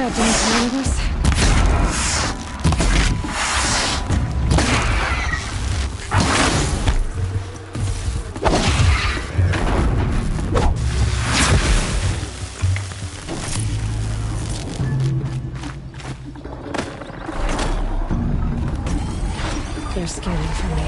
that done to one of us? They're scanning for me.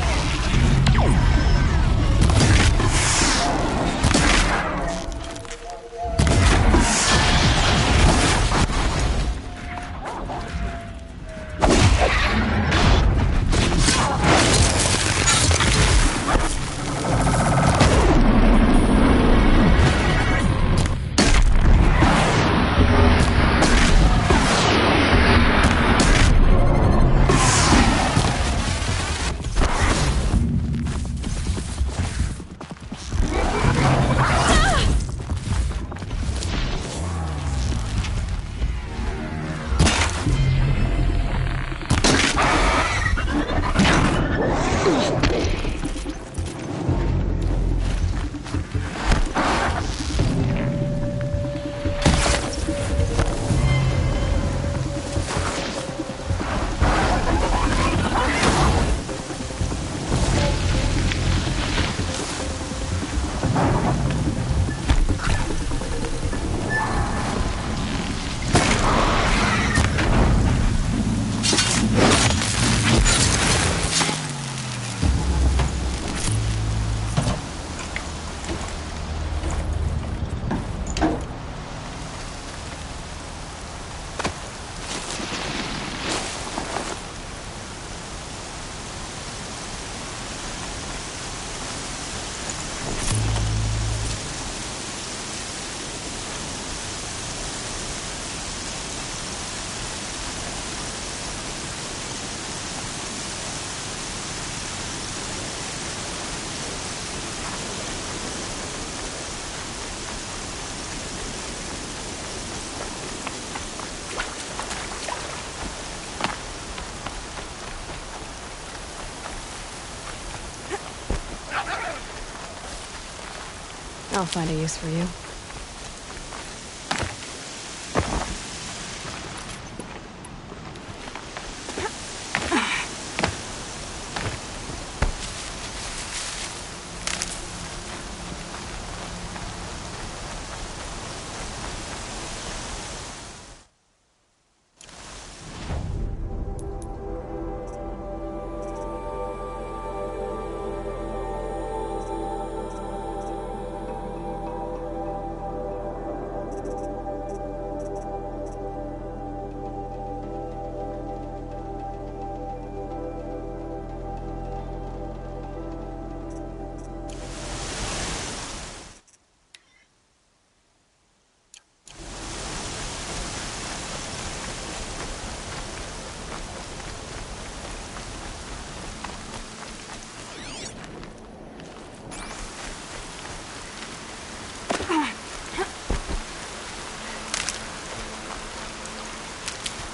I'll find a use for you.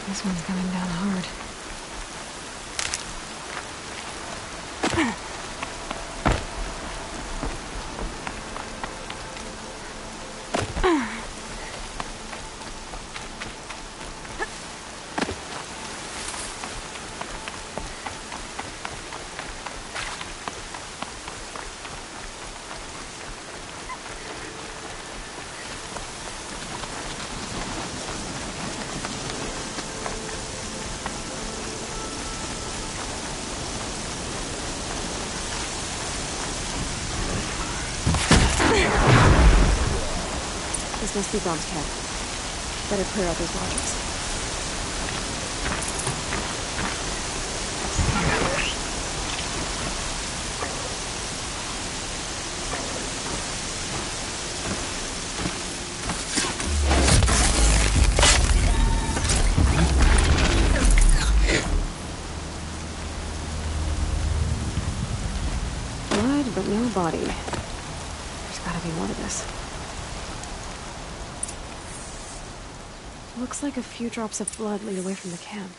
This one's coming down hard. This must be Brom's camp. Better clear out those watchers. Blood, but no body. There's gotta be more to this. Looks like a few drops of blood lead away from the camp.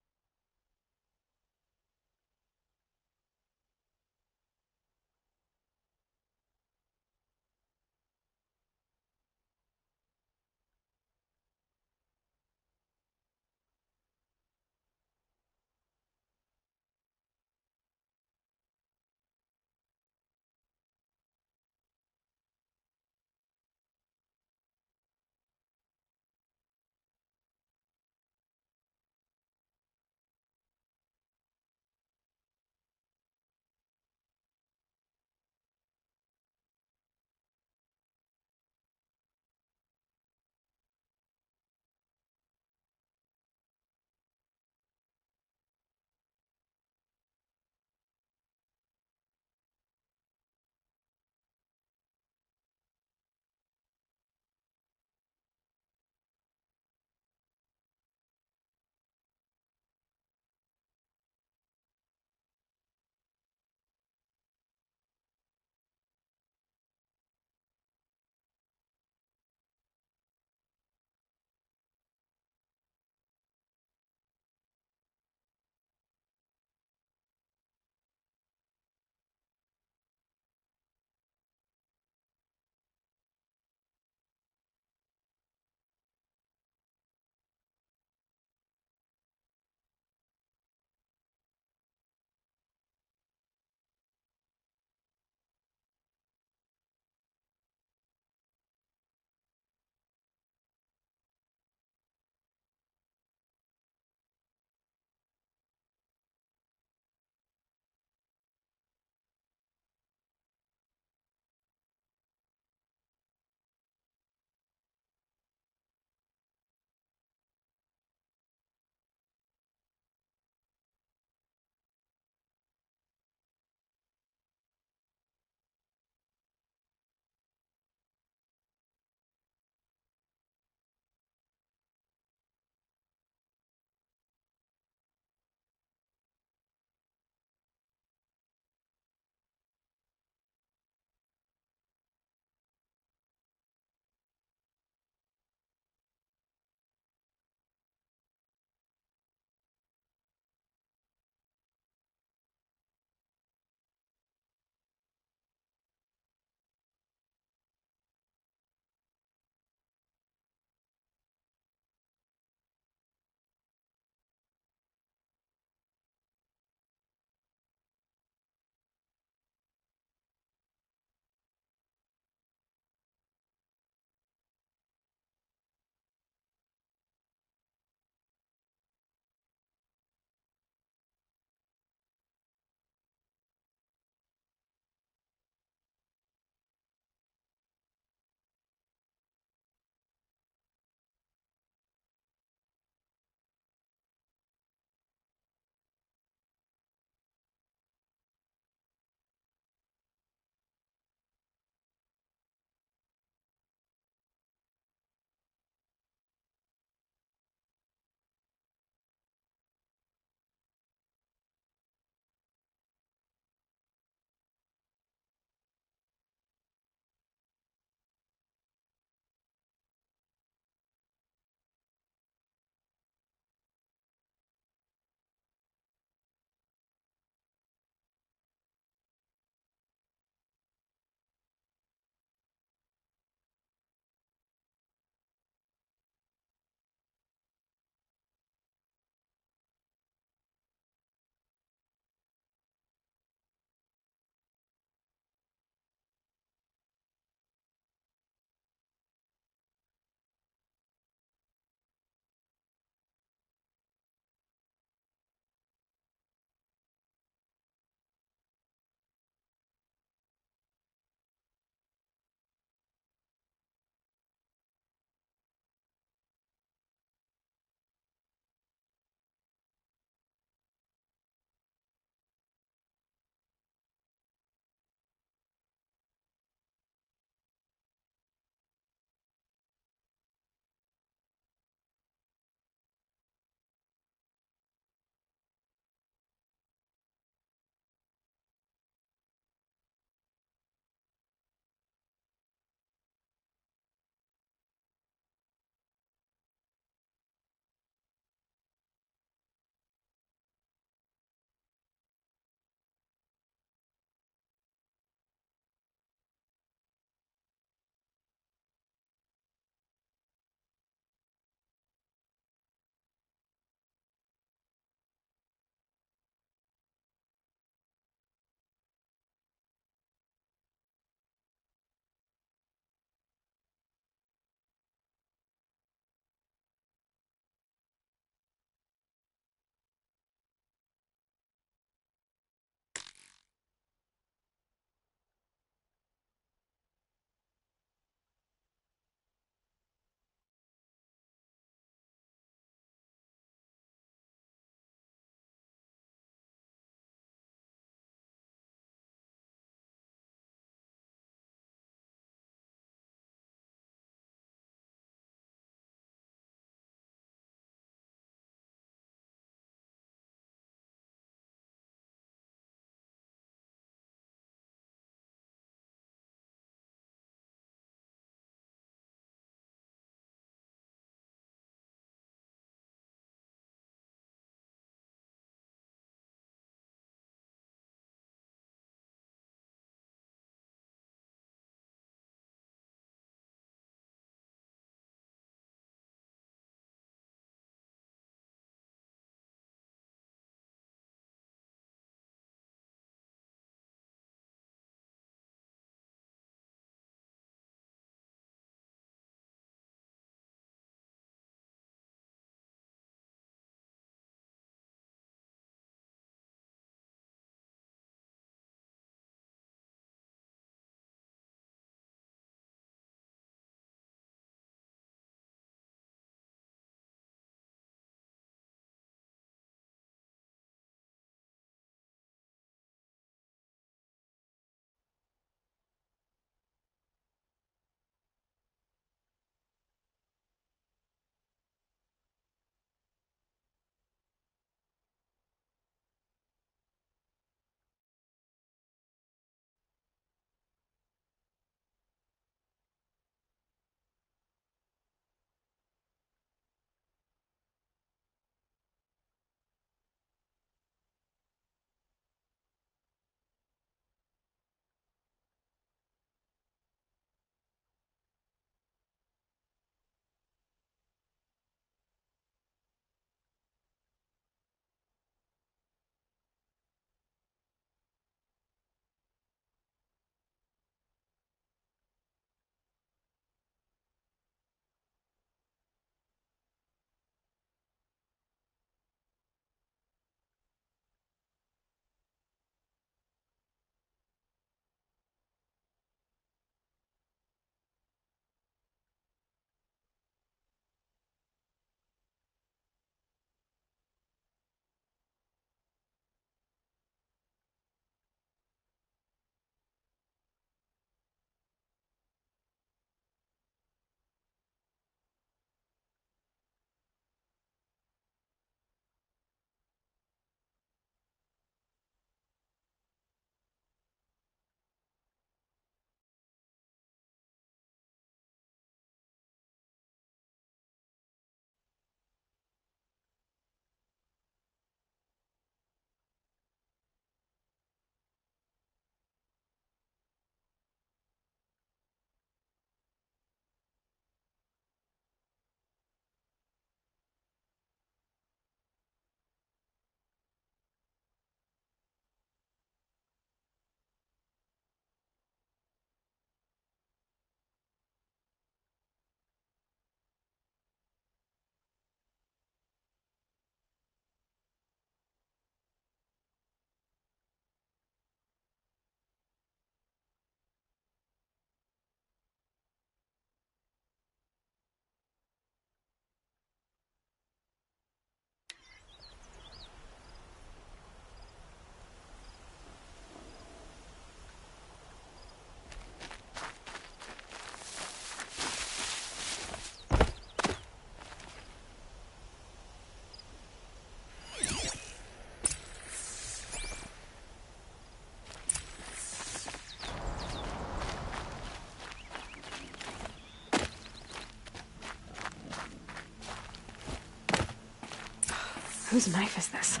Whose knife is this?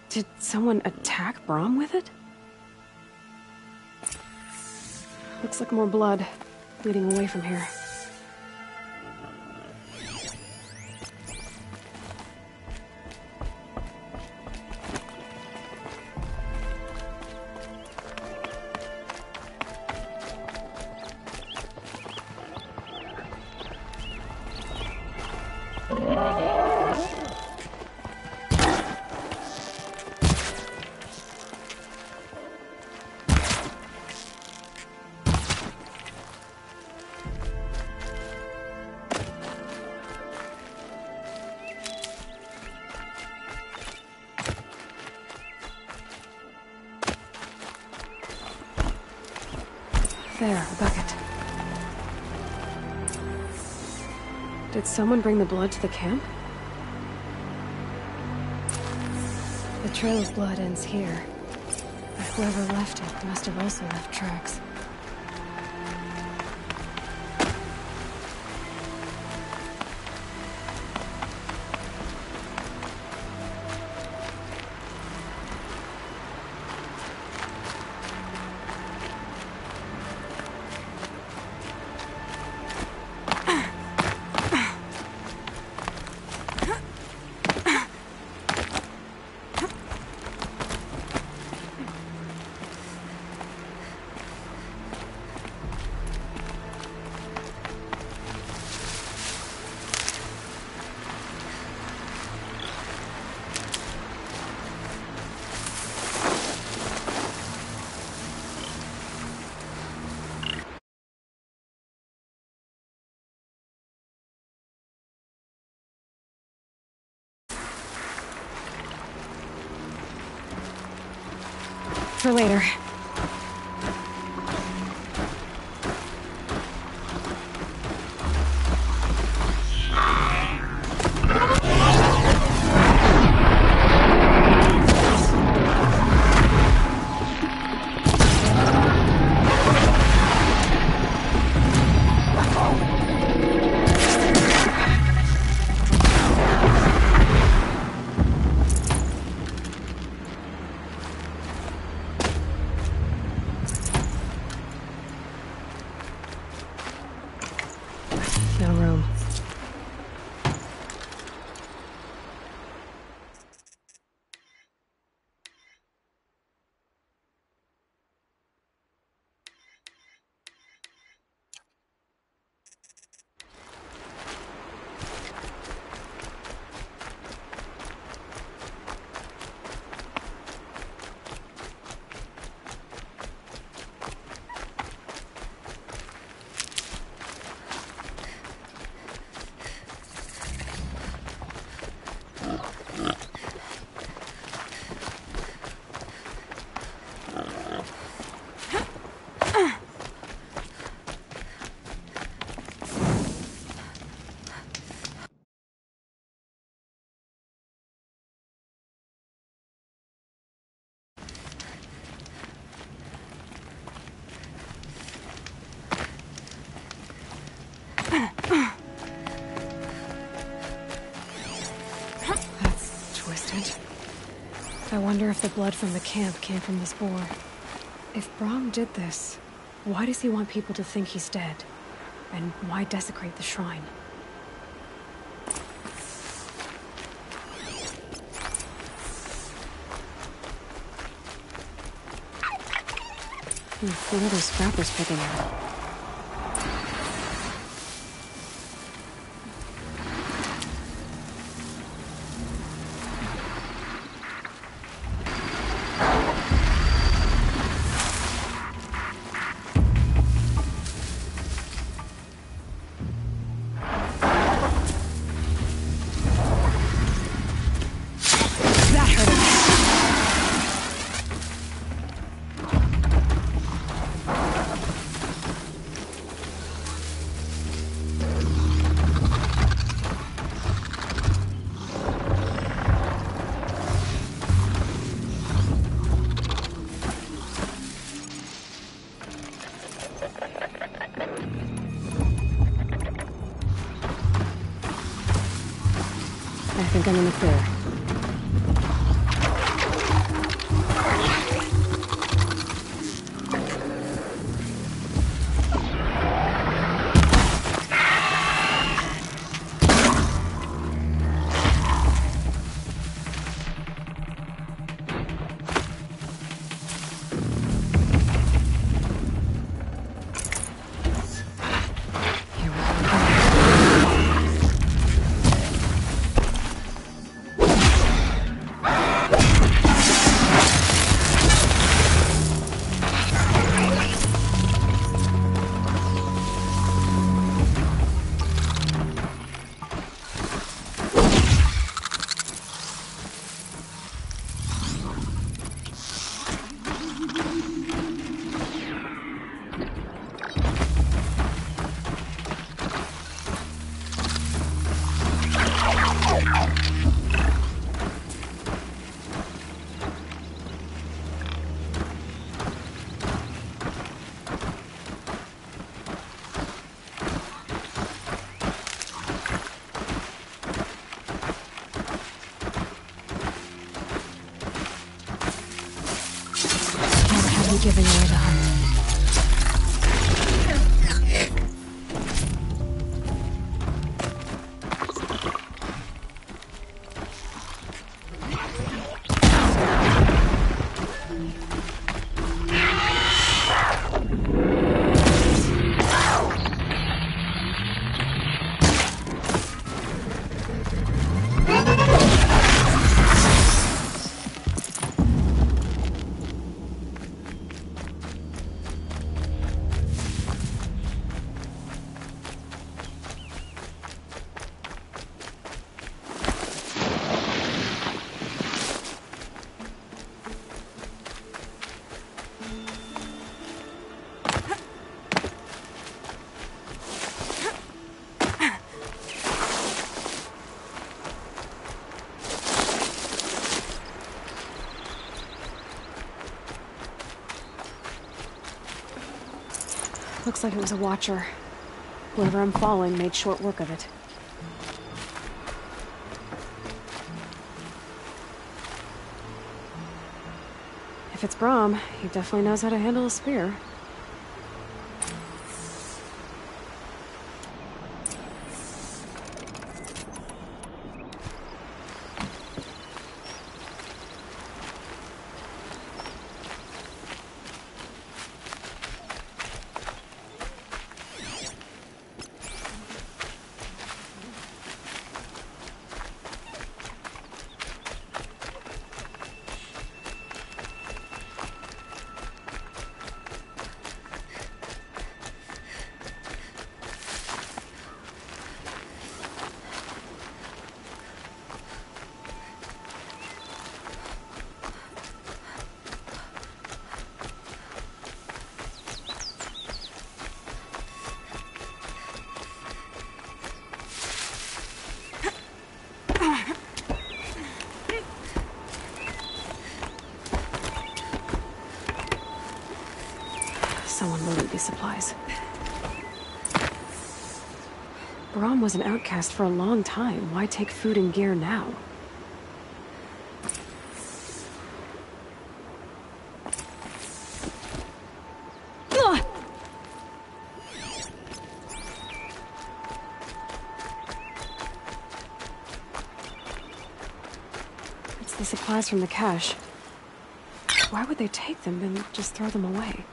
Did someone attack Brom with it? Looks like more blood leading away from here. There, a bucket. Did someone bring the blood to the camp? The trail of blood ends here, but whoever left it must have also left tracks. For later. No room. That's twisted. I wonder if the blood from the camp came from this boar. If Brom did this, why does he want people to think he's dead? And why desecrate the shrine? What are those scrappers picking at? think I'm in the clear. Giving away the hunt. Looks like it was a watcher. Whoever I'm following made short work of it. If it's Brahm, he definitely knows how to handle a spear. Someone will need these supplies. Brahm was an outcast for a long time. Why take food and gear now? It's the supplies from the cache. Why would they take them and just throw them away?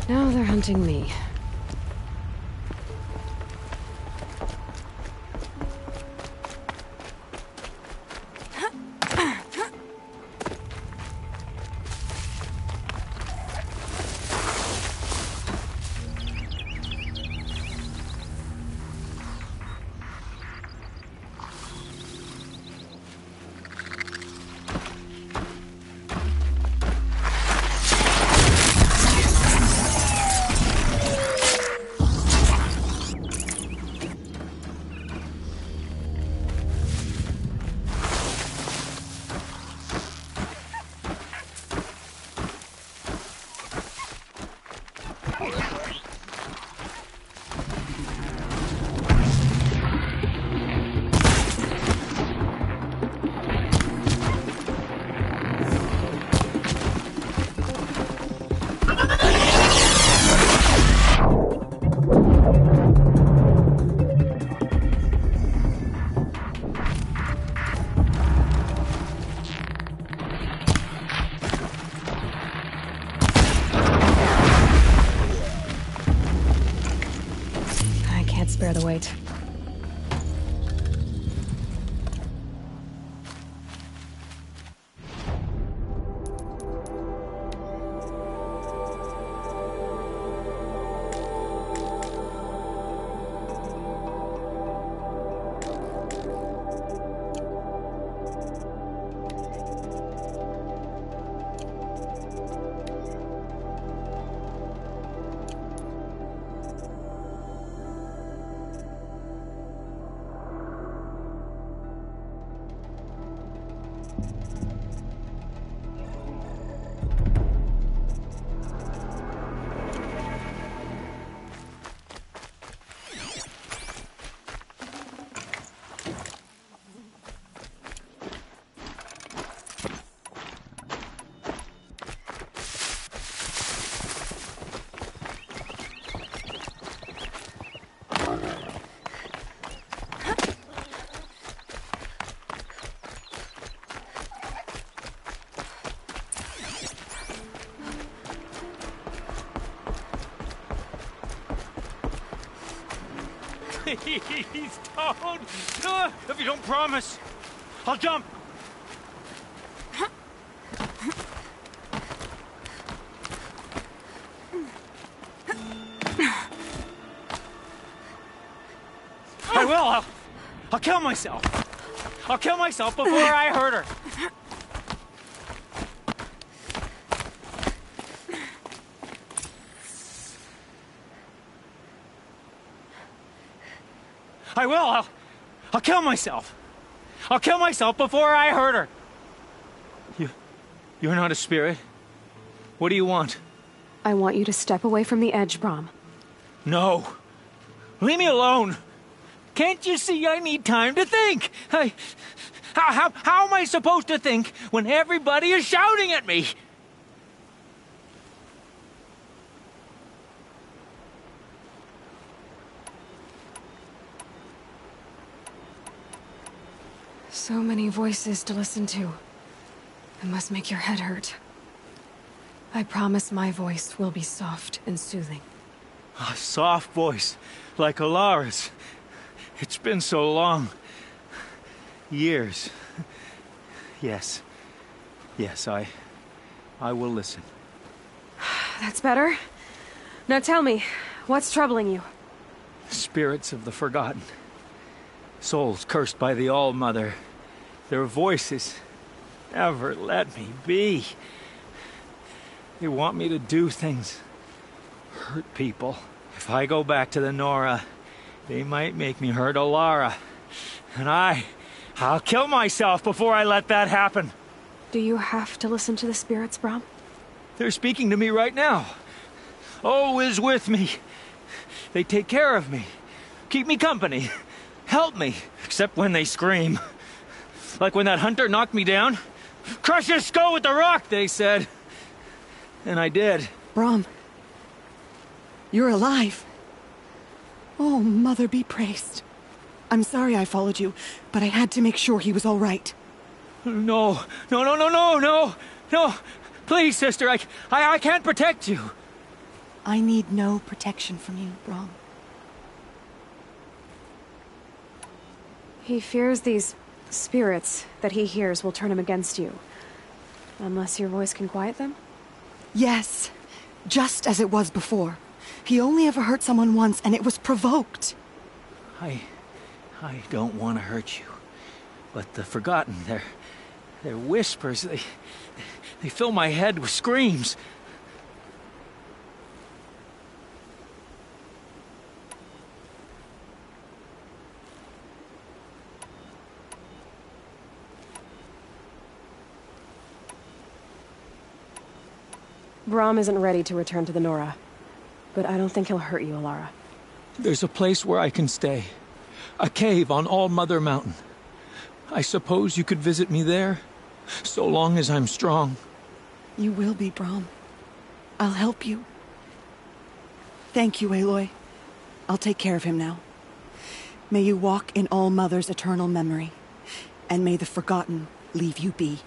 Now they're hunting me. I can't spare the weight. Please don't! If you don't promise, I'll jump! I will! I'll kill myself! I'll kill myself before I hurt her! I will! I'll kill myself! I'll kill myself before I hurt her! You're not a spirit. What do you want? I want you to step away from the edge, Brom. No! Leave me alone! Can't you see I need time to think? How am I supposed to think when everybody is shouting at me? So many voices to listen to. It must make your head hurt. I promise my voice will be soft and soothing. A soft voice, like Alara's. It's been so long. Years. Yes. Yes, I will listen. That's better. Now tell me, what's troubling you? Spirits of the forgotten. Souls cursed by the All-Mother. Their voices never let me be. They want me to do things. Hurt people. If I go back to the Nora, they might make me hurt Alara. And I'll kill myself before I let that happen. Do you have to listen to the spirits, Brom? They're speaking to me right now. O is with me. They take care of me. Keep me company. Help me. Except when they scream. Like when that hunter knocked me down. Crush his skull with the rock, they said. And I did. Brom. You're alive. Oh, Mother be praised. I'm sorry I followed you, but I had to make sure he was all right. No. Please, sister, I can't protect you. I need no protection from you, Brom. He fears these spirits that he hears will turn him against you. Unless your voice can quiet them? Yes, just as it was before. He only ever hurt someone once, and it was provoked. I don't want to hurt you. But the Forgotten, their whispers, they fill my head with screams. Brom isn't ready to return to the Nora. But I don't think he'll hurt you, Alara. There's a place where I can stay. A cave on All-Mother Mountain. I suppose you could visit me there, so long as I'm strong. You will be, Brom. I'll help you. Thank you, Aloy. I'll take care of him now. May you walk in All Mother's eternal memory, and may the Forgotten leave you be.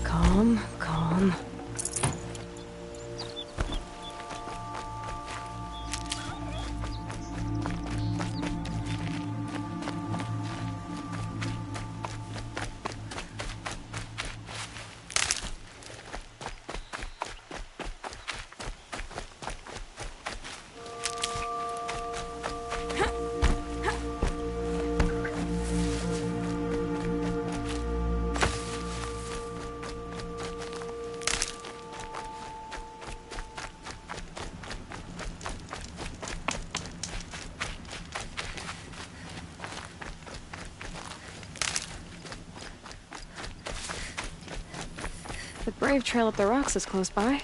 Calm, calm. The Brave Trail up the rocks is close by.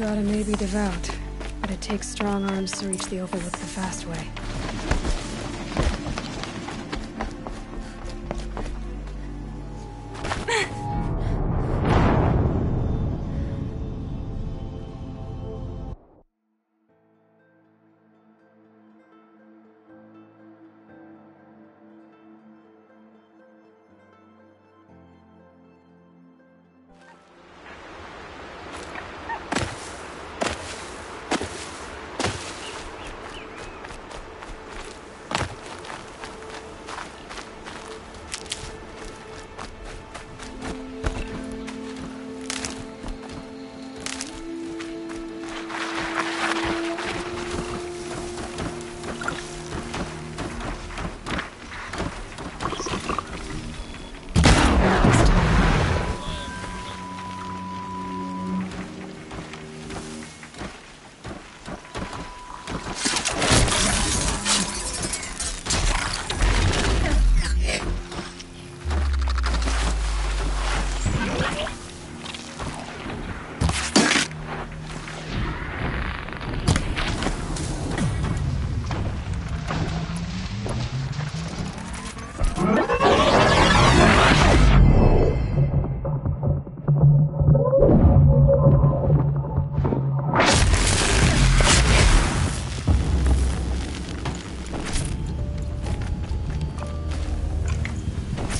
Strahta may be devout, but it takes strong arms to reach the Overlook the fast way.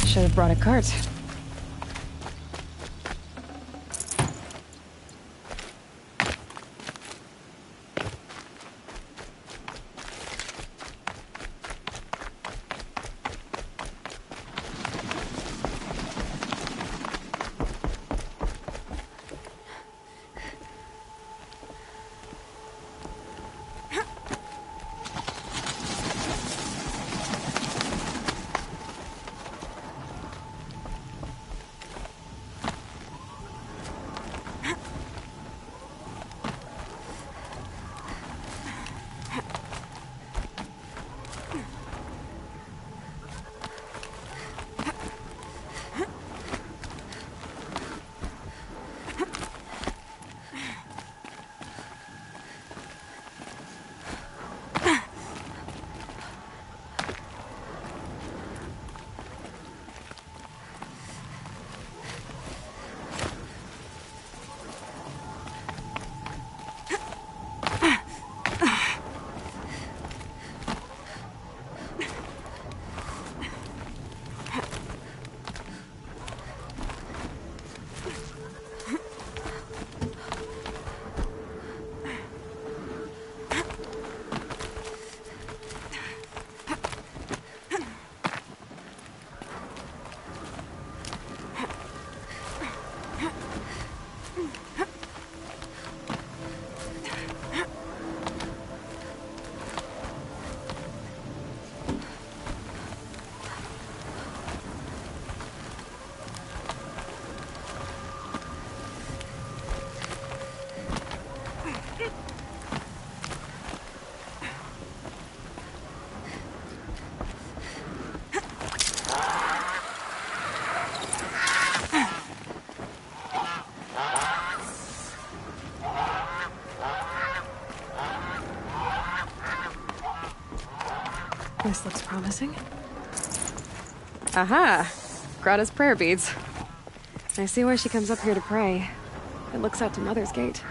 Should have brought a cart. This looks promising. Aha! Grata's prayer beads. I see why she comes up here to pray. It looks out to Mother's Gate.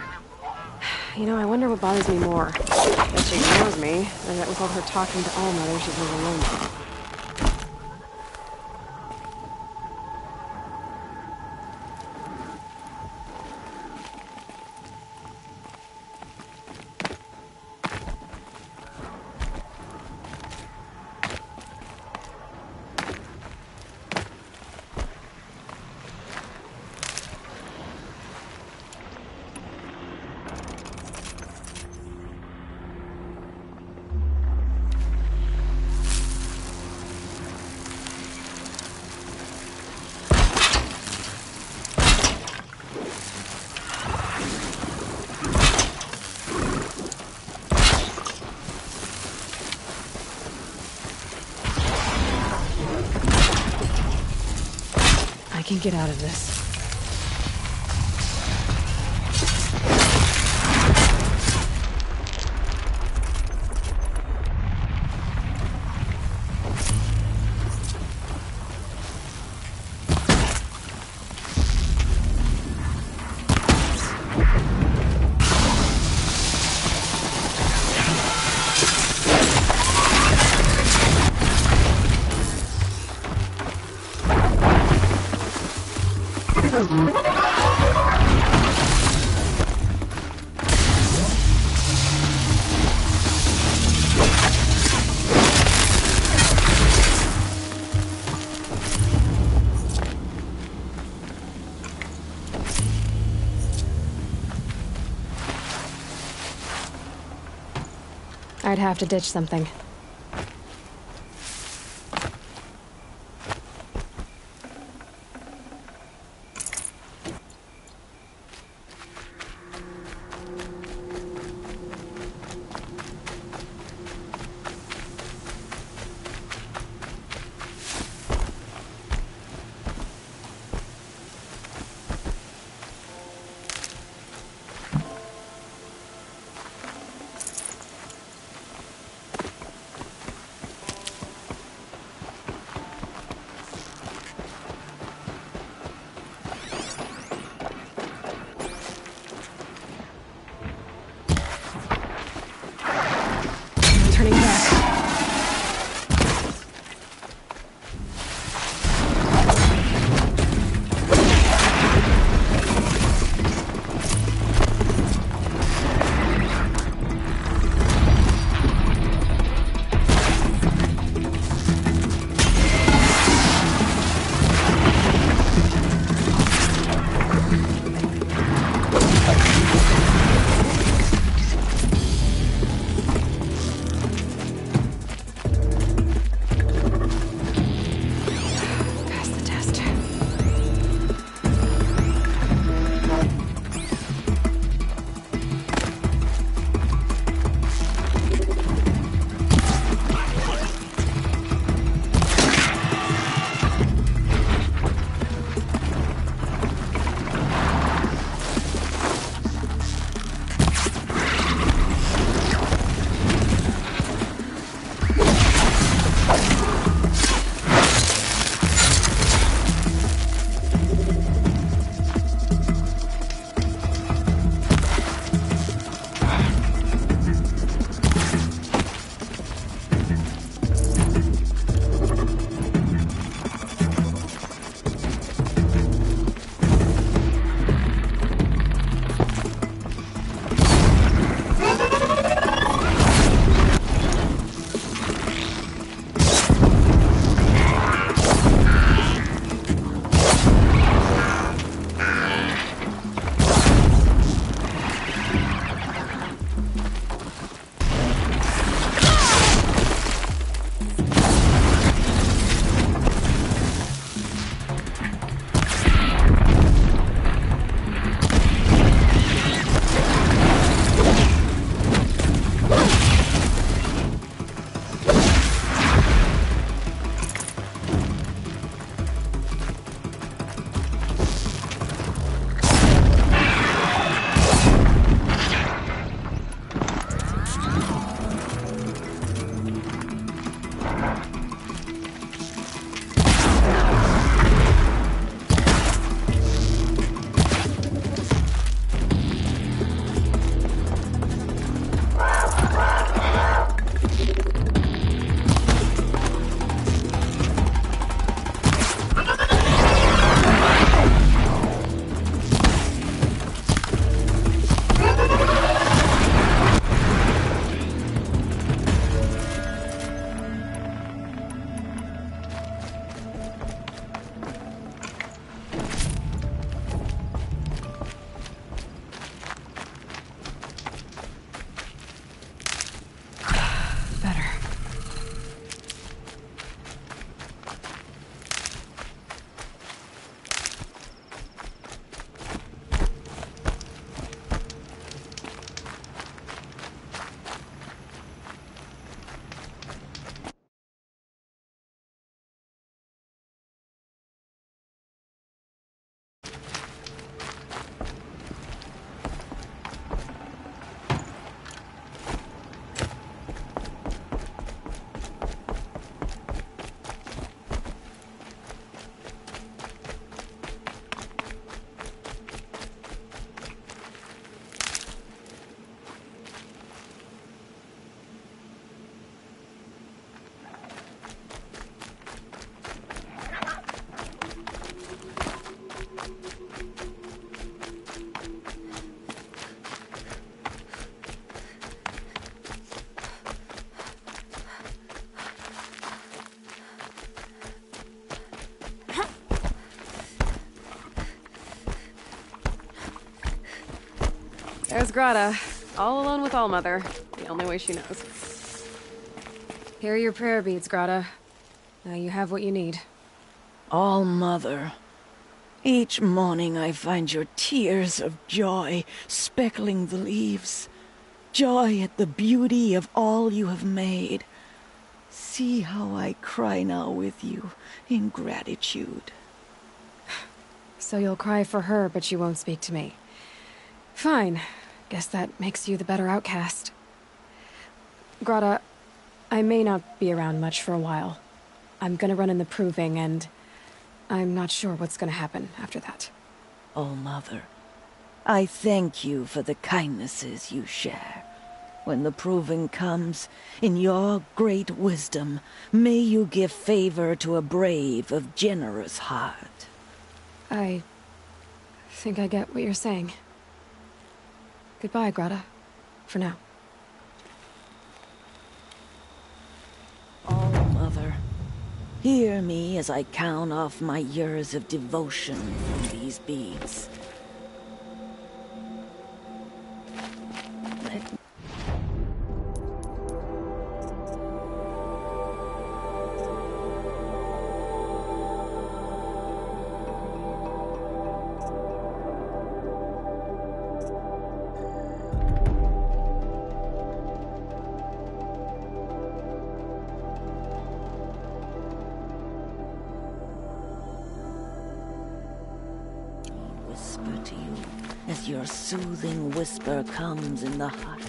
You know, I wonder what bothers me more. That she ignores me, and that with all her talking to All-Mother, she's never alone. I can get out of this. I'd have to ditch something. There's Grata, all alone with Allmother, the only way she knows. Here are your prayer beads, Grata. Now you have what you need. All-Mother, each morning I find your tears of joy speckling the leaves. Joy at the beauty of all you have made. See how I cry now with you in gratitude. So you'll cry for her, but you won't speak to me. Fine. Guess that makes you the better outcast. Grata, I may not be around much for a while. I'm gonna run in the proving, and I'm not sure what's gonna happen after that. All-Mother, I thank you for the kindnesses you share. When the proving comes, in your great wisdom, may you give favor to a brave of generous heart. I think I get what you're saying. Goodbye, Grata. For now. All-Mother, hear me as I count off my years of devotion from these beads. Let whisper to you as your soothing whisper comes in the hut.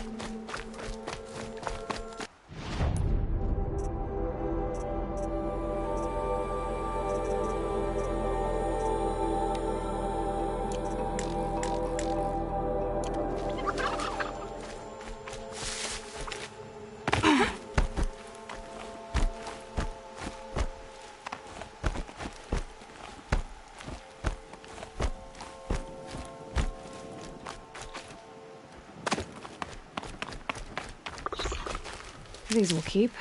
These will keep.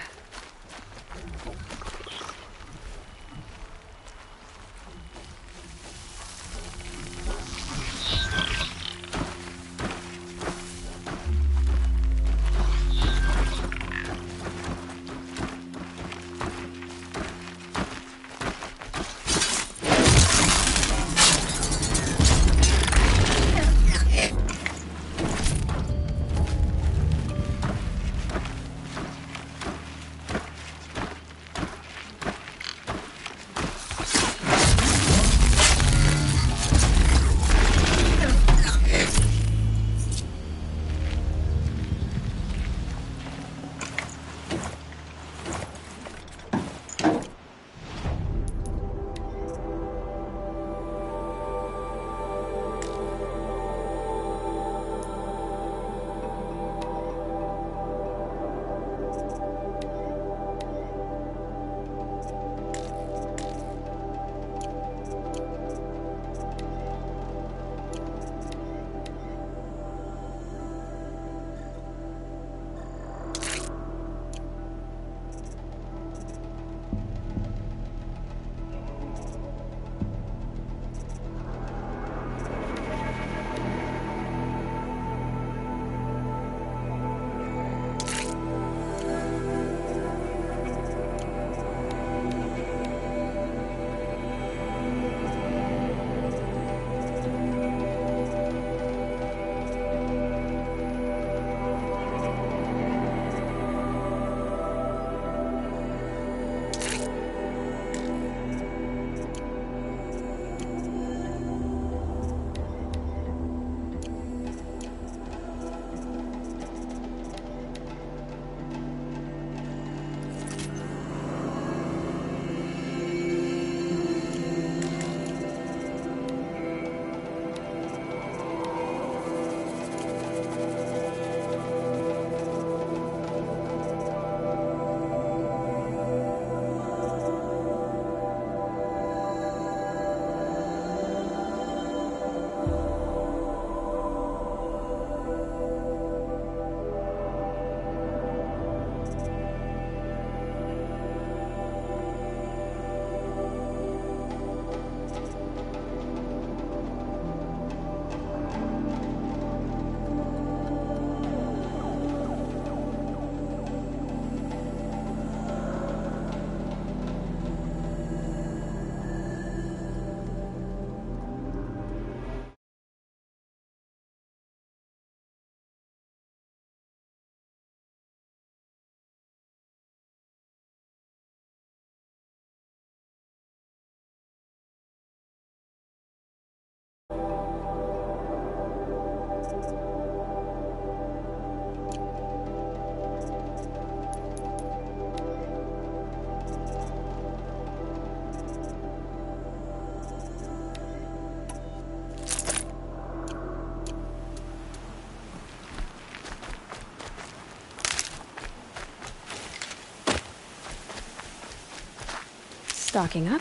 Stocking up.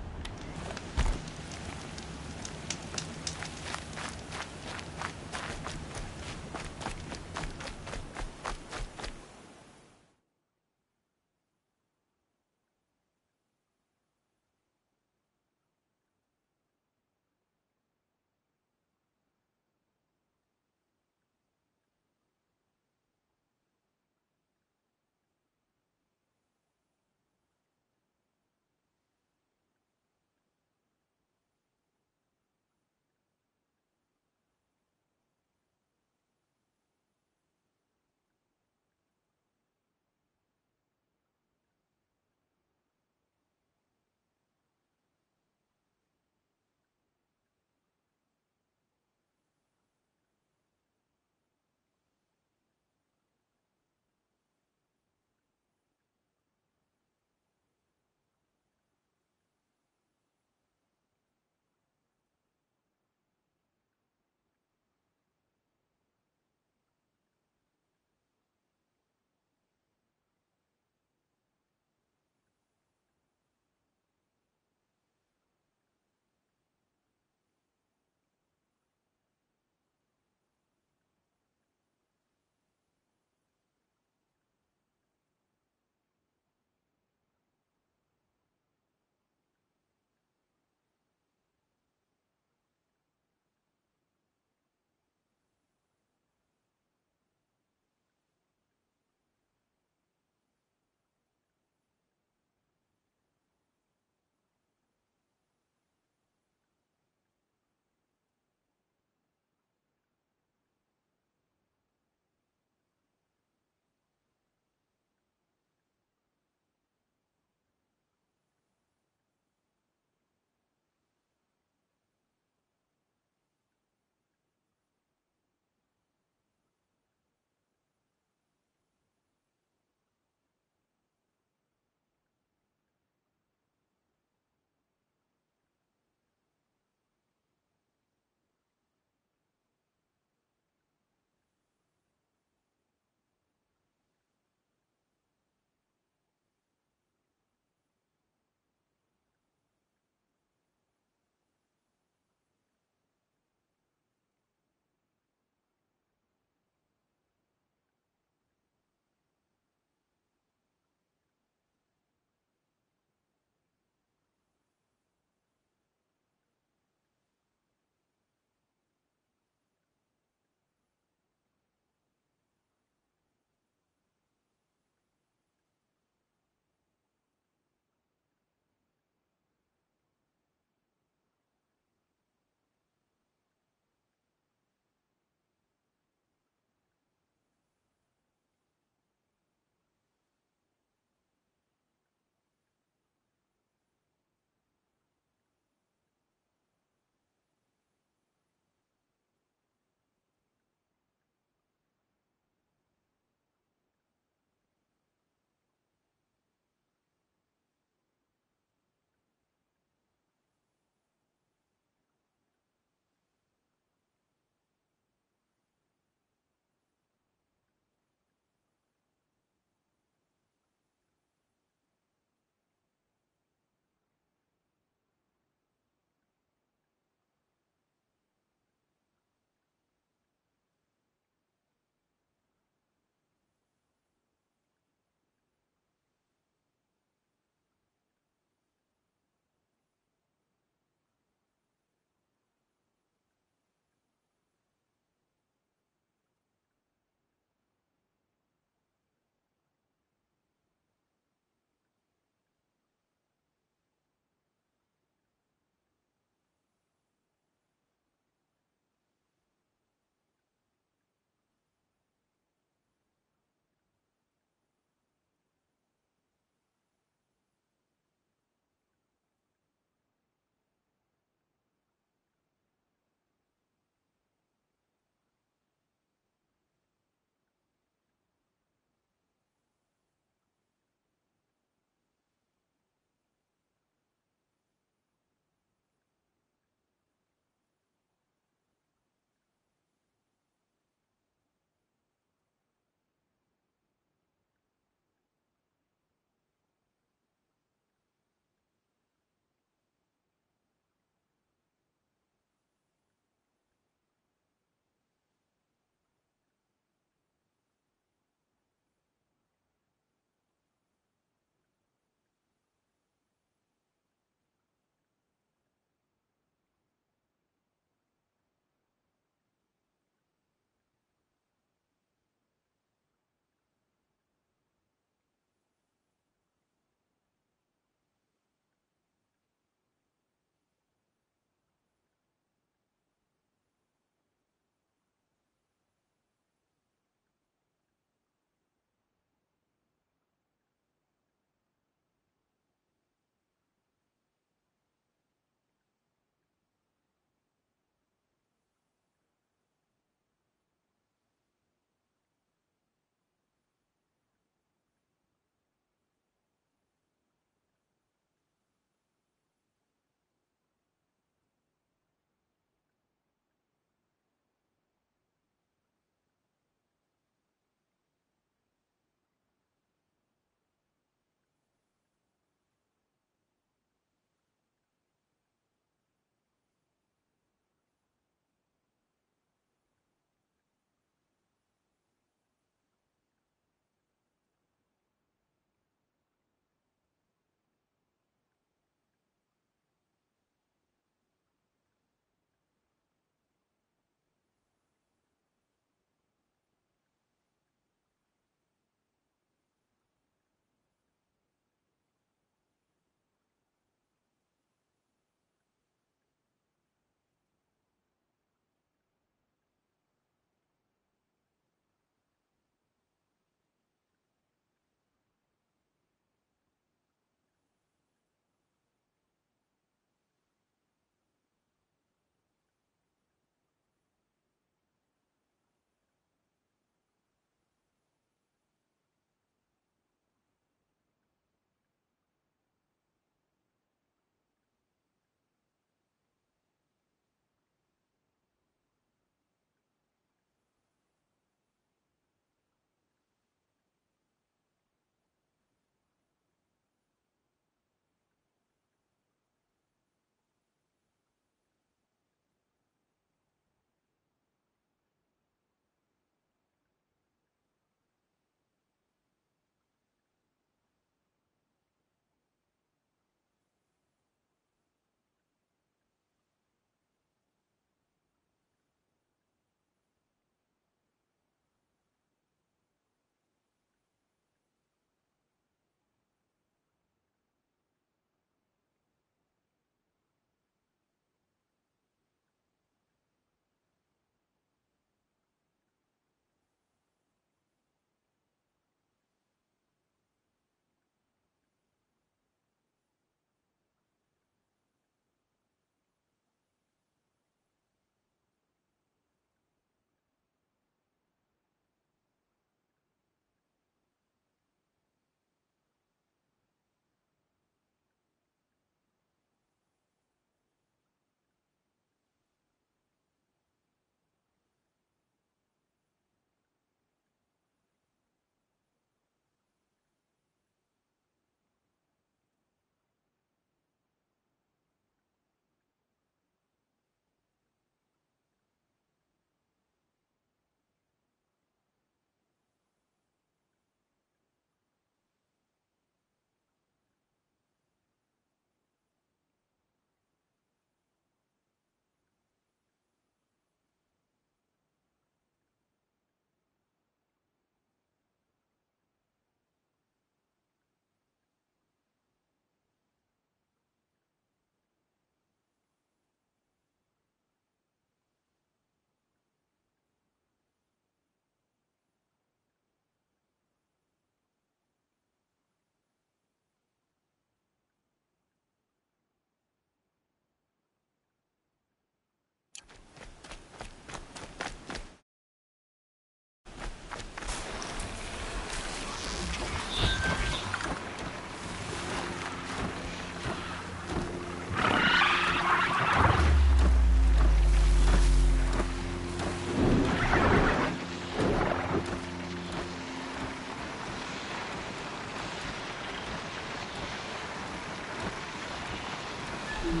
Which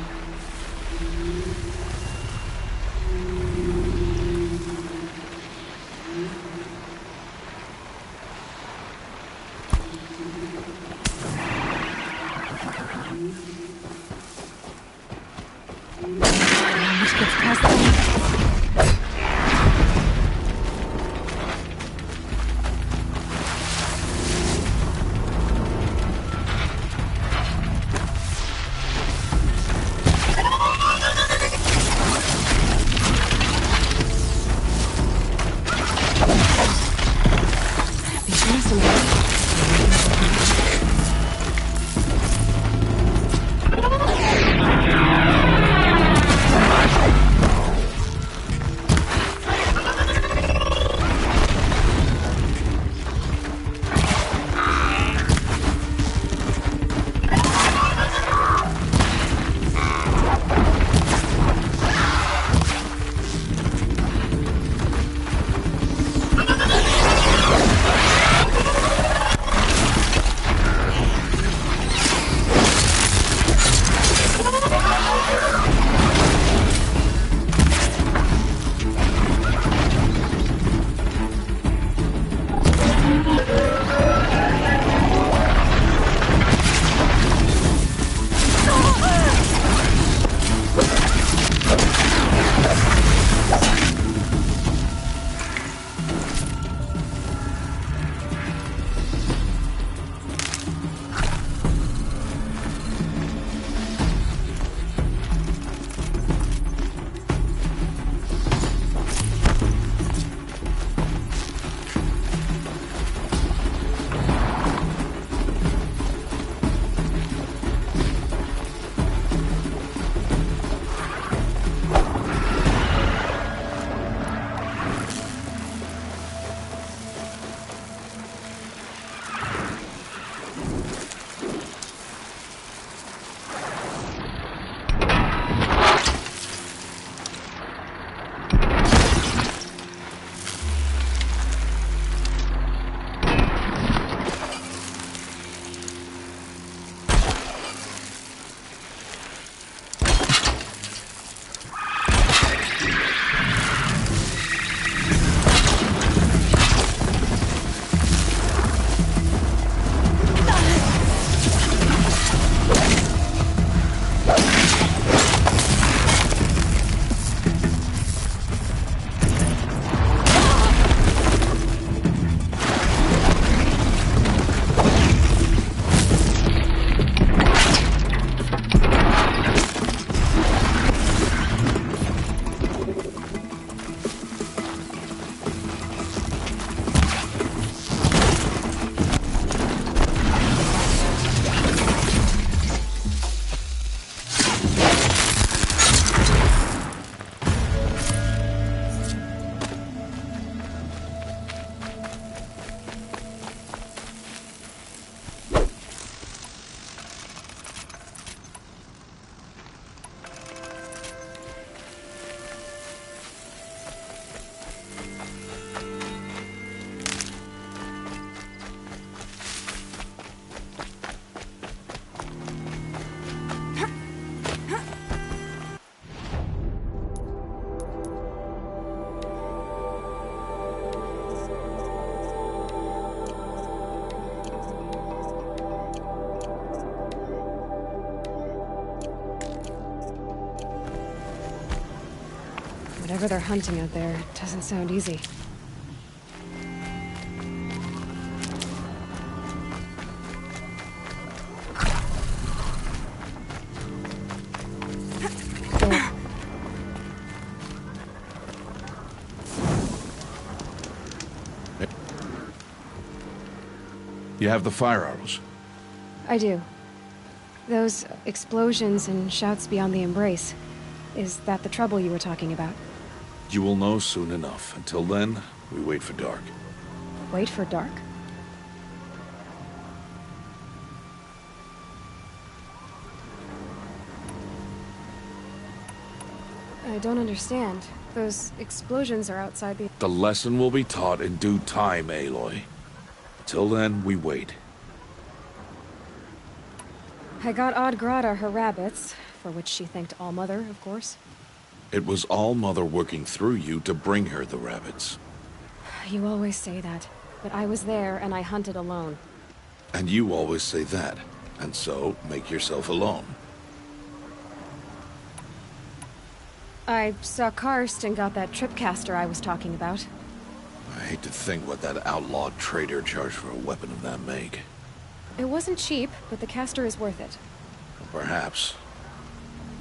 gets past them. Be fast and hurry. Whatever they're hunting out there, it doesn't sound easy. You have the fire arrows. I do. Those explosions and shouts beyond the embrace. Is that the trouble you were talking about? You will know soon enough. Until then, we wait for dark. Wait for dark? I don't understand. Those explosions are outside the... The lesson will be taught in due time, Aloy. Until then, we wait. I got Odd Grata her rabbits. for which she thanked All-Mother, of course. It was All-Mother working through you to bring her the rabbits. You always say that, but I was there and I hunted alone. And you always say that, and so make yourself alone. I saw Karst and got that tripcaster I was talking about. I hate to think what that outlawed trader charged for a weapon of that make. It wasn't cheap, but the caster is worth it. Perhaps.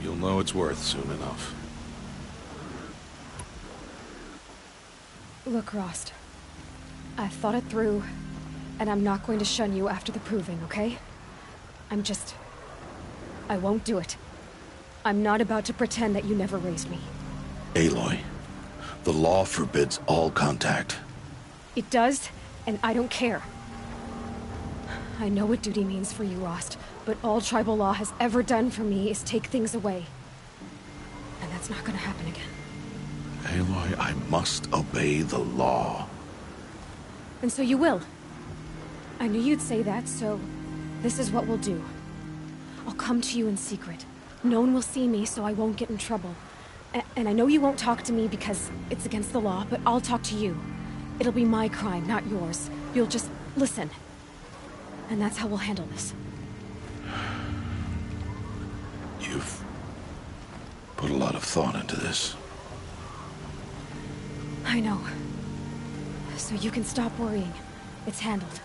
You'll know it's worth soon enough. Look, Rost. I've thought it through, and I'm not going to shun you after the proving, okay? I won't do it. I'm not about to pretend that you never raised me. Aloy, the law forbids all contact. It does, and I don't care. I know what duty means for you, Rost, but all tribal law has ever done for me is take things away. And that's not gonna happen again. Aloy, I must obey the law. And so you will. I knew you'd say that, so this is what we'll do. I'll come to you in secret. No one will see me, so I won't get in trouble. And I know you won't talk to me because it's against the law, but I'll talk to you. It'll be my crime, not yours. You'll just listen. And that's how we'll handle this. You've put a lot of thought into this. I know. So you can stop worrying. It's handled.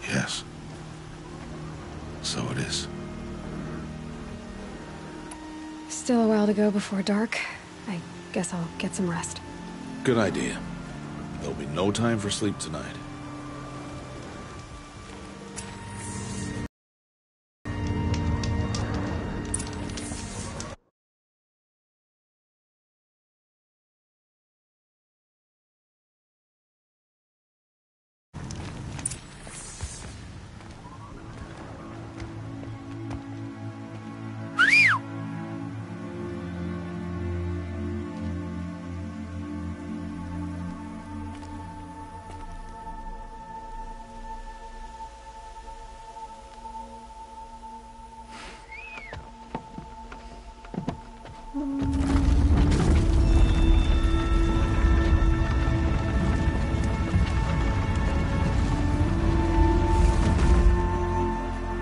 Yes. So it is. Still a while to go before dark. I guess I'll get some rest. Good idea. There'll be no time for sleep tonight.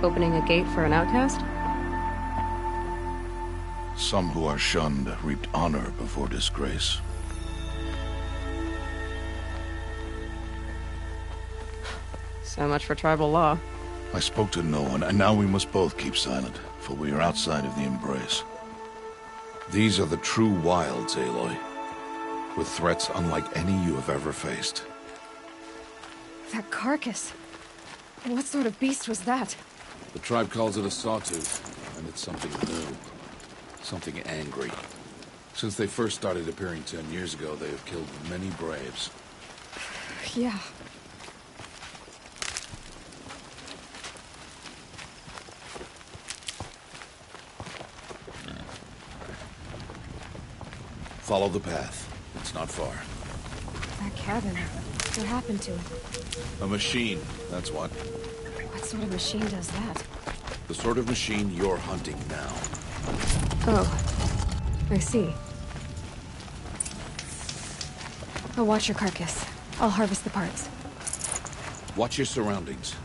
Opening a gate for an outcast? Some who are shunned reaped honor before disgrace. So much for tribal law. I spoke to no one, and now we must both keep silent, for we are outside of the embrace. These are the true wilds, Aloy, with threats unlike any you have ever faced. That carcass. What sort of beast was that? The tribe calls it a sawtooth, and it's something new. Something angry. Since they first started appearing 10 years ago, they have killed many braves. Yeah. Follow the path. It's not far. That cabin. What happened to it? A machine, that's what. What sort of machine does that? The sort of machine you're hunting now. Oh. I see. I'll watch your carcass. I'll harvest the parts. Watch your surroundings.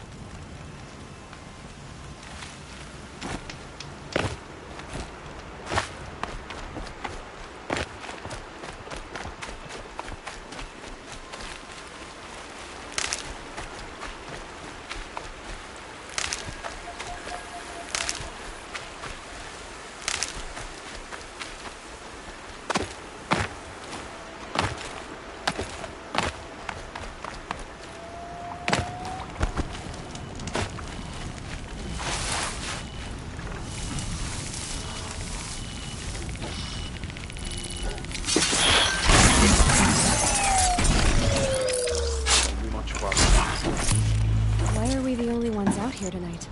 Why are we the only ones out here tonight?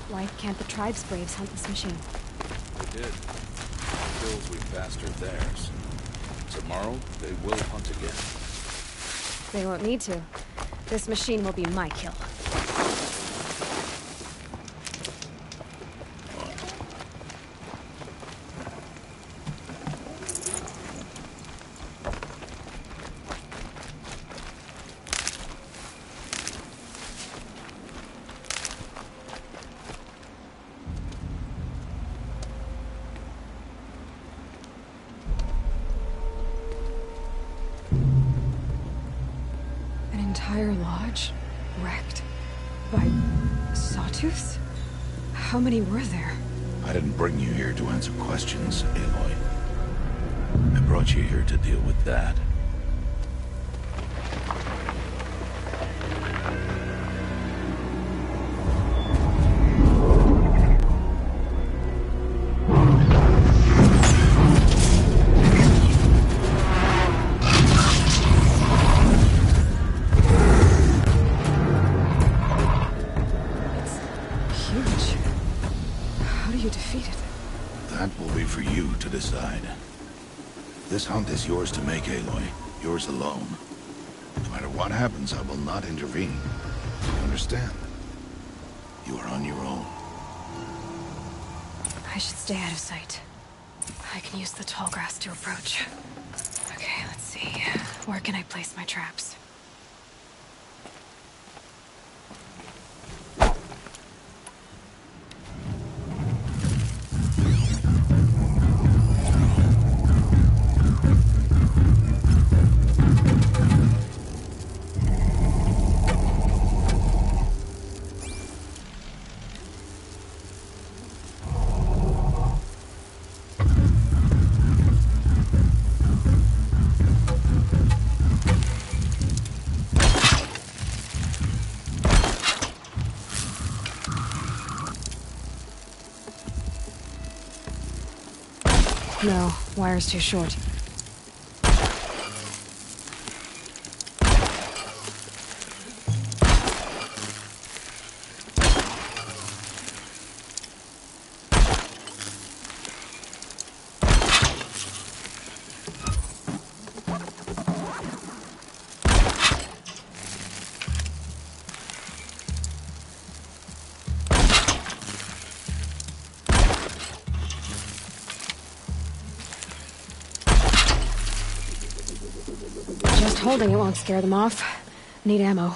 Why can't the tribe's braves hunt this machine? They did. The kills we faster theirs. Tomorrow, they will hunt again. They won't need to. This machine will be my kill. By sawtooths? How many were there? I didn't bring you here to answer questions, Aloy. I brought you here to deal with that. Huge. How do you defeat it? That will be for you to decide. This hunt is yours to make, Aloy. Yours alone. No matter what happens, I will not intervene. You understand? You are on your own. I should stay out of sight. I can use the tall grass to approach. Okay, let's see. Where can I place my traps? No, wire's too short. Just holding it won't scare them off. Need ammo.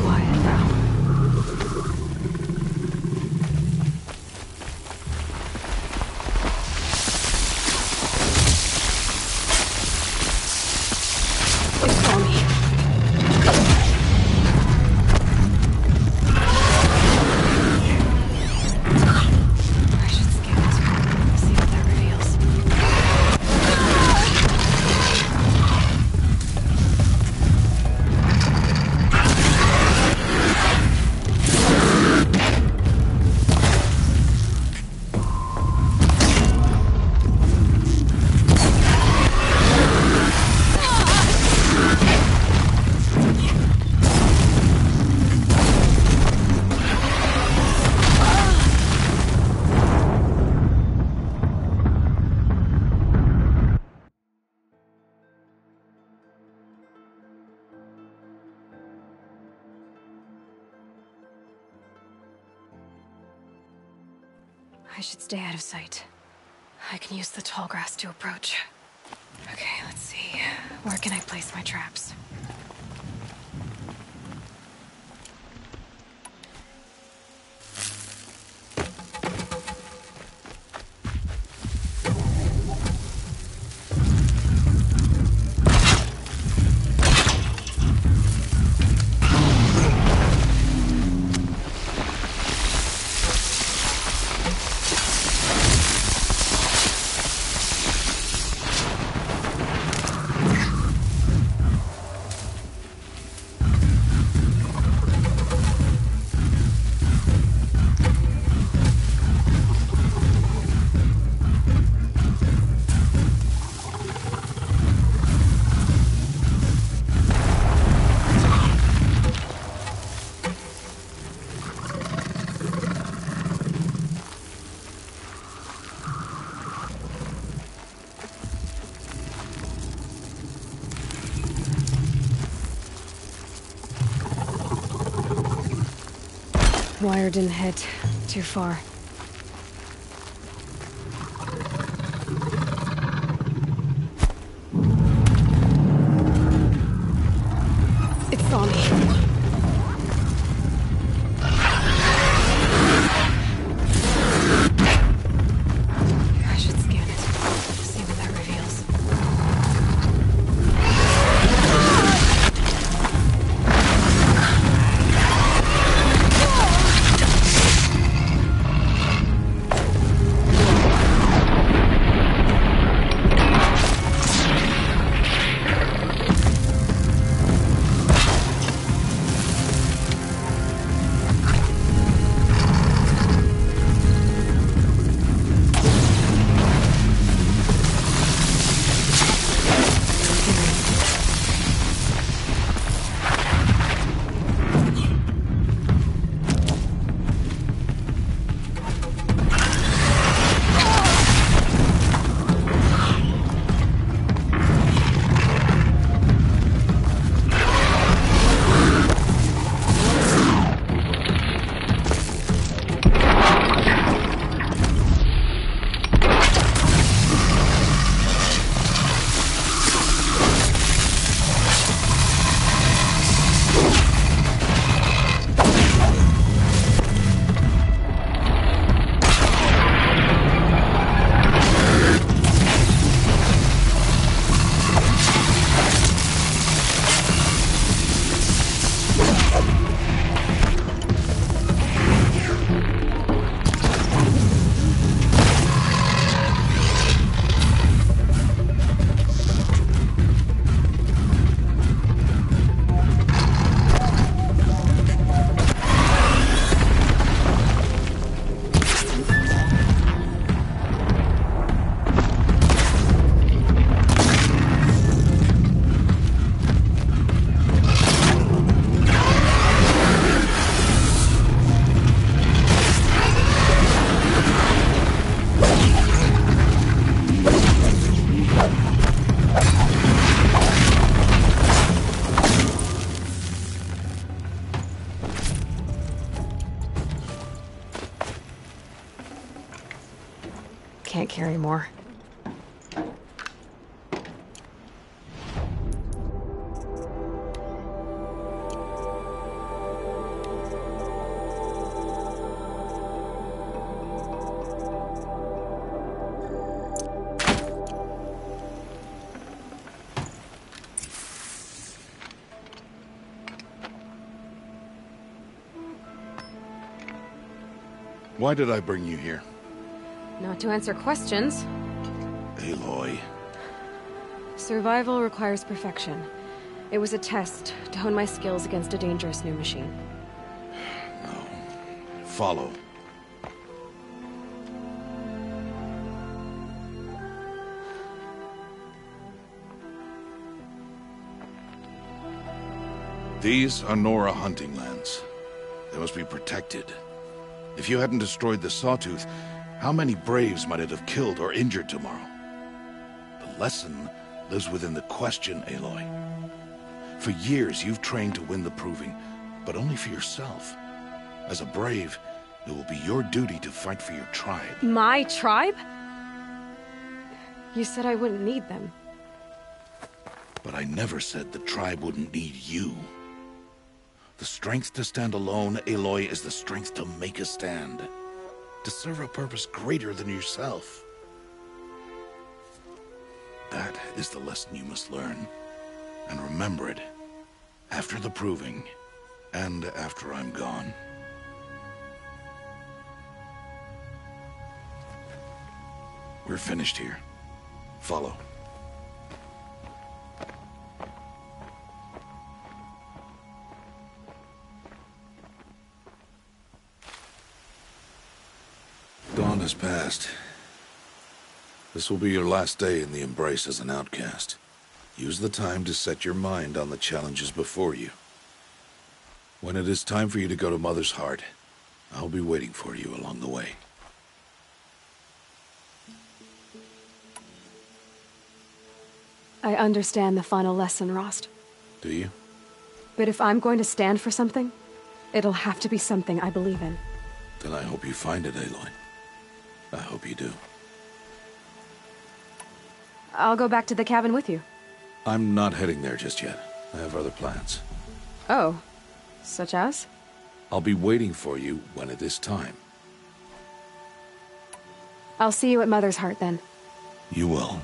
Quiet now. It's on me. I should scan it. See what that reveals. I should stay out of sight. I can use the tall grass to approach. Okay, let's see. Where can I place my traps? Wire didn't hit. Too far. It saw me. I should scan it. See what that reveals. Can't carry more. Why did I bring you here? Not to answer questions. Aloy. Survival requires perfection. It was a test to hone my skills against a dangerous new machine. No. Follow. These are Nora hunting lands. They must be protected. If you hadn't destroyed the Sawtooth, how many Braves might it have killed or injured tomorrow? The lesson lives within the question, Aloy. For years, you've trained to win the Proving, but only for yourself. As a Brave, it will be your duty to fight for your tribe. My tribe? You said I wouldn't need them. But I never said the tribe wouldn't need you. The strength to stand alone, Aloy, is the strength to make a stand. To serve a purpose greater than yourself. That is the lesson you must learn. And remember it. After the Proving. And after I'm gone. We're finished here. Follow. Dawn has passed. This will be your last day in the Embrace as an outcast. Use the time to set your mind on the challenges before you. When it is time for you to go to Mother's Heart, I'll be waiting for you along the way. I understand the final lesson, Rost. Do you? But if I'm going to stand for something, It'll have to be something I believe in. Then I hope you find it, Aloy. I hope you do. I'll go back to the cabin with you. I'm not heading there just yet. I have other plans. Oh. Such as? I'll be waiting for you when it is time. I'll see you at Mother's Heart then. You will.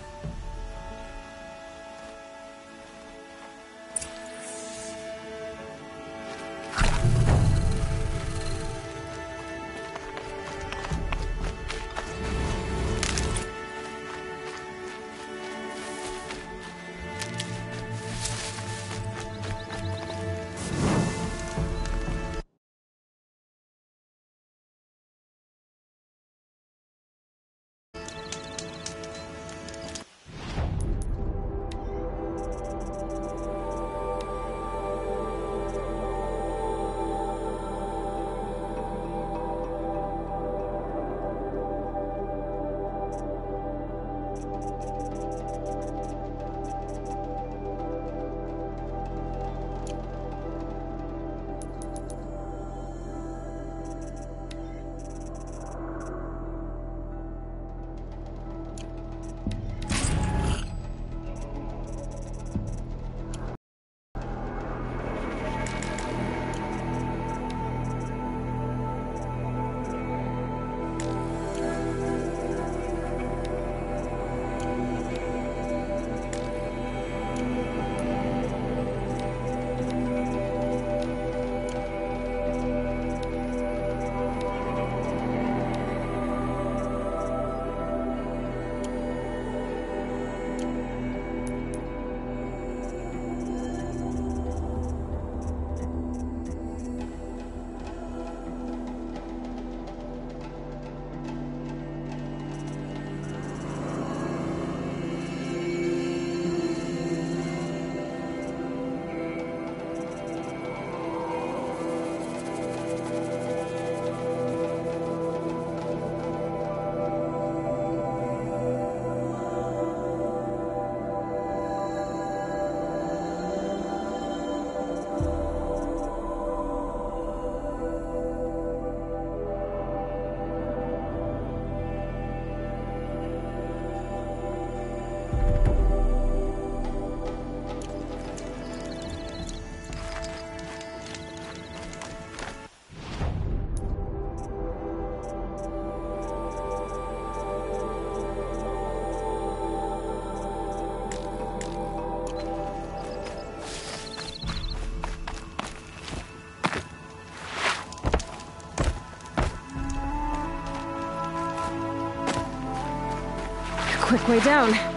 Quick way down.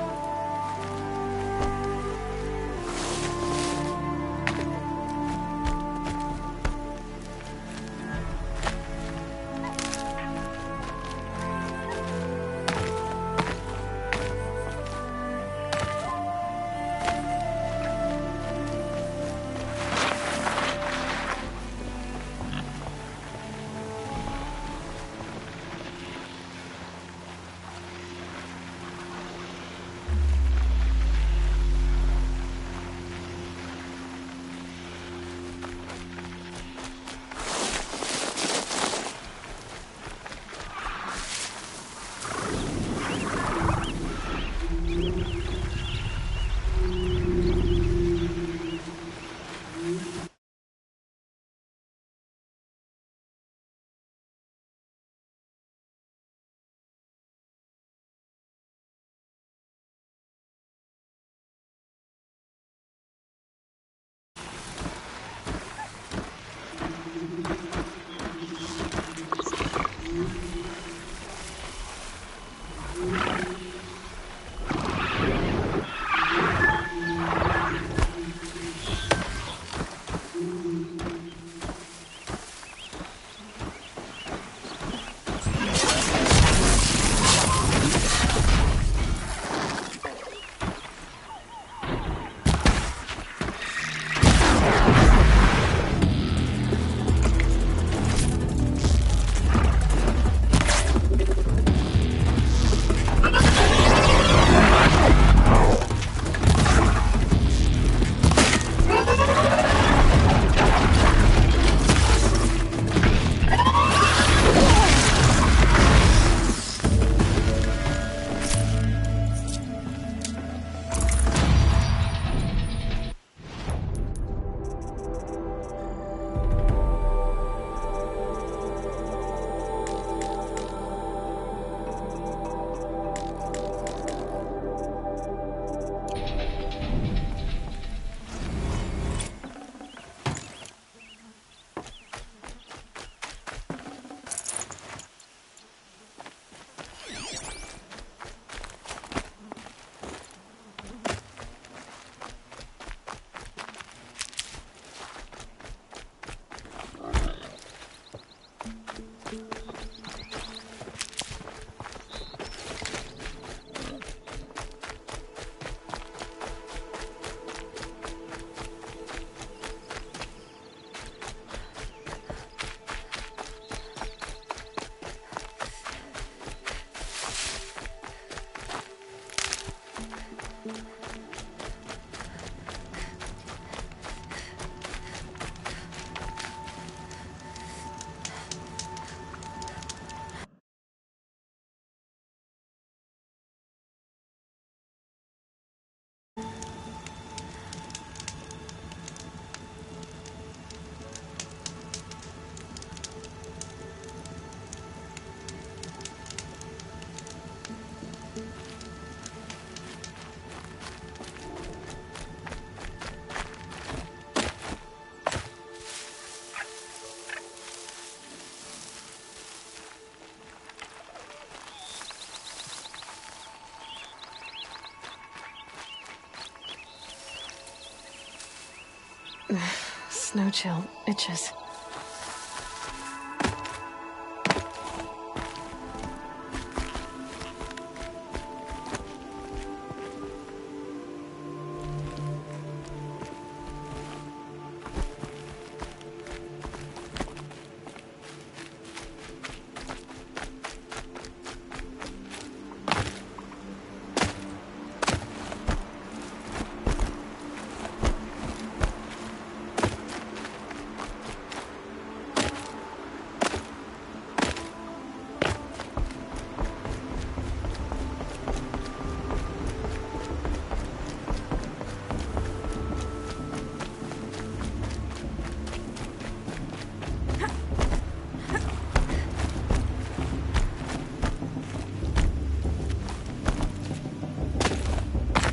Snow chill itches.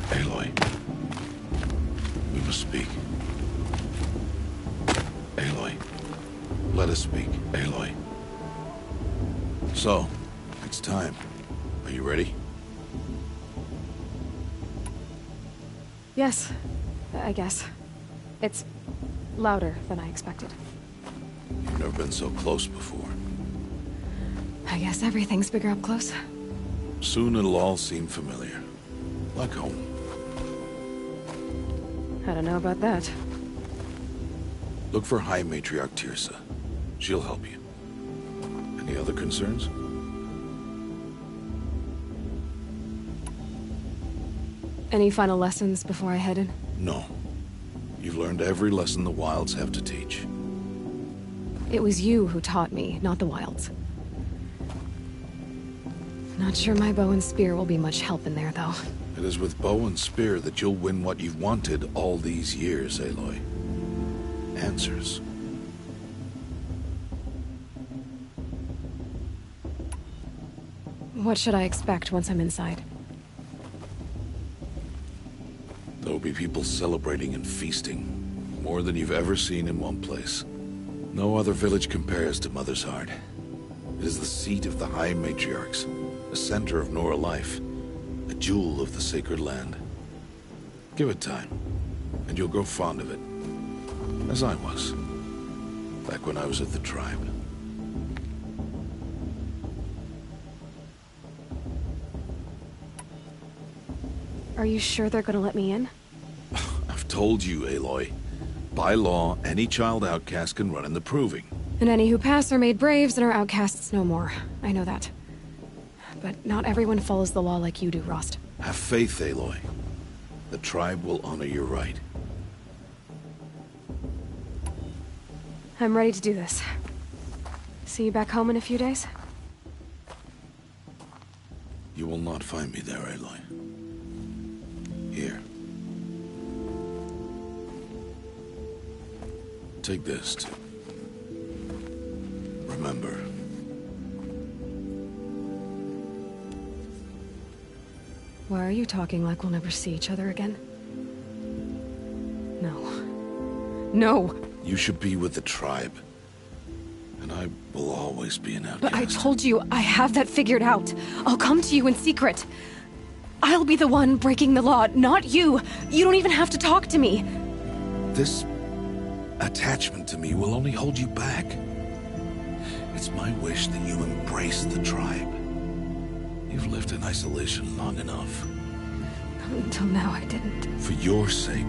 Aloy. We must speak. Aloy. Let us speak, Aloy. So, it's time. Are you ready? Yes, I guess. It's louder than I expected. You've never been so close before. I guess everything's bigger up close. Soon it'll all seem familiar. Like home. I don't know about that. Look for High Matriarch Teersa. She'll help you. Any other concerns? Any final lessons before I head in? No. You've learned every lesson the Wilds have to teach. It was you who taught me, not the Wilds. Not sure my bow and spear will be much help in there, though. It is with bow and spear that you'll win what you've wanted all these years, Aloy. Answers. What should I expect once I'm inside? There'll be people celebrating and feasting. More than you've ever seen in one place. No other village compares to Mother's Heart. It is the seat of the High Matriarchs, a center of Nora life, a jewel of the sacred land. Give it time, and you'll grow fond of it. As I was, back when I was at the tribe. Are you sure they're gonna let me in? I've told you, Aloy. By law, any child outcast can run in the Proving. And any who pass are made braves and are outcasts no more. I know that. But not everyone follows the law like you do, Rost. Have faith, Aloy. The tribe will honor your right. I'm ready to do this. See you back home in a few days? You will not find me there, Aloy. Here. Take this, too. Remember. Why are you talking like we'll never see each other again? No. No! You should be with the tribe. And I will always be an outcast. But I told you, I have that figured out. I'll come to you in secret. I'll be the one breaking the law, not you. You don't even have to talk to me. This attachment to me will only hold you back. It's my wish that you embrace the tribe. You've lived in isolation long enough. Until now, I didn't. For your sake,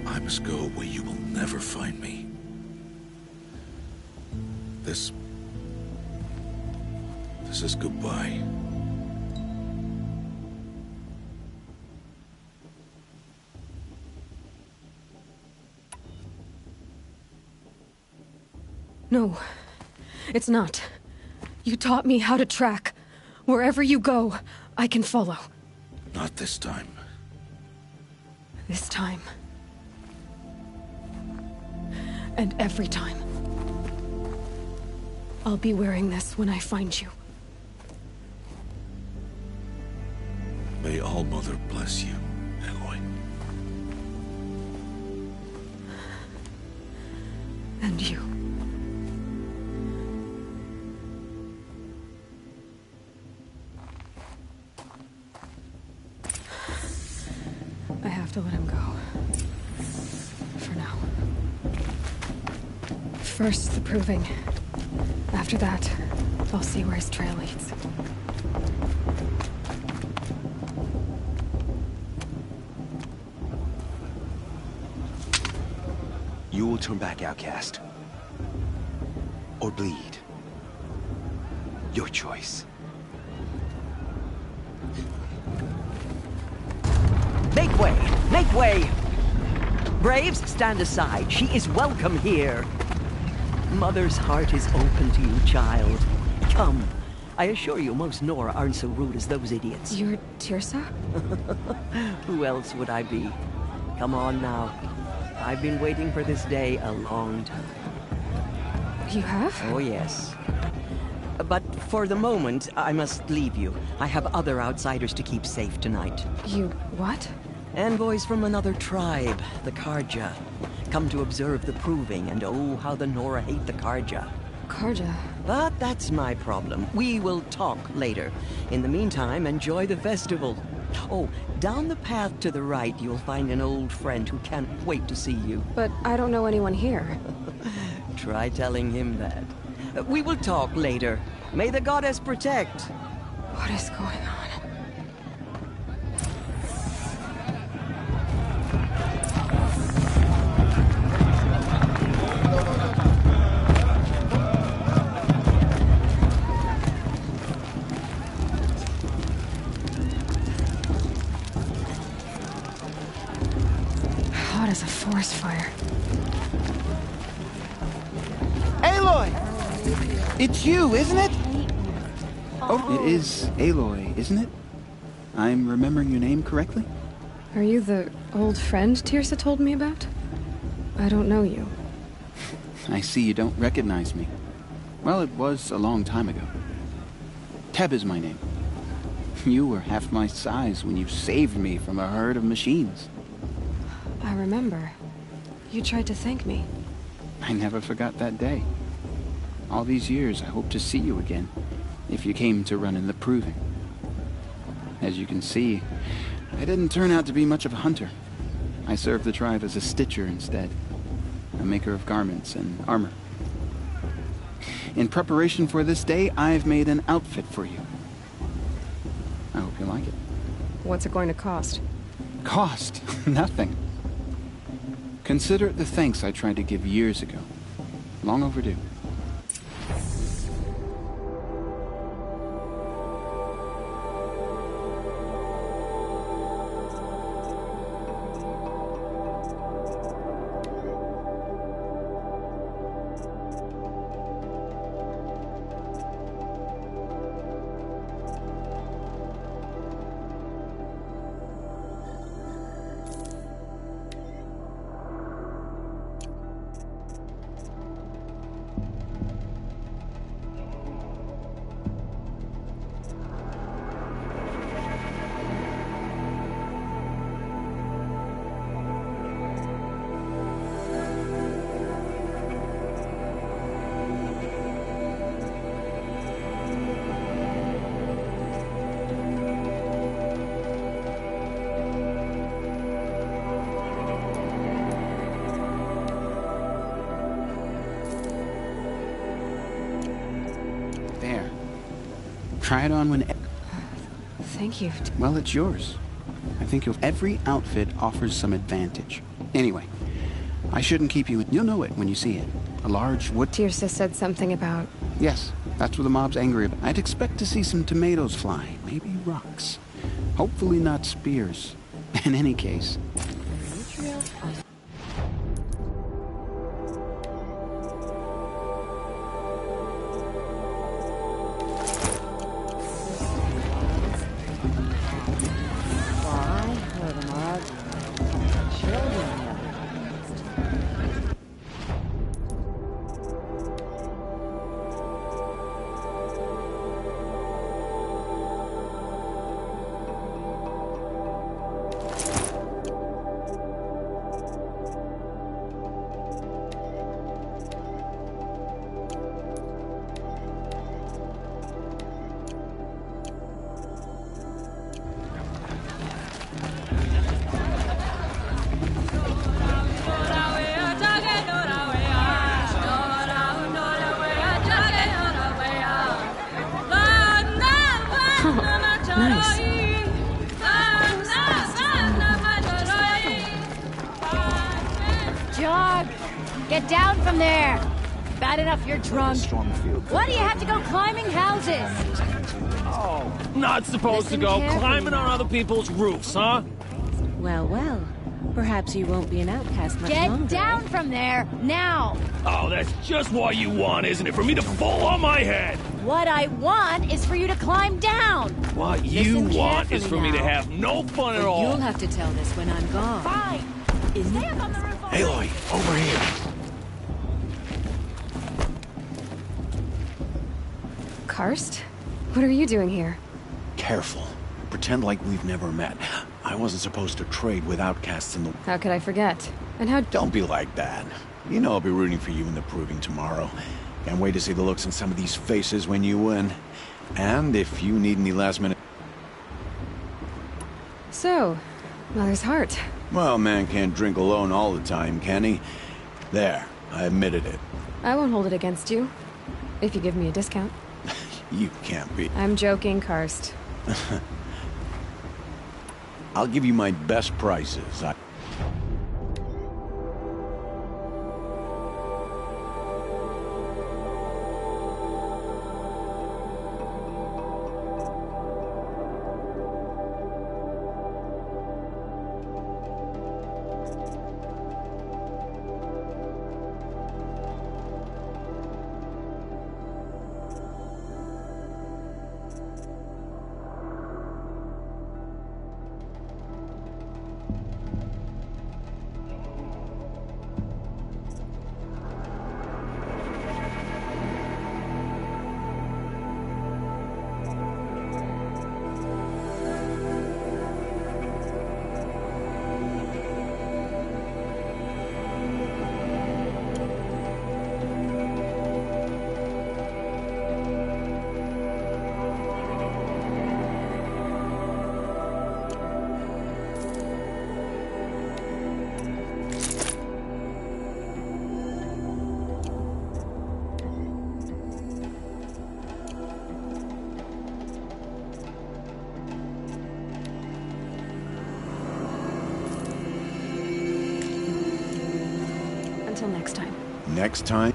I must go where you will never find me. This is goodbye. No, it's not. You taught me how to track. Wherever you go, I can follow. Not this time. This time. And every time. I'll be wearing this when I find you. May All-Mother bless you, Aloy. And you. I have to let him go. For now. First, the proving. After that, I'll see where his trail leads. You will turn back, outcast. Or bleed. Your choice. Make way! Make way! Braves, stand aside. She is welcome here. Mother's heart is open to you, child. Come. I assure you, most Nora aren't so rude as those idiots. You're Teersa? Who else would I be? Come on now. I've been waiting for this day a long time. You have? Oh, yes. But for the moment, I must leave you. I have other outsiders to keep safe tonight. You what? Envoys from another tribe, the Carja. Come to observe the proving, and oh, how the Nora hate the Carja. Carja? But that's my problem. We will talk later. In the meantime, enjoy the festival. Oh, down the path to the right, you'll find an old friend who can't wait to see you. But I don't know anyone here. Try telling him that. We will talk later. May the goddess protect. What is going on? Hot as a forest fire. Aloy! It's you, isn't it? Oh, it is Aloy, isn't it? I'm remembering your name correctly? Are you the old friend Teersa told me about? I don't know you. I see you don't recognize me. Well, it was a long time ago. Teb is my name. You were half my size when you saved me from a herd of machines. I remember. You tried to thank me. I never forgot that day. All these years, I hope to see you again, if you came to run in the proving. As you can see, I didn't turn out to be much of a hunter. I served the tribe as a stitcher instead, a maker of garments and armor. In preparation for this day, I've made an outfit for you. I hope you like it. What's it going to cost? Cost? Nothing. Consider it the thanks I tried to give years ago. Long overdue. There. Try it on when... Thank you. Well, it's yours. I think every outfit offers some advantage. Anyway, I shouldn't keep you... You'll know it when you see it. A large wood... Teersa said something about... Yes, that's what the mob's angry about. I'd expect to see some tomatoes fly. Maybe rocks. Hopefully not spears. In any case... jog. Get down from there. Bad enough you're drunk. Why do you have to go climbing houses? Oh, not supposed Listen to go carefully climbing on now. other people's roofs, huh? Well, well. Perhaps you won't be an outcast much Get longer. down from there, now. Oh, that's just what you want, isn't it? For me to fall on my head. What I want is for you to climb down. What you Listen want is for carefully me to now. have no fun at But all. you'll have to tell this when I'm gone. Fine. Stay up on the roof. Aloy, over here. Karst? What are you doing here? Careful. Pretend like we've never met. I wasn't supposed to trade with outcasts in the... How could I forget? And how... Don't be like that. You know I'll be rooting for you in the Proving tomorrow. Can't wait to see the looks on some of these faces when you win. And if you need any last minute... So, Mother's Heart. Well, man can't drink alone all the time, can he? There, I admitted it. I won't hold it against you. If you give me a discount. You can't be... I'm joking, Karst. I'll give you my best prices. Until next time. Next time...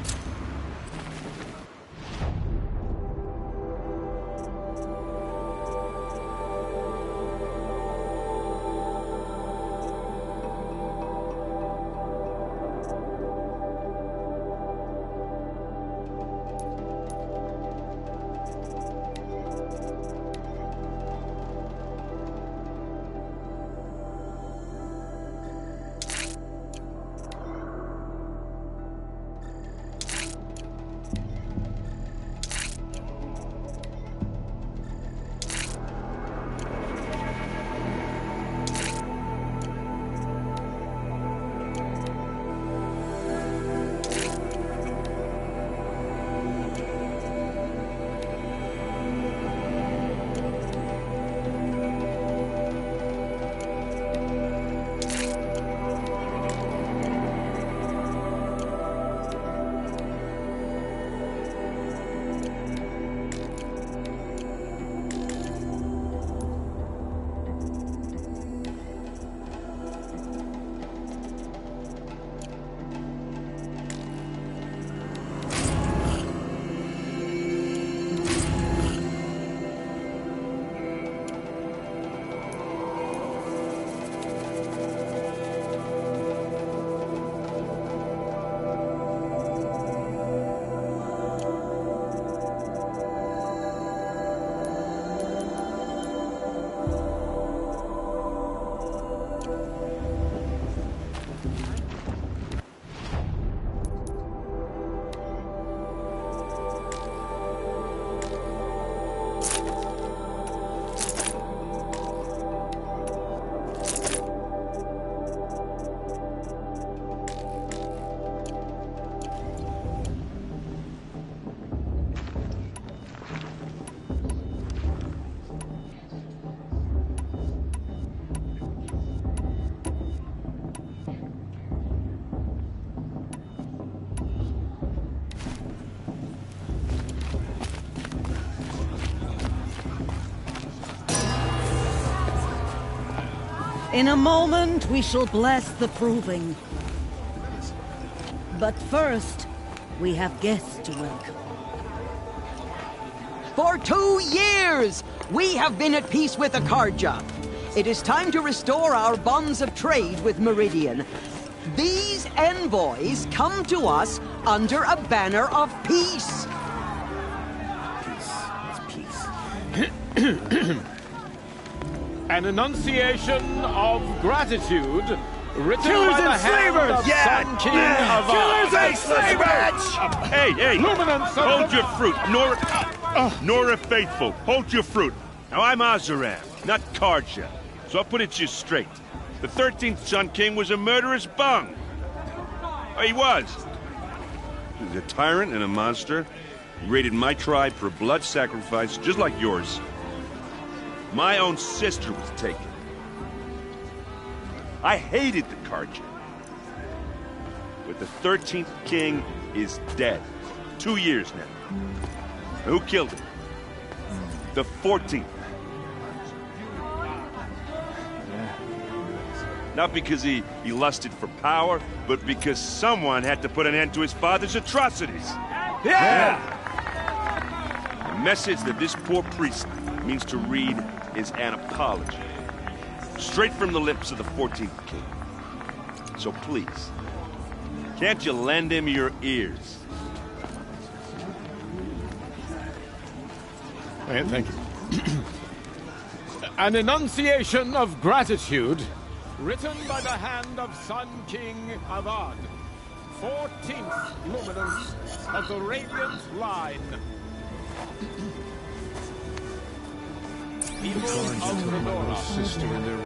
In a moment, we shall bless the Proving. But first, we have guests to welcome. For 2 years, we have been at peace with Akarja. It is time to restore our bonds of trade with Meridian. These envoys come to us under a banner of peace. An enunciation of gratitude written Killers by the and hand slavers! of Sun King Avad. Killers and slavers! Hey, Luminance of hold the- your fruit. Nora Faithful, hold your fruit. Now, I'm Azaram, not Karja, so I'll put it to you straight. The 13th Sun King was a murderous bung. Oh, he was. He was a tyrant and a monster. He raided my tribe for a blood sacrifice, just like yours. My own sister was taken. I hated the Karja. But the 13th king is dead. 2 years now. Who killed him? The 14th. Not because he lusted for power, but because someone had to put an end to his father's atrocities. Yeah! The message that this poor priest means to read is an apology. Straight from the lips of the 14th king. So please, can't you lend him your ears? Thank you. An enunciation of gratitude written by the hand of Sun King Avad, 14th luminance of the Radiant Line. People of Renora.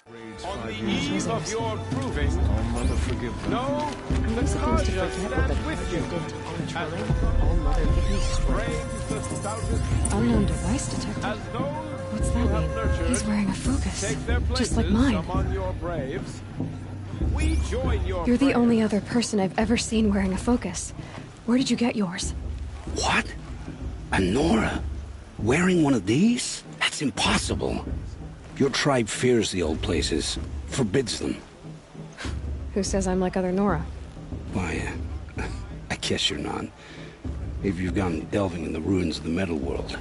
On the eve of your proving, Oh, Mother, forgive them. no, I'm the supposed to Carja forget what the stands with Carja you. did to All-Trilling? All-Mother, give me strength. Braves the stoutest Unknown device detected. as those What's you that have mean? nurtured He's wearing a focus. take their places Just like mine. among your braves. We join your You're the prayers. only other person I've ever seen wearing a focus. Where did you get yours? What? A Nora? Wearing one of these? That's impossible. Your tribe fears the old places, forbids them. Who says I'm like other Nora? Why, I guess you're not. If you've gone delving in the ruins of the metal world.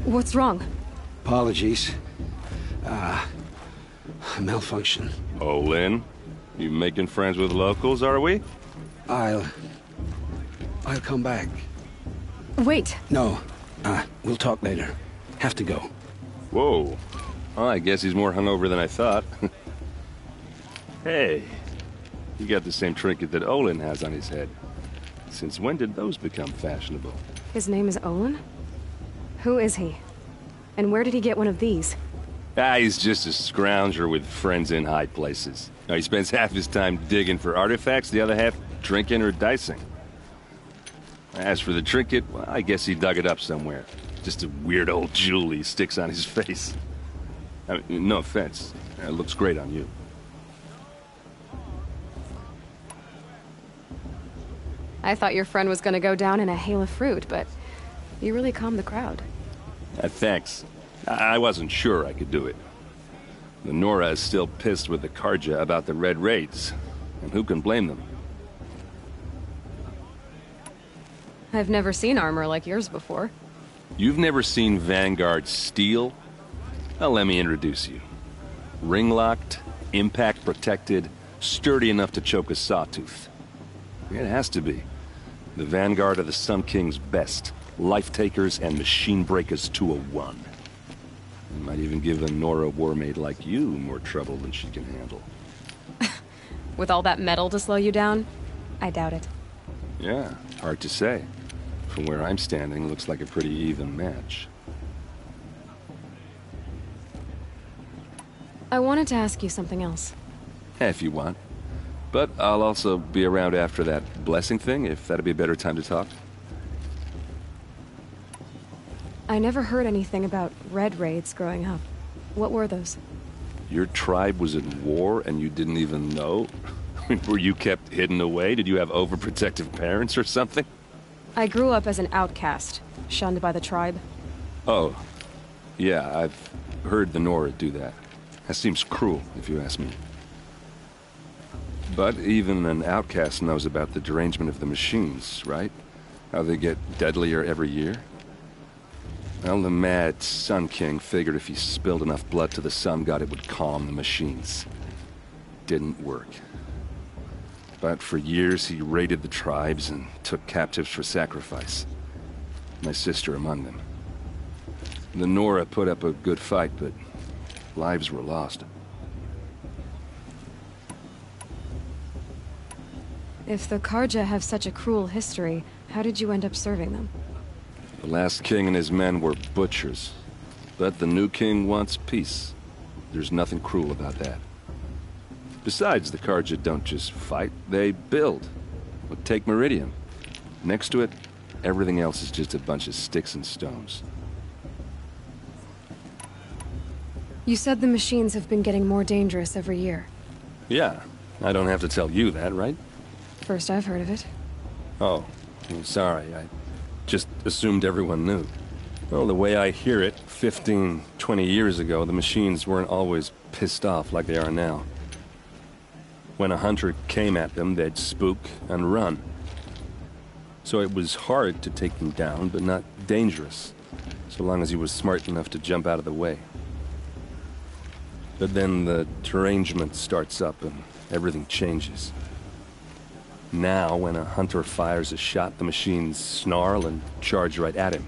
What's wrong? Apologies. A malfunction. Oh, Lynn? You making friends with locals, are we? I'll come back. Wait. No, we'll talk later. Have to go. Whoa. Well, I guess he's more hungover than I thought. Hey, you got the same trinket that Olin has on his head. Since when did those become fashionable? His name is Olin? Who is he? And where did he get one of these? He's just a scrounger with friends in high places. Now, he spends half his time digging for artifacts, the other half drinking or dicing. As for the trinket, well, I guess he dug it up somewhere. Just a weird old jewel he sticks on his face. I mean, no offense. It looks great on you. I thought your friend was gonna go down in a hail of fruit, but you really calmed the crowd. Thanks. I wasn't sure I could do it. The Nora is still pissed with the Carja about the Red Raids, and who can blame them? I've never seen armor like yours before. You've never seen Vanguard steel? Well, let me introduce you. Ring-locked, impact-protected, sturdy enough to choke a sawtooth. It has to be. The Vanguard of the Sun King's best. Life-takers and machine-breakers to a one. It might even give a Nora warmaid like you more trouble than she can handle. With all that metal to slow you down? I doubt it. Yeah, hard to say. From where I'm standing, looks like a pretty even match. I wanted to ask you something else. If you want. But I'll also be around after that blessing thing, if that'd be a better time to talk. I never heard anything about Red Raids growing up. What were those? Your tribe was at war and you didn't even know? Were you kept hidden away? Did you have overprotective parents or something? I grew up as an outcast, shunned by the tribe. Oh, yeah, I've heard the Nora do that. That seems cruel, if you ask me. But even an outcast knows about the derangement of the machines, right? How they get deadlier every year? Well, the mad Sun King figured if he spilled enough blood to the Sun God, it would calm the machines. Didn't work. But for years, he raided the tribes and took captives for sacrifice. My sister among them. The Nora put up a good fight, but lives were lost. If the Carja have such a cruel history, how did you end up serving them? The last king and his men were butchers. But the new king wants peace. There's nothing cruel about that. Besides, the Carja don't just fight, they build. Well, take Meridian. Next to it, everything else is just a bunch of sticks and stones. You said the machines have been getting more dangerous every year. Yeah, I don't have to tell you that, right? First I've heard of it. Oh, I'm sorry. I just assumed everyone knew. Well, the way I hear it, 15, 20 years ago, the machines weren't always pissed off like they are now. When a hunter came at them, they'd spook and run. So it was hard to take them down, but not dangerous, so long as he was smart enough to jump out of the way. But then the derangement starts up and everything changes. Now, when a hunter fires a shot, the machines snarl and charge right at him.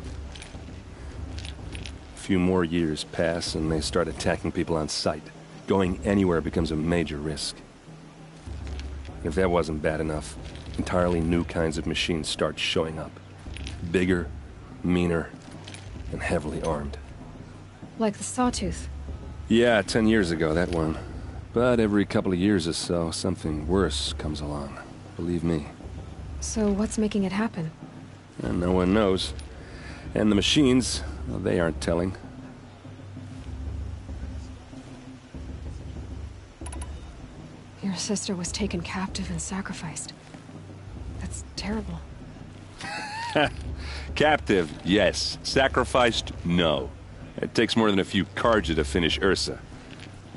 A few more years pass and they start attacking people on sight. Going anywhere becomes a major risk. If that wasn't bad enough, entirely new kinds of machines start showing up. Bigger, meaner, and heavily armed. Like the Sawtooth. Yeah, 10 years ago, that one. But every couple of years or so, something worse comes along. Believe me. So what's making it happen? And no one knows. And the machines, well, they aren't telling. Your sister was taken captive and sacrificed. That's terrible. Captive, yes. Sacrificed, no. It takes more than a few Carja to finish Ursa.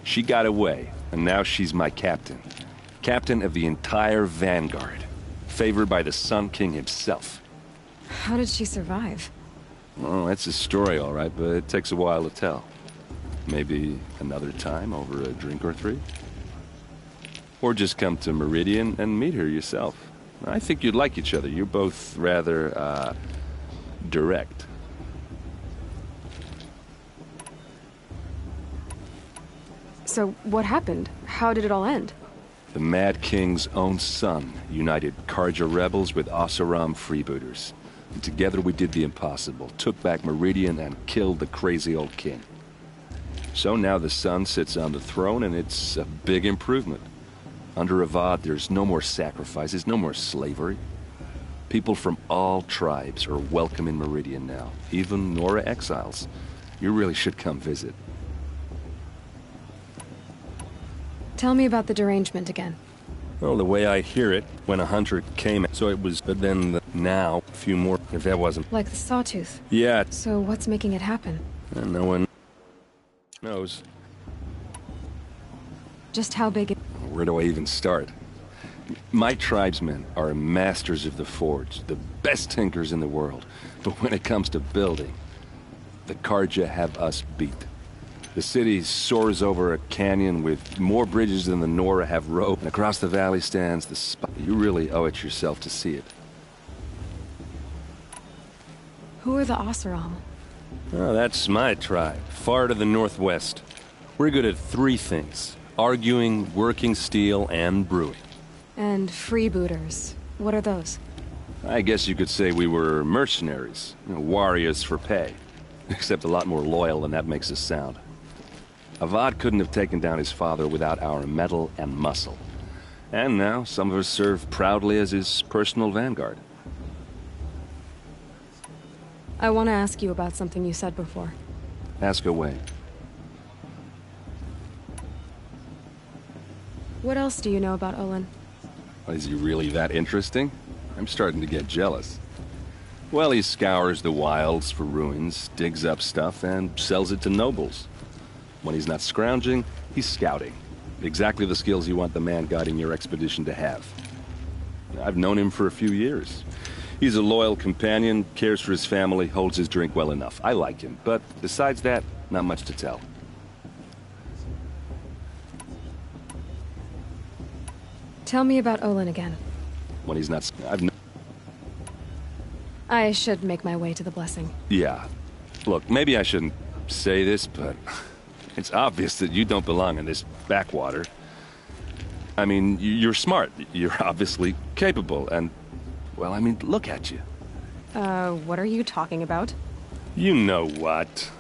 She got away, and now she's my captain. Captain of the entire Vanguard. Favored by the Sun King himself. How did she survive? Well, that's a story, all right, but it takes a while to tell. Maybe another time over a drink or three? Or just come to Meridian and meet her yourself. I think you'd like each other. You're both rather, direct. So what happened? How did it all end? The Mad King's own son united Carja rebels with Oseram freebooters. And together we did the impossible, took back Meridian and killed the crazy old king. So now the son sits on the throne and it's a big improvement. Under Avad, there's no more sacrifices, no more slavery. People from all tribes are welcome in Meridian now, even Nora exiles. You really should come visit. Tell me about the derangement again. Well, the way I hear it, when a hunter came, so it was, but then now, a few more, if that wasn't. Like the sawtooth? Yeah. So what's making it happen? And no one knows. Just how big it... Where do I even start? My tribesmen are masters of the forge, the best tinkers in the world. But when it comes to building, the Carja have us beat. The city soars over a canyon with more bridges than the Nora have rope, and across the valley stands the spot. You really owe it yourself to see it. Who are the Oseram? Oh, that's my tribe, far to the northwest. We're good at three things: arguing, working steel, and brewing. And freebooters. What are those? I guess you could say we were mercenaries, warriors for pay. Except a lot more loyal than that makes us sound. Avad couldn't have taken down his father without our metal and muscle. And now, some of us serve proudly as his personal vanguard. I want to ask you about something you said before. Ask away. What else do you know about Olin? Is he really that interesting? I'm starting to get jealous. Well, he scours the wilds for ruins, digs up stuff, and sells it to nobles. When he's not scrounging, he's scouting. Exactly the skills you want the man guiding your expedition to have. I've known him for a few years. He's a loyal companion, cares for his family, holds his drink well enough. I like him, but besides that, not much to tell. Tell me about Olin again. When he's not... I should make my way to the blessing. Yeah. Look, maybe I shouldn't say this, but... it's obvious that you don't belong in this backwater. I mean, you're smart. You're obviously capable, and... well, I mean, look at you. What are you talking about? You know what.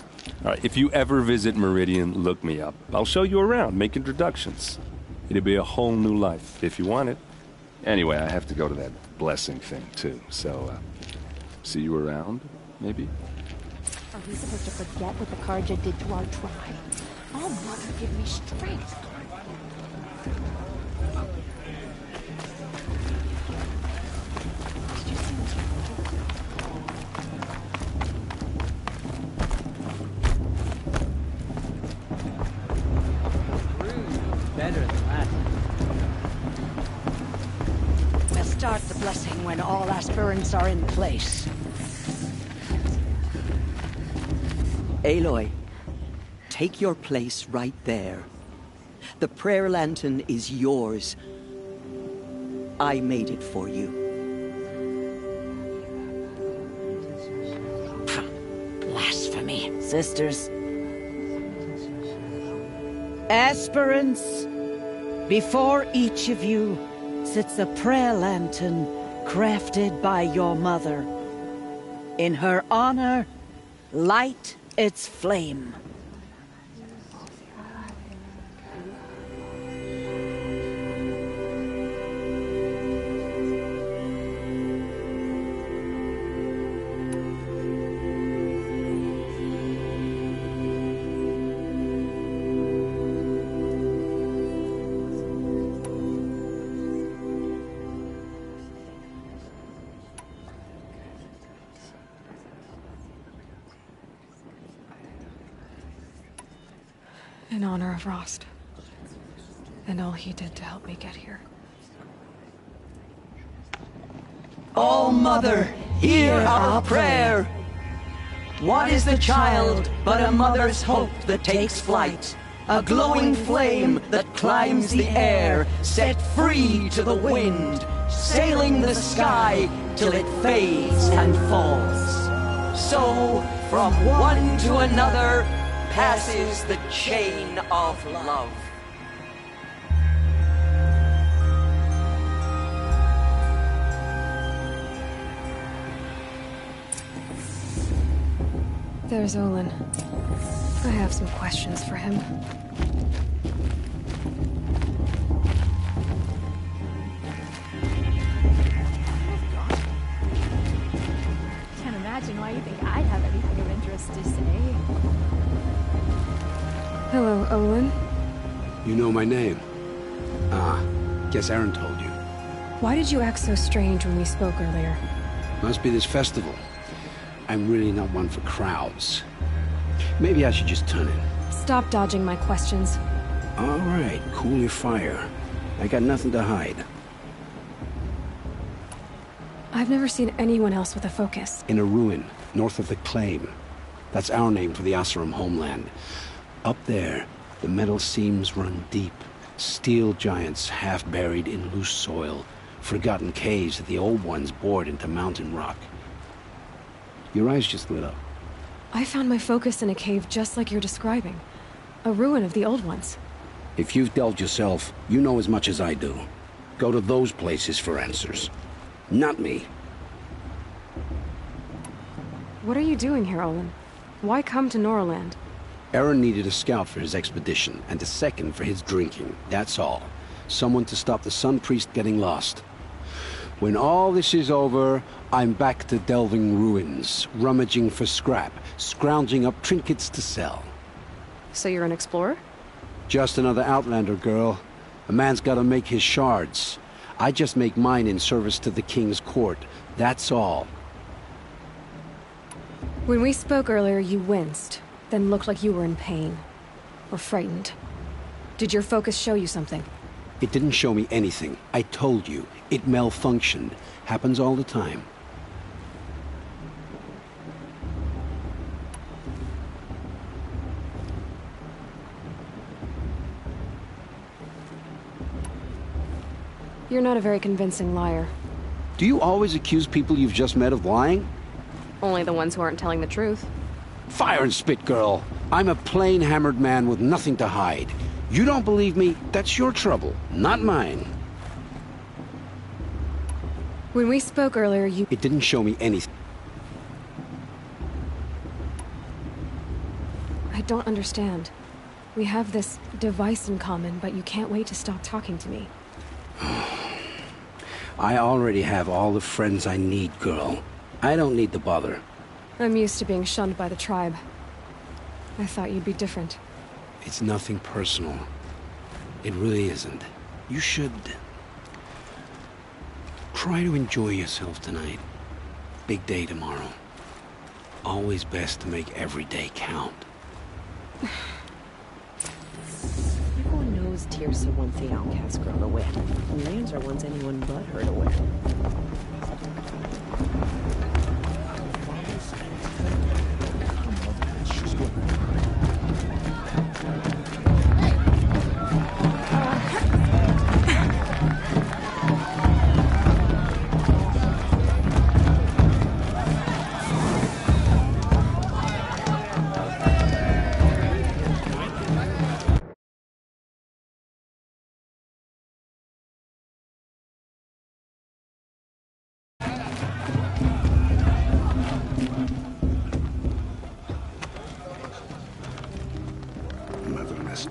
All right, if you ever visit Meridian, look me up. I'll show you around, make introductions. It'll be a whole new life, if you want it. Anyway, I have to go to that blessing thing, too, so, see you around, maybe? Are we supposed to forget what the Carja did to our tribe? Oh, Mother, give me strength. Better than that. We'll start the blessing when all aspirants are in place. Aloy, take your place right there. The prayer lantern is yours. I made it for you. Blasphemy. Sisters. Aspirants, before each of you sits a prayer lantern crafted by your mother. In her honor, light its flame. In honor of Rost. And all he did to help me get here. All-Mother, hear our prayer! What is the child but a mother's hope that takes flight? A glowing flame that climbs the air, set free to the wind, sailing the sky till it fades and falls. So, from one to another, passes the chain of love. There's Olin. I have some questions for him. Can't imagine why you think I'd have anything of interest to say. Hello, Olin. You know my name? Ah, guess Aaron told you. Why did you act so strange when we spoke earlier? Must be this festival. I'm really not one for crowds. Maybe I should just turn in. Stop dodging my questions. All right, cool your fire. I got nothing to hide. I've never seen anyone else with a focus. In a ruin, north of the Claim. That's our name for the Oseram homeland. Up there, the metal seams run deep. Steel giants half buried in loose soil. Forgotten caves that the old ones bored into mountain rock. Your eyes just lit up. I found my focus in a cave just like you're describing. A ruin of the old ones. If you've delved yourself, you know as much as I do. Go to those places for answers. Not me. What are you doing here, Olin? Why come to Norland? Aaron needed a scout for his expedition, and a second for his drinking. That's all. Someone to stop the Sun Priest getting lost. When all this is over, I'm back to delving ruins, rummaging for scrap, scrounging up trinkets to sell. So you're an explorer? Just another Outlander, girl. A man's gotta make his shards. I just make mine in service to the King's court. That's all. When we spoke earlier, you winced, then looked like you were in pain. Or frightened. Did your focus show you something? It didn't show me anything. I told you. It malfunctioned. Happens all the time. You're not a very convincing liar. Do you always accuse people you've just met of lying? Only the ones who aren't telling the truth. Fire and spit, girl. I'm a plain hammered man with nothing to hide. You don't believe me, that's your trouble, not mine. When we spoke earlier, you... It didn't show me anything. I don't understand. We have this device in common, but you can't wait to stop talking to me. I already have all the friends I need, girl. I don't need the bother. I'm used to being shunned by the tribe. I thought you'd be different. It's nothing personal. It really isn't. You should... try to enjoy yourself tonight. Big day tomorrow. Always best to make every day count. Everyone knows Teersa wants the outcast girl to win. And Lancer wants anyone but her to win.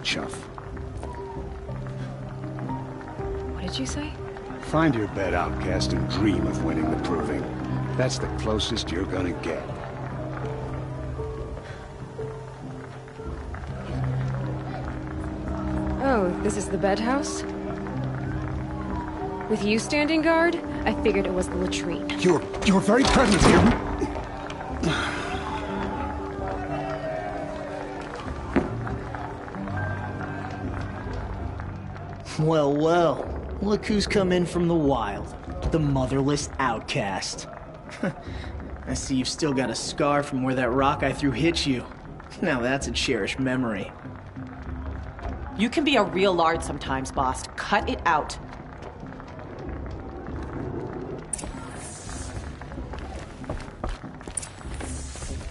Chuff. What did you say? Find your bed, outcast, and dream of winning the Proving. That's the closest you're gonna get. Oh, this is the bed house? With you standing guard, I figured it was the latrine. Your very presence here... Well, well. Look who's come in from the wild. The motherless outcast. I see you've still got a scar from where that rock I threw hit you. Now that's a cherished memory. You can be a real lard sometimes, boss. Cut it out.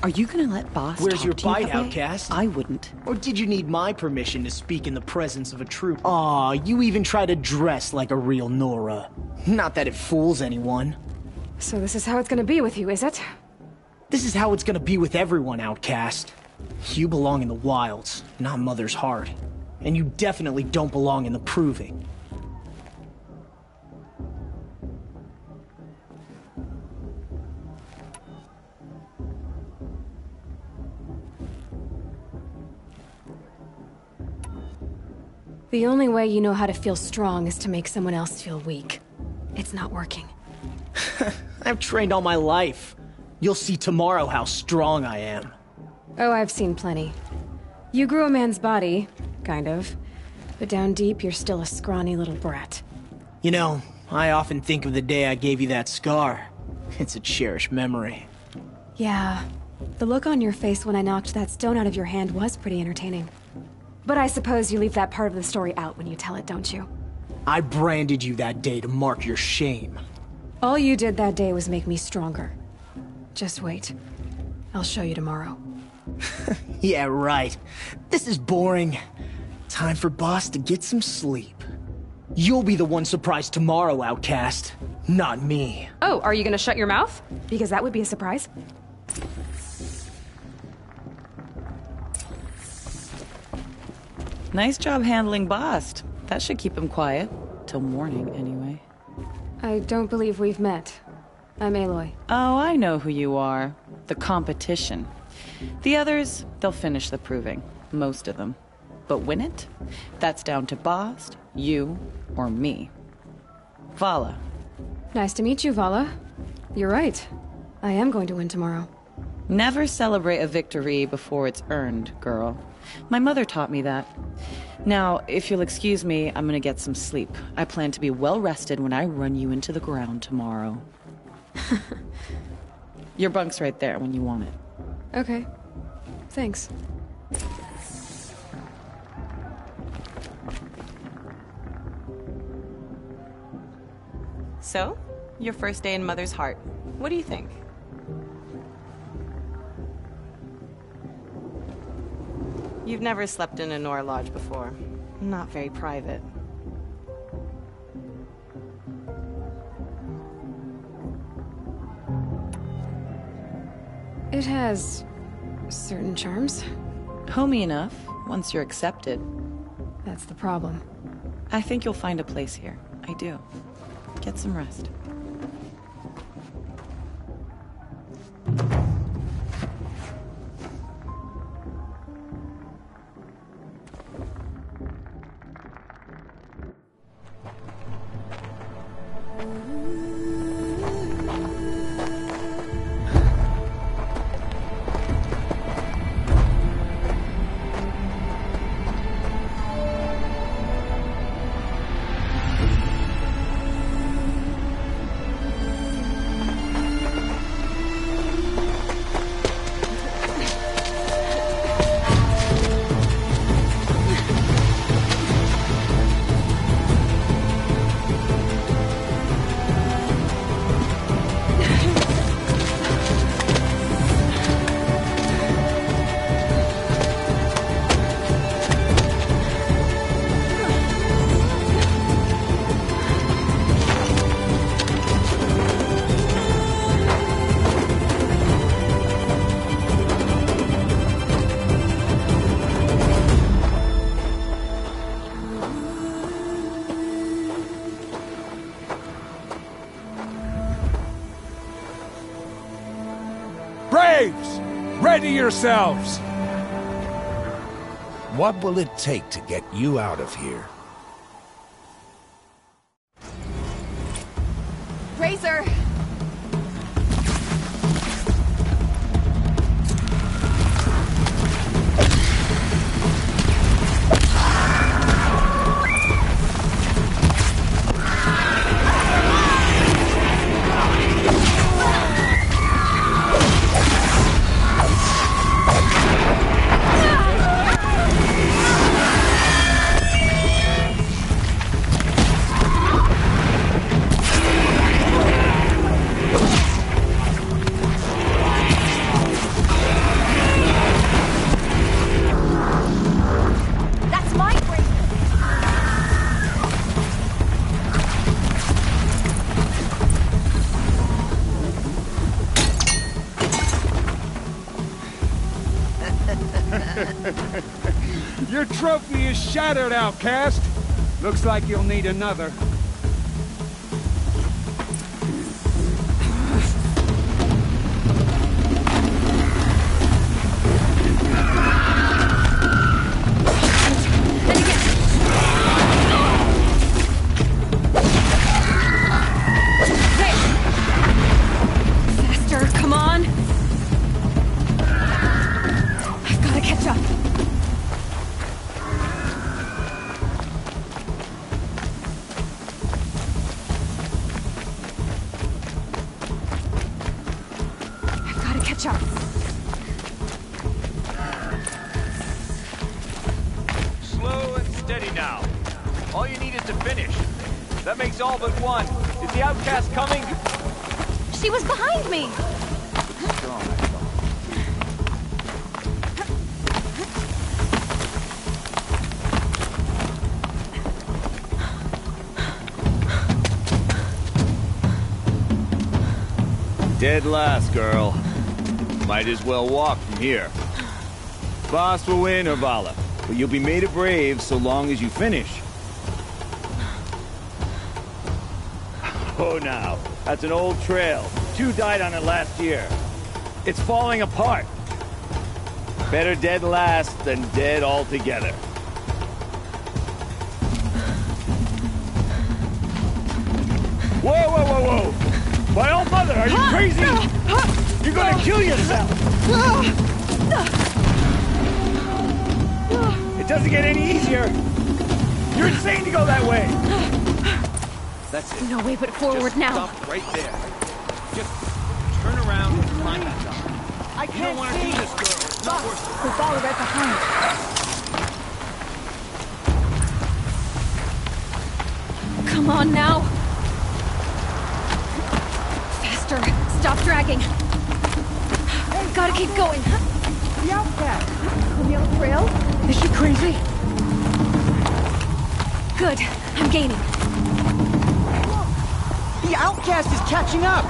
Are you gonna let boss Where's talk your to you bite, that way? outcast? I wouldn't. Or did you need my permission to speak in the presence of a troop? Aw, you even try to dress like a real Nora. Not that it fools anyone. So this is how it's gonna be with you, is it? This is how it's gonna be with everyone, outcast. You belong in the wilds, not Mother's heart. And you definitely don't belong in the proving. The only way you know how to feel strong is to make someone else feel weak. It's not working. I've trained all my life. You'll see tomorrow how strong I am. Oh, I've seen plenty. You grew a man's body, kind of. But down deep, you're still a scrawny little brat. You know, I often think of the day I gave you that scar. It's a cherished memory. Yeah. The look on your face when I knocked that stone out of your hand was pretty entertaining. But I suppose you leave that part of the story out when you tell it, don't you? I branded you that day to mark your shame. All you did that day was make me stronger. Just wait. I'll show you tomorrow. Yeah, right. This is boring. Time for boss to get some sleep. You'll be the one surprised tomorrow, outcast. Not me. Oh, are you gonna shut your mouth? Because that would be a surprise. Nice job handling Bast. That should keep him quiet. Till morning, anyway. I don't believe we've met. I'm Aloy. Oh, I know who you are. The competition. The others, they'll finish the proving. Most of them. But win it? That's down to Bast, you, or me. Vala. Nice to meet you, Vala. You're right. I am going to win tomorrow. Never celebrate a victory before it's earned, girl. My mother taught me that. Now, if you'll excuse me, I'm gonna get some sleep. I plan to be well rested when I run you into the ground tomorrow. Your bunk's right there when you want it. Okay. Thanks. So, your first day in Mother's Heart. What do you think? You've never slept in a Nora Lodge before. Not very private. It has certain charms. Homey enough, once you're accepted. That's the problem. I think you'll find a place here. I do. Get some rest. Braves! Ready yourselves! What will it take to get you out of here? Razor! trophy is shattered, outcast. Looks like you'll need another. Slow and steady now. All you need is to finish. That makes all but one. Is the outcast coming? She was behind me! Dead last, girl. Might as well walk from here. Boss will win, Urvala, but you'll be made a brave so long as you finish. Oh, now, that's an old trail. 2 died on it last year. It's falling apart. Better dead last than dead altogether. Whoa, whoa, whoa, whoa! My old mother, are you crazy? You're gonna kill yourself! It doesn't get any easier! You're insane to go that way! That's it. No way but forward Just now. Stop right there. Just turn around and climb back up. I You don't want to do this, girl. It's not worth it. We'll follow right behind. Come on now. Faster. Stop dragging. Gotta keep going. The outcast. On the old trail? Is she crazy? Good. I'm gaining. The outcast is catching up.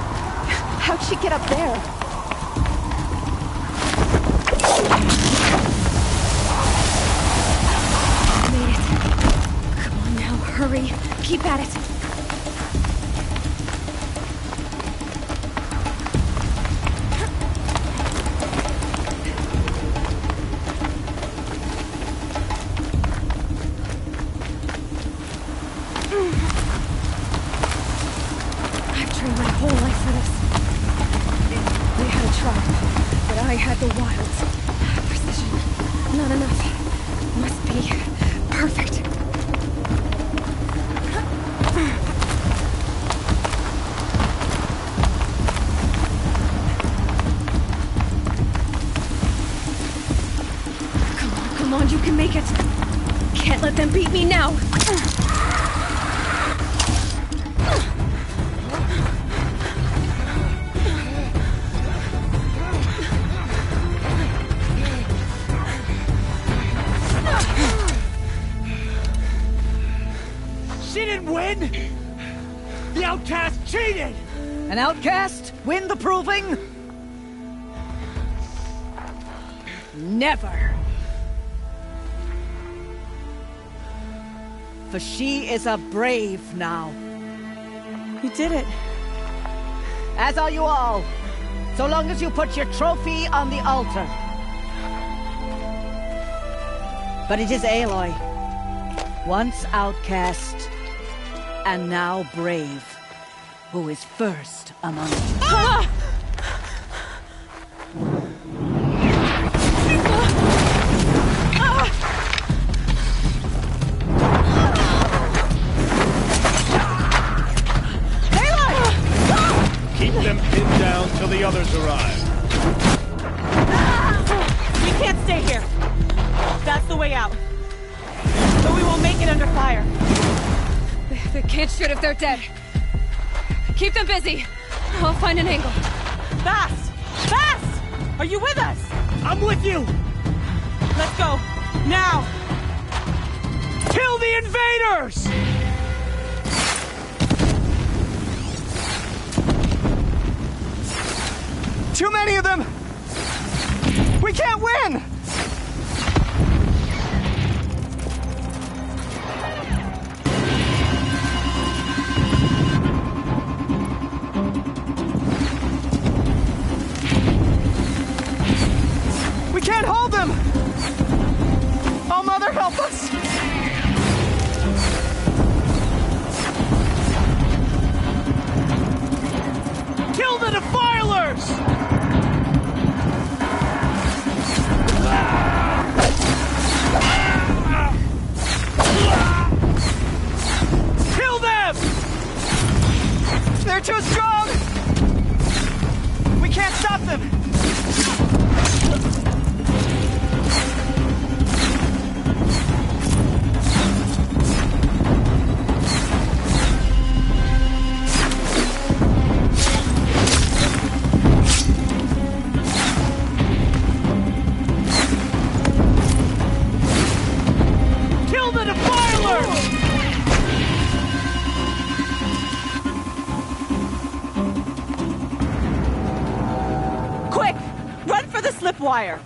How'd she get up there? Made it. Come on now, hurry. Keep at it. I've trained my whole life for this. They had a tribe, but I had the wilds. Precision. Not enough. Must be perfect. Come on, you can make it. Can't let them beat me now. She didn't win! The outcast cheated! An outcast? Win the proving? Never. For she is a brave now. You did it. As are you all. So long as you put your trophy on the altar. But it is Aloy. Once outcast, and now brave, who is first among you. Keep them pinned down till the others arrive. We can't stay here. That's the way out. But we won't make it under fire. They can't shoot if they're dead. Keep them busy. I'll find an angle. Fast! Fast! Are you with us? I'm with you! Let's go. Now! Kill the invaders! Too many of them! We can't win! They're too strong! We can't stop them! Kill the Defiler! Quick! Run for the slipwire!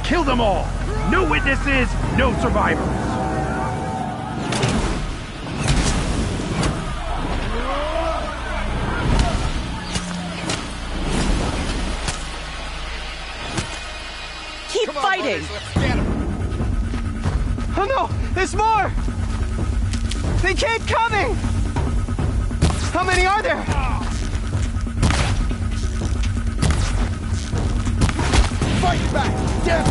Kill them all! No witnesses, no survivors! Keep fighting! Oh no! There's more! They keep coming! How many are there? Fight back! Death!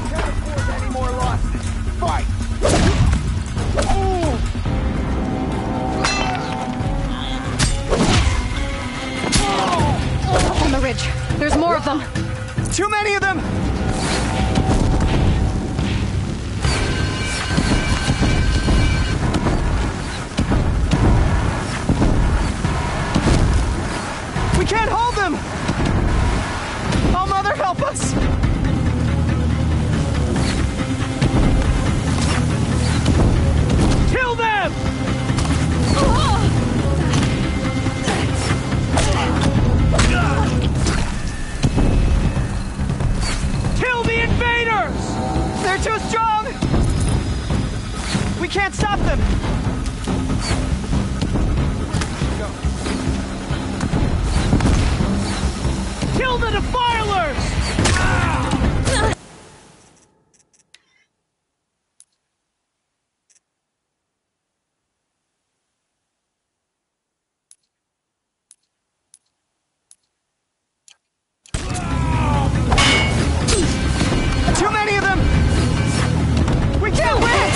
Can't afford any more losses. Fight! Up on the ridge. There's more of them. Too many of them! We can't hold them! Oh, Mother, help us! Kill them! Kill the invaders! They're too strong! We can't stop them! Kill the Defilers! Too many of them! We can't win!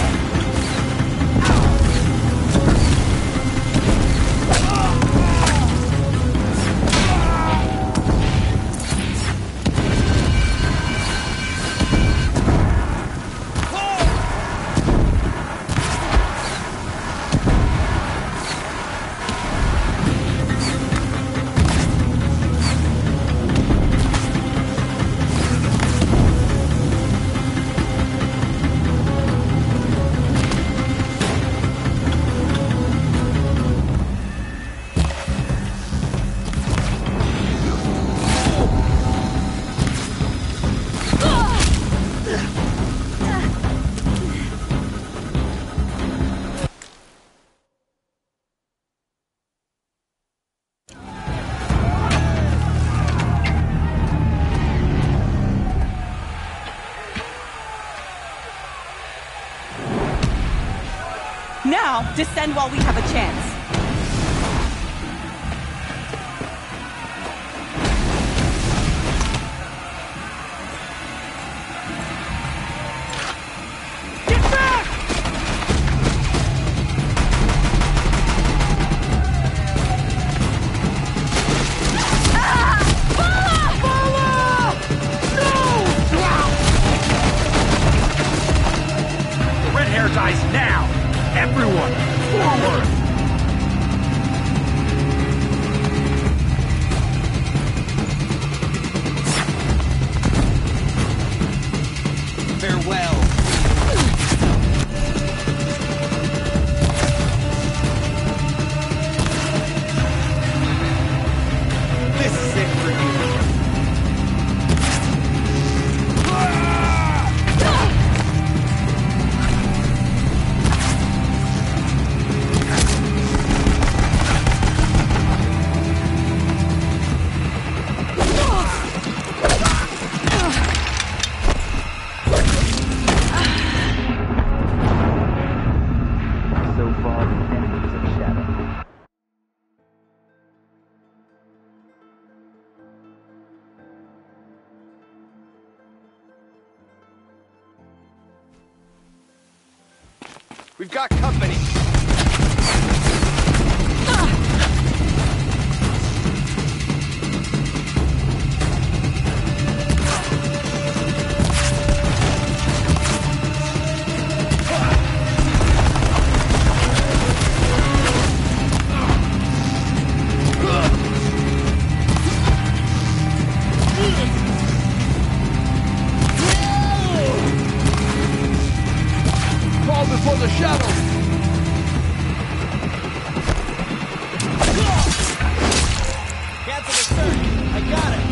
Now, descend while we have a chance. Red hair dies now! Everyone, forward! We've got company. Crawl before the shadow. Cancel the search. I got it.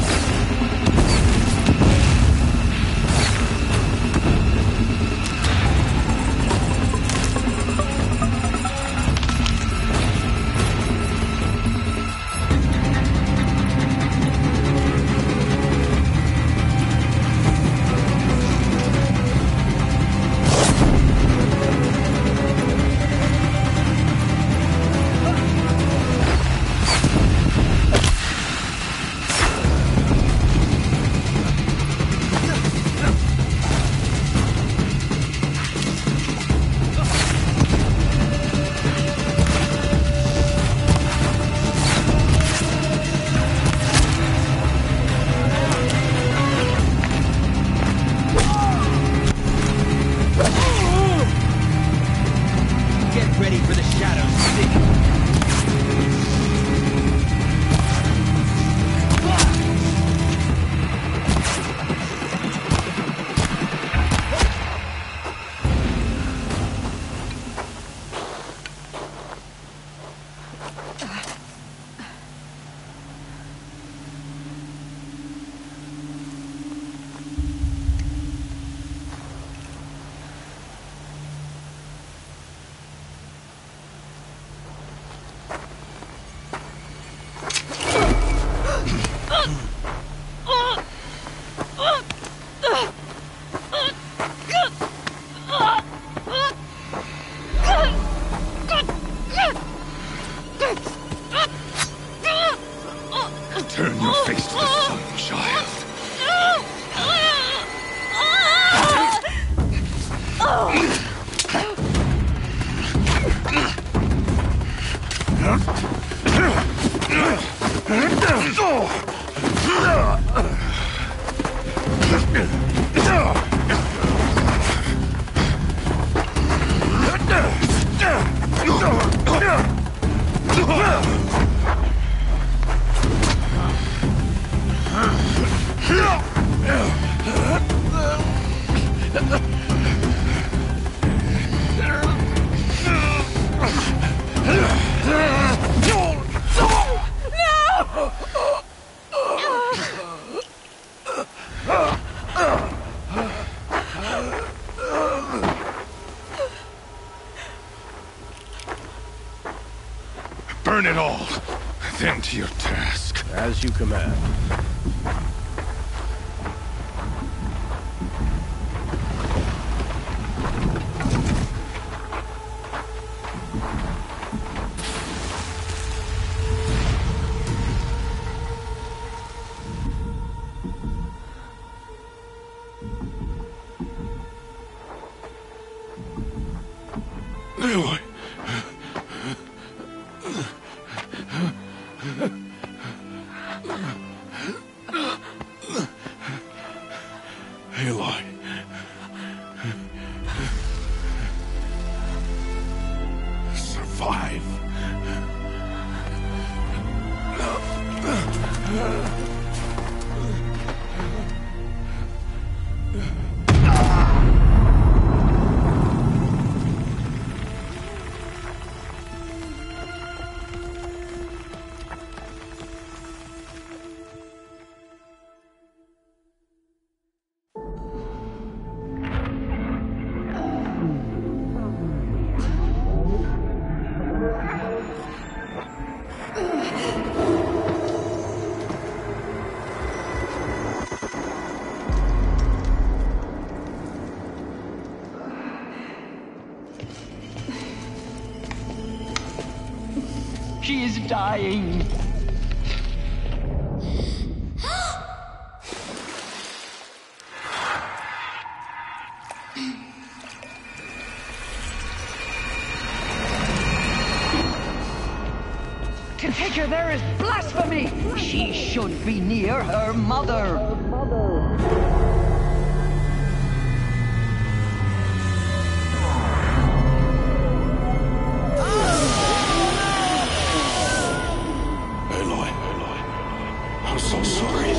Get ready for the shadows, City. Turn your face to the sun, child. Burn it all, then to your task. As you command. Aloy. Aloy. Survive. She is dying. stranger there is blasphemy! She should be near her mother! Aloy, I'm so sorry.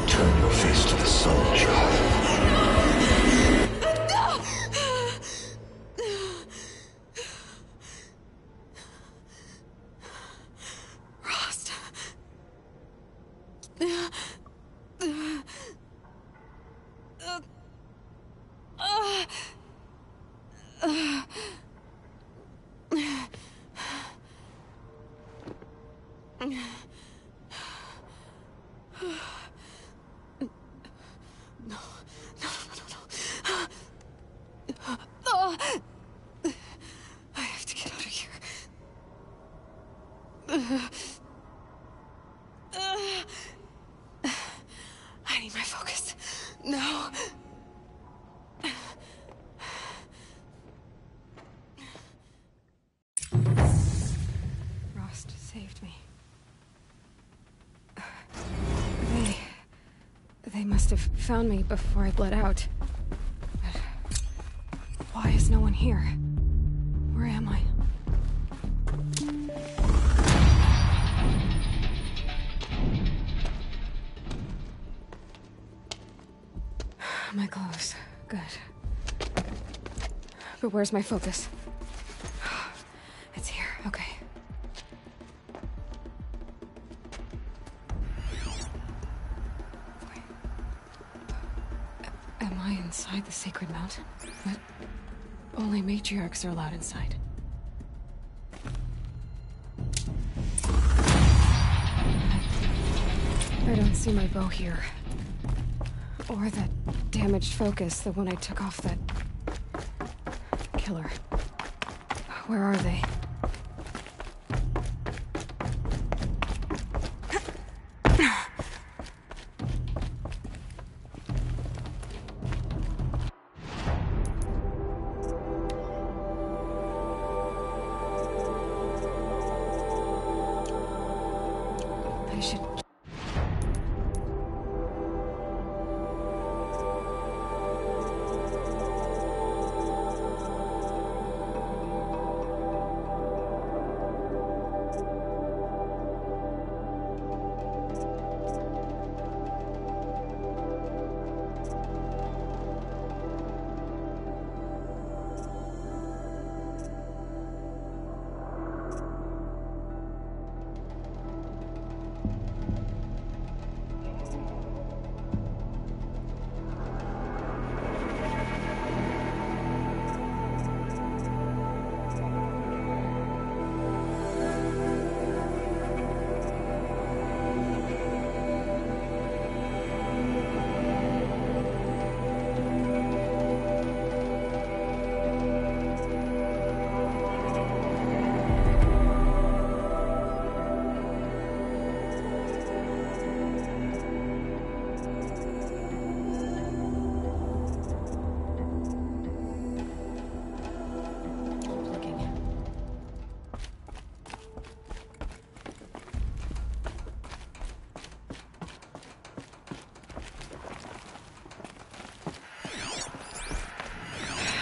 Turn your face to the sun, child. I have to get out of here. I need my focus. No. Rost saved me. They must have found me before I bled out. But why is no one here? Where am I? My clothes. Good. But where's my focus? It's here. Okay. Wait. Am I inside the sacred mountain? But only matriarchs are allowed inside. I don't see my bow here. Or that damaged focus, the one I took off that killer. Where are they? I should...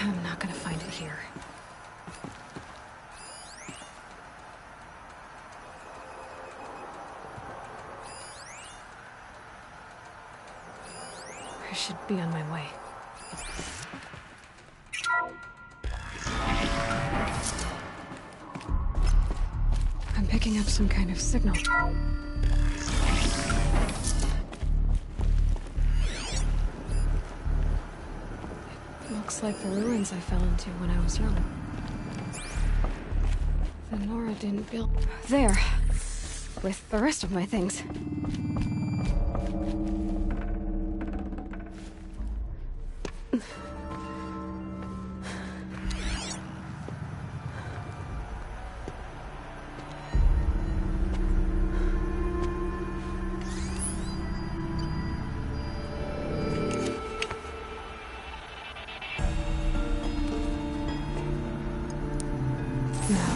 I'm not gonna find it here. I should be on my way. I'm picking up some kind of signal. Looks like the ruins I fell into when I was young. The Nora didn't build... There! With the rest of my things. Now,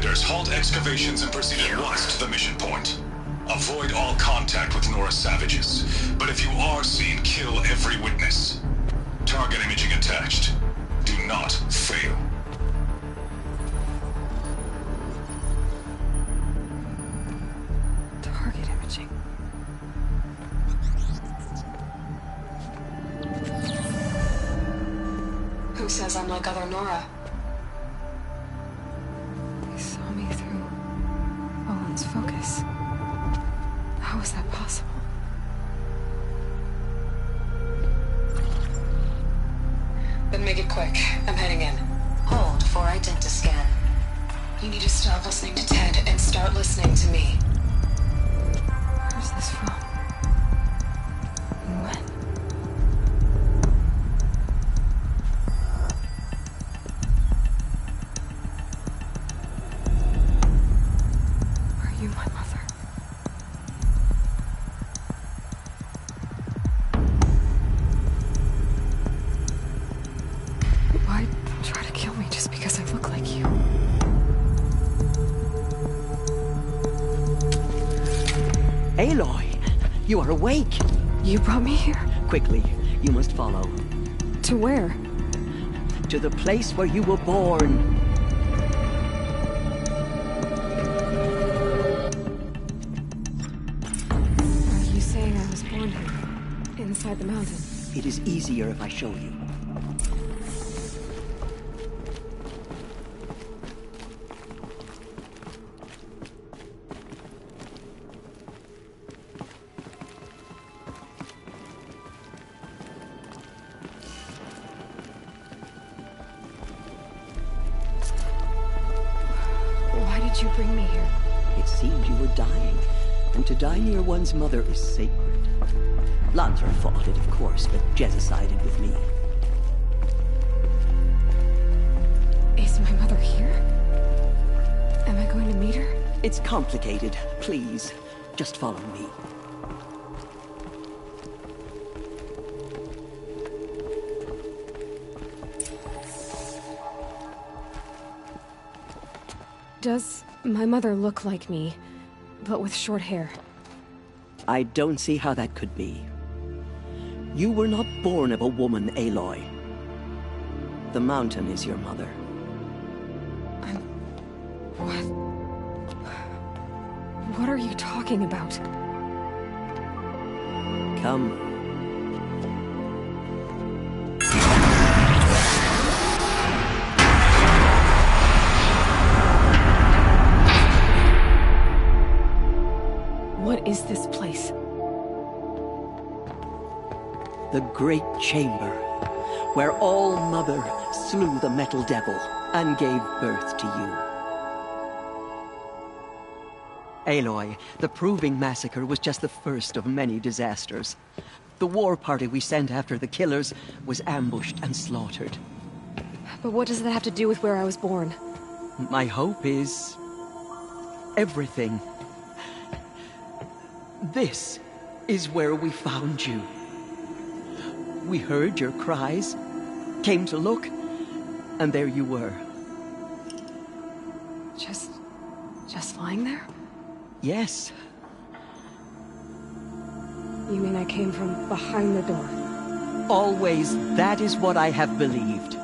Defenders, halt excavations and proceed at once to the mission point. Avoid all contact with Nora savages. But if you are seen, kill every witness. Target imaging attached. Do not fail. Target imaging. Who says I'm like other Nora? They saw me through Owen's focus. How is that possible? Then make it quick. I'm heading in. Hold for identiscan. You need to stop listening to Ted and start listening to me. Where's this from? And when? Are you my mother? Why try to kill me just because I look like you? Aloy, you are awake. You brought me here? Quickly, you must follow. To where? To the place where you were born. Are you saying I was born here? Inside the mountain? It is easier if I show you. Why did you bring me here? It seemed you were dying, and to die near one's mother is sacred. Lansra fought it, of course, but Jezza sided with me. Is my mother here? Am I going to meet her? It's complicated. Please, just follow me. Does my mother look like me, but with short hair? I don't see how that could be. You were not born of a woman, Aloy. The mountain is your mother. What? What are you talking about? Come. What is this place? The Great Chamber, where All-Mother slew the Metal Devil and gave birth to you. Aloy, the Proving Massacre was just the first of many disasters. The war party we sent after the killers was ambushed and slaughtered. But what does that have to do with where I was born? My hope is everything. This is where we found you. We heard your cries, came to look, and there you were. Just lying there? Yes. You mean I came from behind the door? Always, that is what I have believed.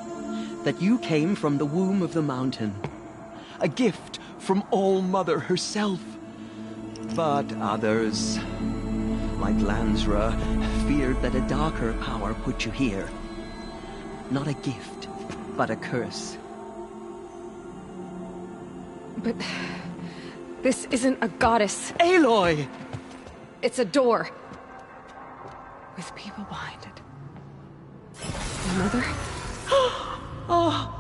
That you came from the womb of the mountain. A gift from All-Mother herself. But others, like Lansra, feared that a darker power put you here. Not a gift, but a curse. But this isn't a goddess. Aloy! It's a door. With people behind it. My mother? Oh!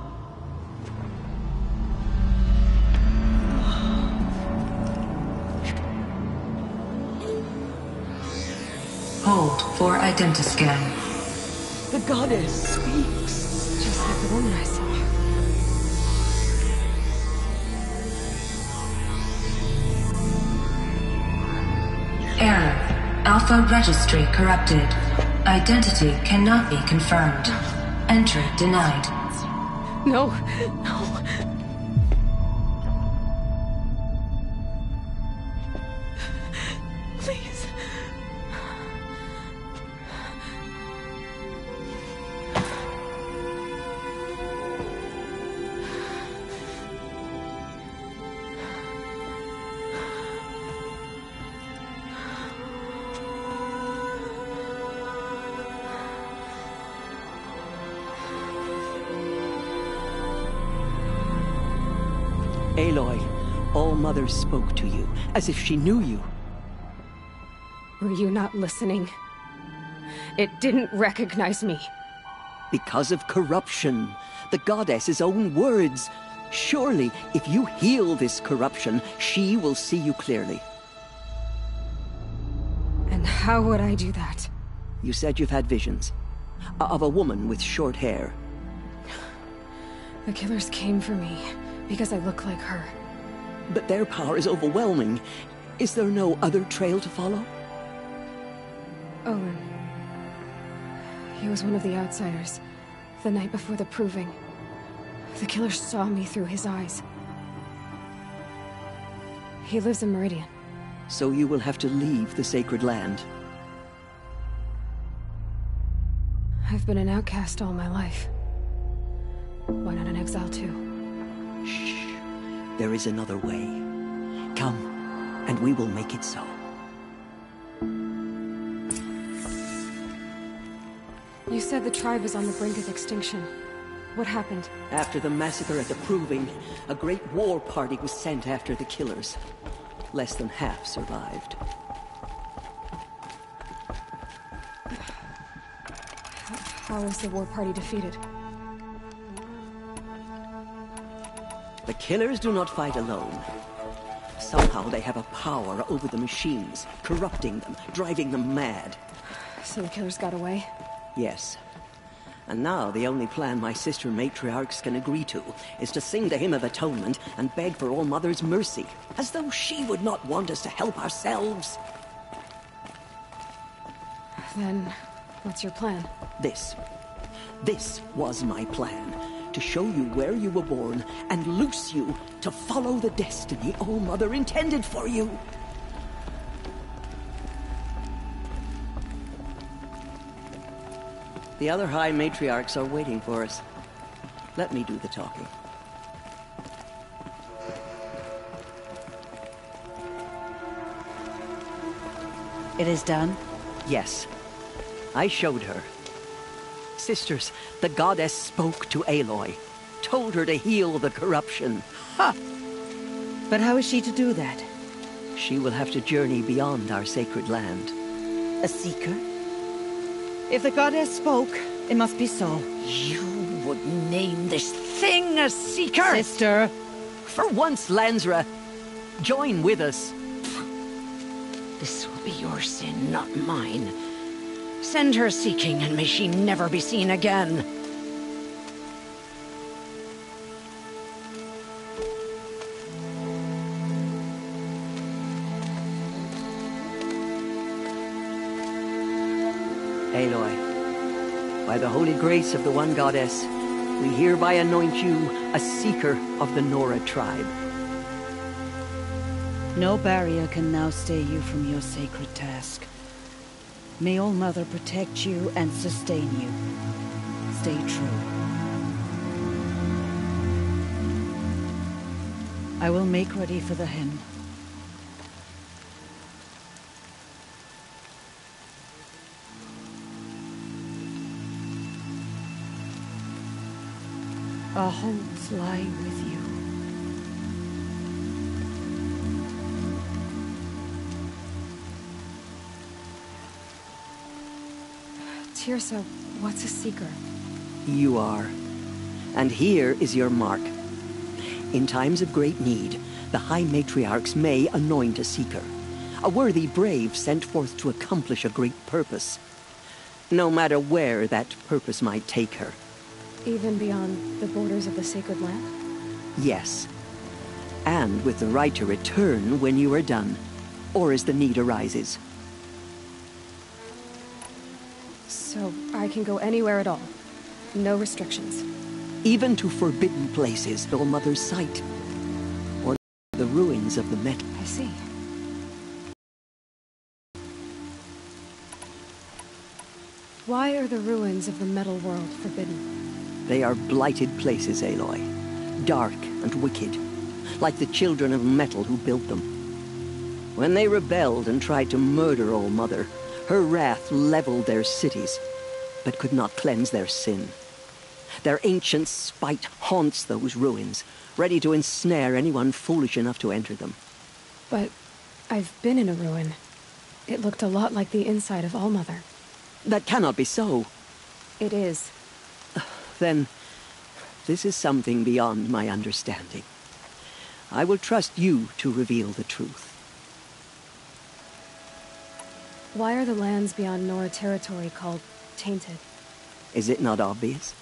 Hold for identiscan. The goddess speaks. Just like the woman I saw. Error. Alpha registry corrupted. Identity cannot be confirmed. Entry denied. No, no. Aloy, All Mother spoke to you, as if she knew you. Were you not listening? It didn't recognize me. Because of corruption. The goddess's own words. Surely, if you heal this corruption, she will see you clearly. And how would I do that? You said you've had visions. Of a woman with short hair. The killers came for me because I look like her. But their power is overwhelming. Is there no other trail to follow? Owen. He was one of the outsiders. The night before the proving. The killers saw me through his eyes. He lives in Meridian. So you will have to leave the sacred land. I've been an outcast all my life. Why not an exile too? Shh. There is another way. Come, and we will make it so. You said the tribe was on the brink of extinction. What happened? After the massacre at the Proving, a great war party was sent after the killers. Less than half survived. How was the war party defeated? The killers do not fight alone. Somehow they have a power over the machines, corrupting them, driving them mad. So the killers got away? Yes. And now the only plan my sister matriarchs can agree to is to sing the Hymn of Atonement and beg for All Mother's mercy, as though she would not want us to help ourselves. Then, what's your plan? This was my plan. To show you where you were born and loose you to follow the destiny All Mother intended for you. The other High Matriarchs are waiting for us. Let me do the talking. It is done? Yes. I showed her. Sisters, the goddess spoke to Aloy. Told her to heal the corruption. Ha! But how is she to do that? She will have to journey beyond our sacred land. A seeker? If the goddess spoke, it must be so. You would name this thing a seeker? Sister! For once, Lansra, join with us. This will be your sin, not mine. Send her seeking, and may she never be seen again. Aloy, by the holy grace of the One Goddess, we hereby anoint you a seeker of the Nora tribe. No barrier can now stay you from your sacred task. May All Mother protect you and sustain you. Stay true. I will make ready for the hymn. Our homes lie with you. Teersa, what's a seeker? You are. And here is your mark. In times of great need, the High Matriarchs may anoint a seeker. A worthy brave sent forth to accomplish a great purpose. No matter where that purpose might take her. Even beyond the borders of the sacred land? Yes. And with the right to return when you are done, or as the need arises. So I can go anywhere at all? No restrictions? Even to forbidden places, All Mother's sight. Or the ruins of the metal. I see. Why are the ruins of the metal world forbidden? They are blighted places, Aloy. Dark and wicked. Like the children of metal who built them. When they rebelled and tried to murder All Mother, her wrath leveled their cities, but could not cleanse their sin. Their ancient spite haunts those ruins, ready to ensnare anyone foolish enough to enter them. But I've been in a ruin. It looked a lot like the inside of Allmother. That cannot be so. It is. Then, this is something beyond my understanding. I will trust you to reveal the truth. Why are the lands beyond Nora territory called tainted? Is it not obvious?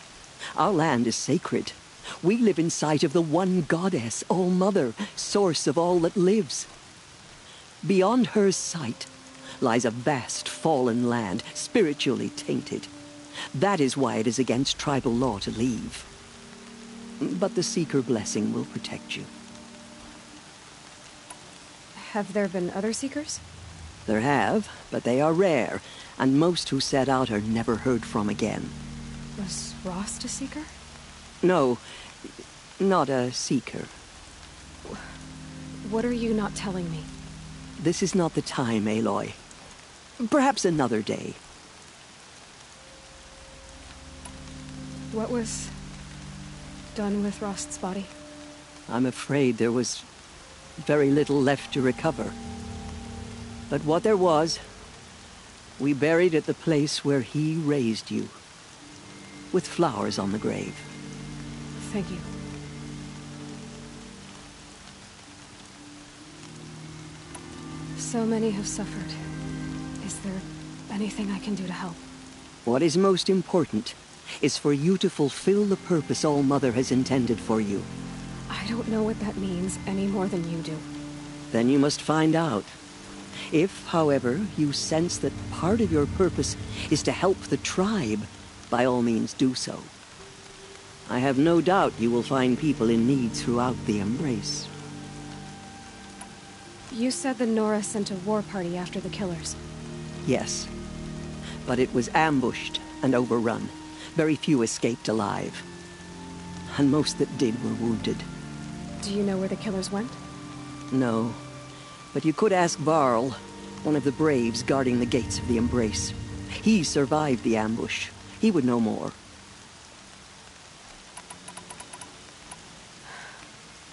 Our land is sacred. We live in sight of the one goddess, All-Mother, source of all that lives. Beyond her sight lies a vast fallen land, spiritually tainted. That is why it is against tribal law to leave. But the Seeker blessing will protect you. Have there been other Seekers? There have, but they are rare, and most who set out are never heard from again. Was Rost a Seeker? No, not a Seeker. What are you not telling me? This is not the time, Aloy. Perhaps another day. What was done with Rost's body? I'm afraid there was very little left to recover. But what there was, we buried at the place where he raised you, with flowers on the grave. Thank you. So many have suffered. Is there anything I can do to help? What is most important is for you to fulfill the purpose All-Mother has intended for you. I don't know what that means any more than you do. Then you must find out. If, however, you sense that part of your purpose is to help the tribe, by all means do so. I have no doubt you will find people in need throughout the Embrace. You said the Nora sent a war party after the killers. Yes. But it was ambushed and overrun. Very few escaped alive. And most that did were wounded. Do you know where the killers went? No. But you could ask Varl, one of the Braves guarding the gates of the Embrace. He survived the ambush. He would know more.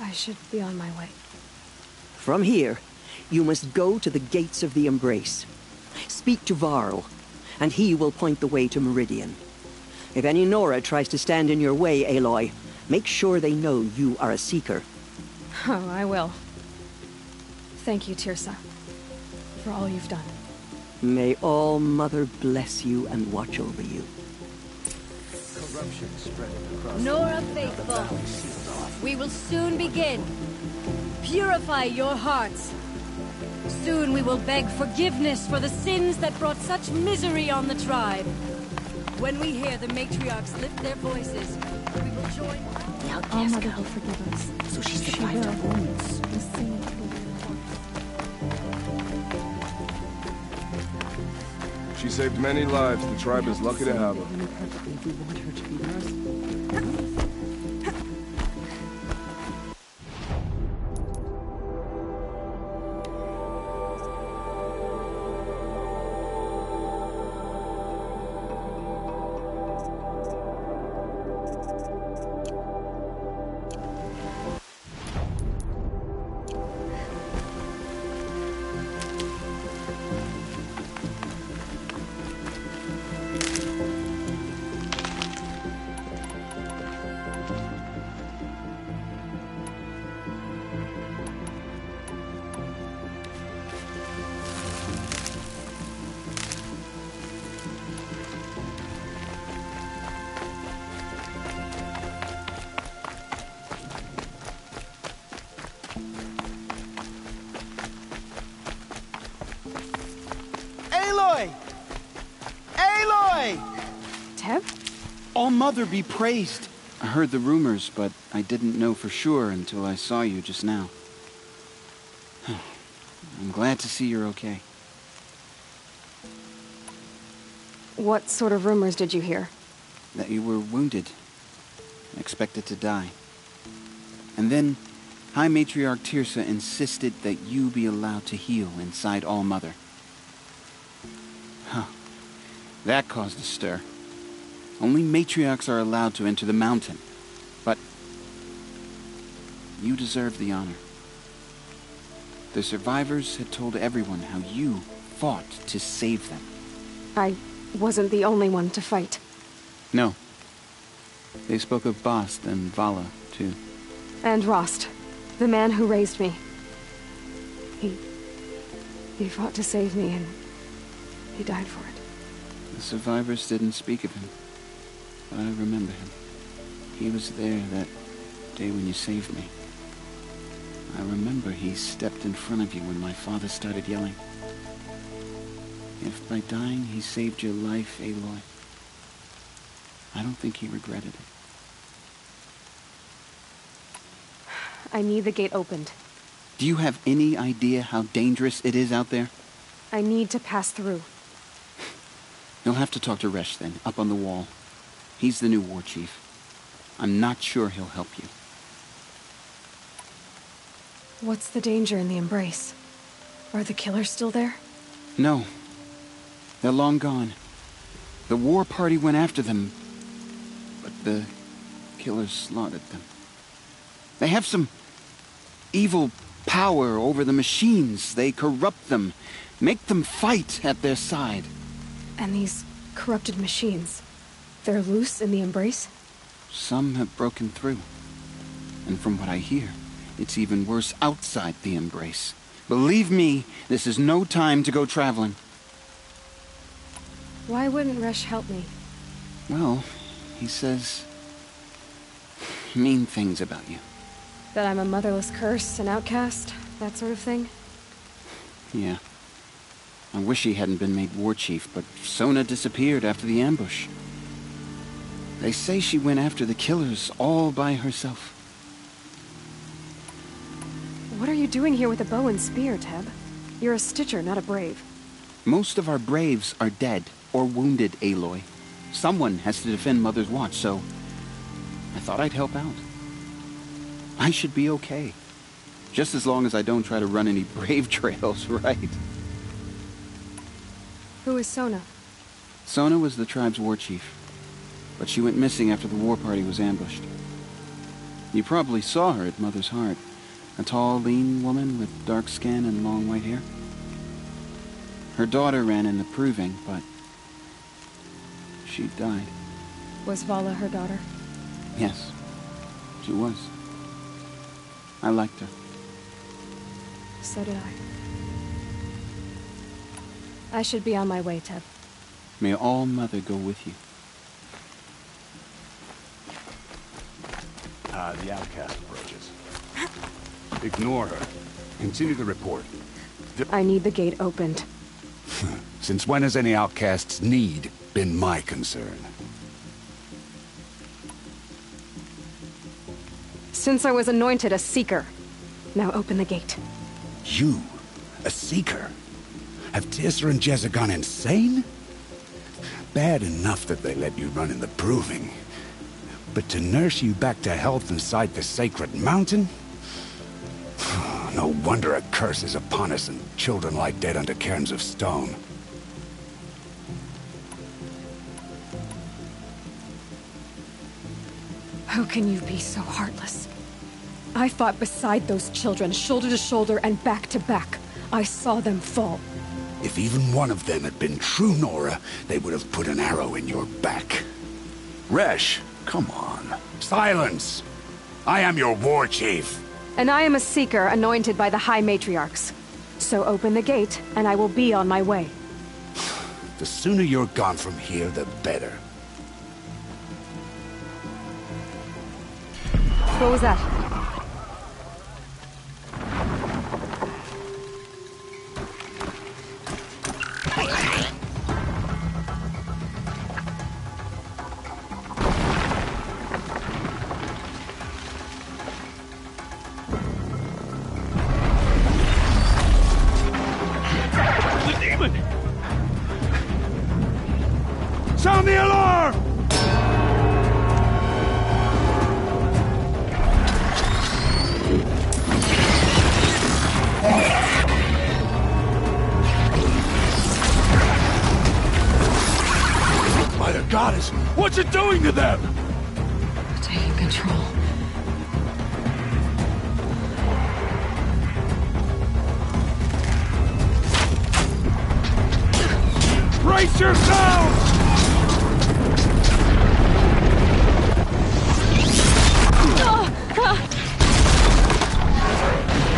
I should be on my way. From here, you must go to the gates of the Embrace. Speak to Varl, and he will point the way to Meridian. If any Nora tries to stand in your way, Aloy, make sure they know you are a Seeker. Oh, I will. Thank you, Teersa, for all you've done. May All-Mother bless you and watch over you. Nora Faithful, we will soon begin. Purify your hearts. Soon we will beg forgiveness for the sins that brought such misery on the tribe. When we hear the matriarchs lift their voices, we will join... Now, All-Mother will forgive us. So she survived her wounds. She saved many lives. The tribe is lucky to have her. Aloy! Aloy! Teb? All-Mother be praised! I heard the rumors, but I didn't know for sure until I saw you just now. I'm glad to see you're okay. What sort of rumors did you hear? That you were wounded. Expected to die. And then, High Matriarch Teersa insisted that you be allowed to heal inside All-Mother. Huh. That caused a stir. Only matriarchs are allowed to enter the mountain. But you deserve the honor. The survivors had told everyone how you fought to save them. I wasn't the only one to fight. No. They spoke of Bast and Vala, too. And Rost, the man who raised me. He fought to save me, and he died for it. The survivors didn't speak of him, but I remember him. He was there that day when you saved me. I remember he stepped in front of you when my father started yelling. If by dying he saved your life, Aloy, I don't think he regretted it. I need the gate opened. Do you have any idea how dangerous it is out there? I need to pass through. You'll have to talk to Resh then, up on the wall. He's the new war chief. I'm not sure he'll help you. What's the danger in the Embrace? Are the killers still there? No. They're long gone. The war party went after them, but the killers slaughtered them. They have some evil power over the machines. They corrupt them, make them fight at their side. And these corrupted machines, they're loose in the Embrace? Some have broken through. And from what I hear, it's even worse outside the Embrace. Believe me, this is no time to go traveling. Why wouldn't Resh help me? Well, he says mean things about you. That I'm a motherless curse, an outcast, that sort of thing? Yeah. I wish he hadn't been made war chief, but Sona disappeared after the ambush. They say she went after the killers all by herself. What are you doing here with a bow and spear, Teb? You're a Stitcher, not a Brave. Most of our Braves are dead or wounded, Aloy. Someone has to defend Mother's Watch, so I thought I'd help out. I should be okay. Just as long as I don't try to run any Brave trails, right? Who is Sona? Sona was the tribe's war chief, but she went missing after the war party was ambushed. You probably saw her at Mother's Heart. A tall, lean woman with dark skin and long white hair. Her daughter ran in the proving, but she died. Was Vala her daughter? Yes, she was. I liked her. So did I. I should be on my way, Teb. May All Mother go with you. The outcast approaches. Ignore her. Continue the report. I need the gate opened. Since when has any outcast's need been my concern? Since I was anointed a Seeker. Now open the gate. You? A Seeker? Have Teersa and Jezza gone insane? Bad enough that they let you run in the Proving. But to nurse you back to health inside the Sacred Mountain? No wonder a curse is upon us and children lie dead under cairns of stone. How can you be so heartless? I fought beside those children, shoulder to shoulder and back to back. I saw them fall. If even one of them had been true Nora, they would have put an arrow in your back. Resh, come on. Silence! I am your war chief. And I am a Seeker anointed by the High Matriarchs. So open the gate, and I will be on my way. The sooner you're gone from here, the better. What was that? Sound the alarm! you doing to them? Taking control. Brace yourselves!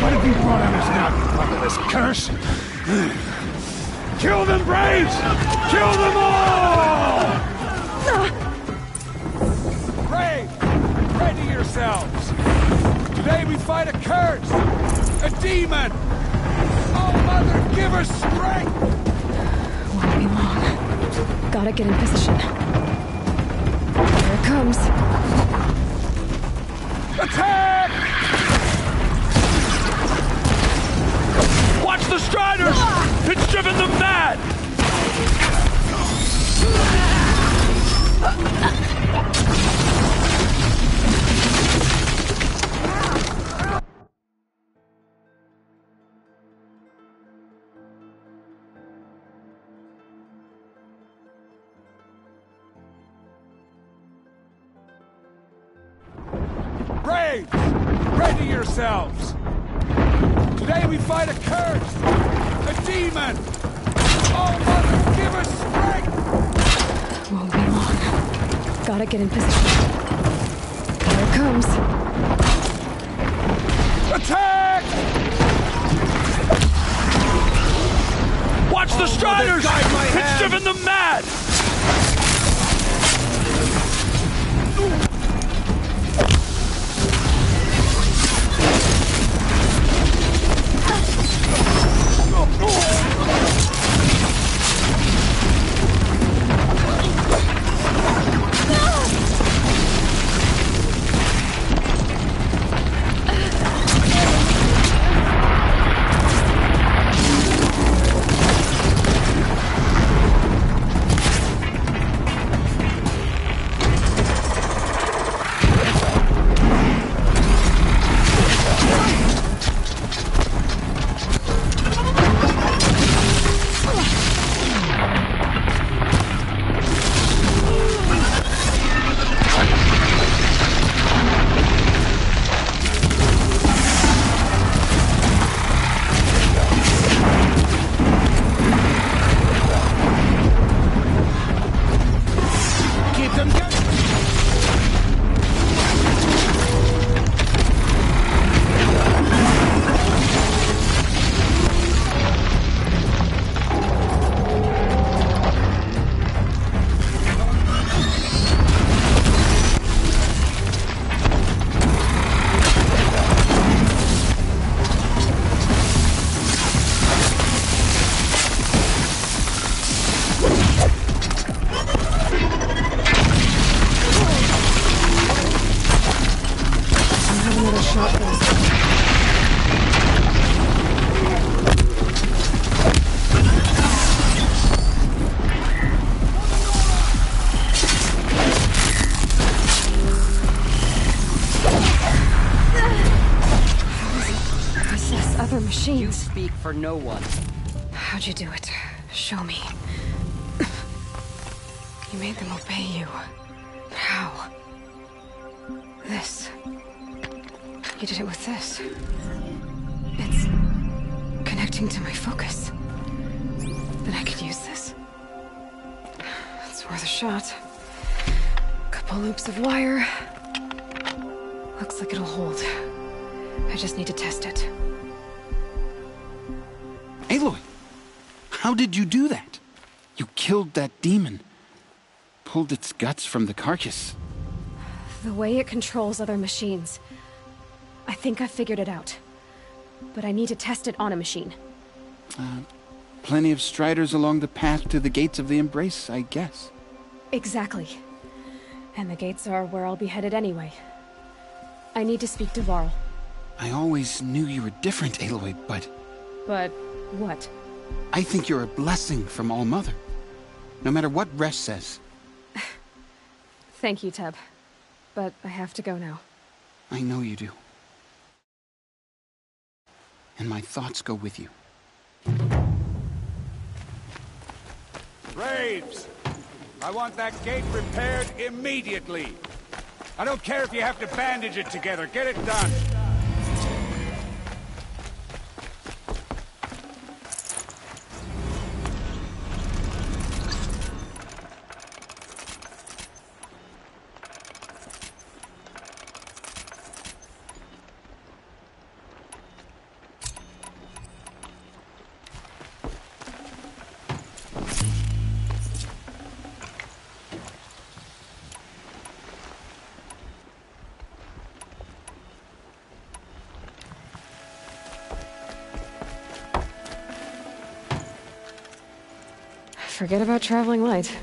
What have you brought on us now, you motherless curse? Kill them, Braves! Kill them all! Braves, ready yourselves! Today we fight a curse! A demon! Oh, Mother, give her strength! Won't be long. Gotta get in position. Here it comes. Attack! Watch the Striders! It's driven them mad! Braves, ready yourselves! Today we fight a curse! A demon! Oh, Mother, give us strength! Won't be long. Gotta get in position. Here it comes. Attack! Watch the Striders! It's driven them mad! You speak for no one. How'd you do it? Show me. You made them obey you. How? This. You did it with this. It's connecting to my focus. Then I could use this. It's worth a shot. Couple loops of wire. Looks like it'll hold. I just need to test it. Aloy, how did you do that? You killed that demon. Pulled its guts from the carcass. The way it controls other machines. I think I figured it out. But I need to test it on a machine. Plenty of Striders along the path to the gates of the Embrace, I guess. Exactly. And the gates are where I'll be headed anyway. I need to speak to Varl. I always knew you were different, Aloy, but... But what? I think you're a blessing from All-Mother. No matter what Resh says. Thank you, Teb. But I have to go now. I know you do. And my thoughts go with you. Braves! I want that gate repaired immediately. I don't care if you have to bandage it together. Get it done. Forget about traveling light.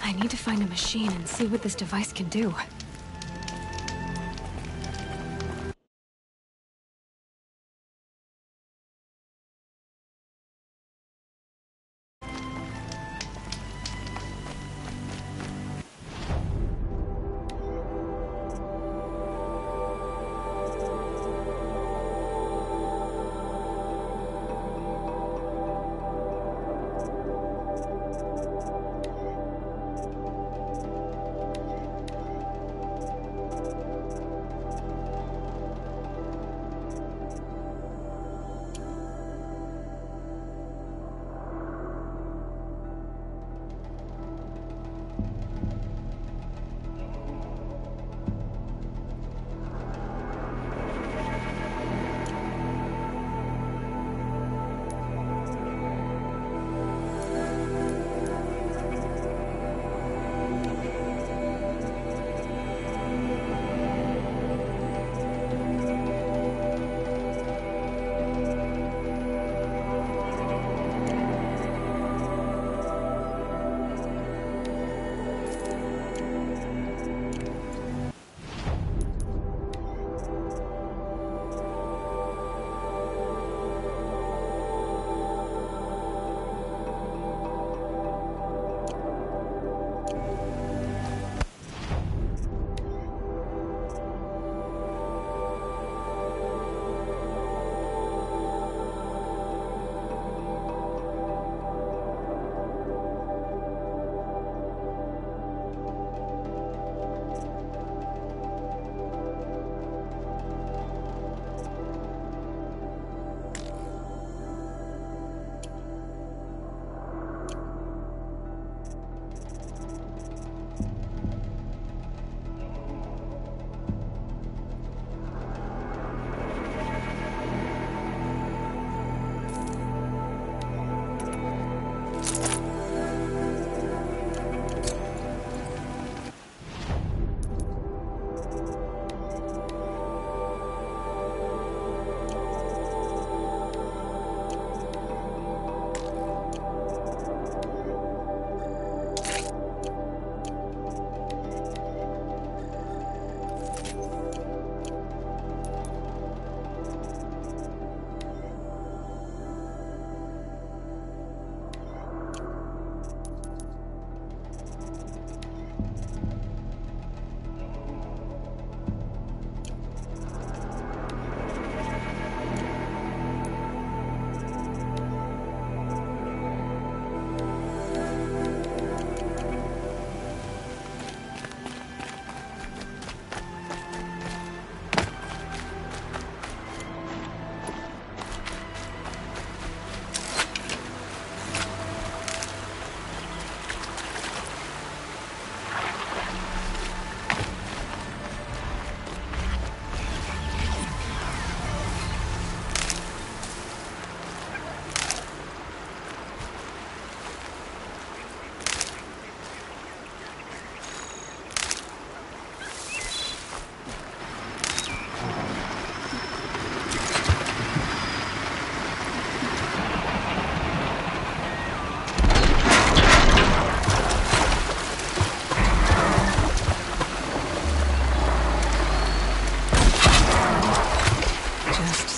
I need to find a machine and see what this device can do.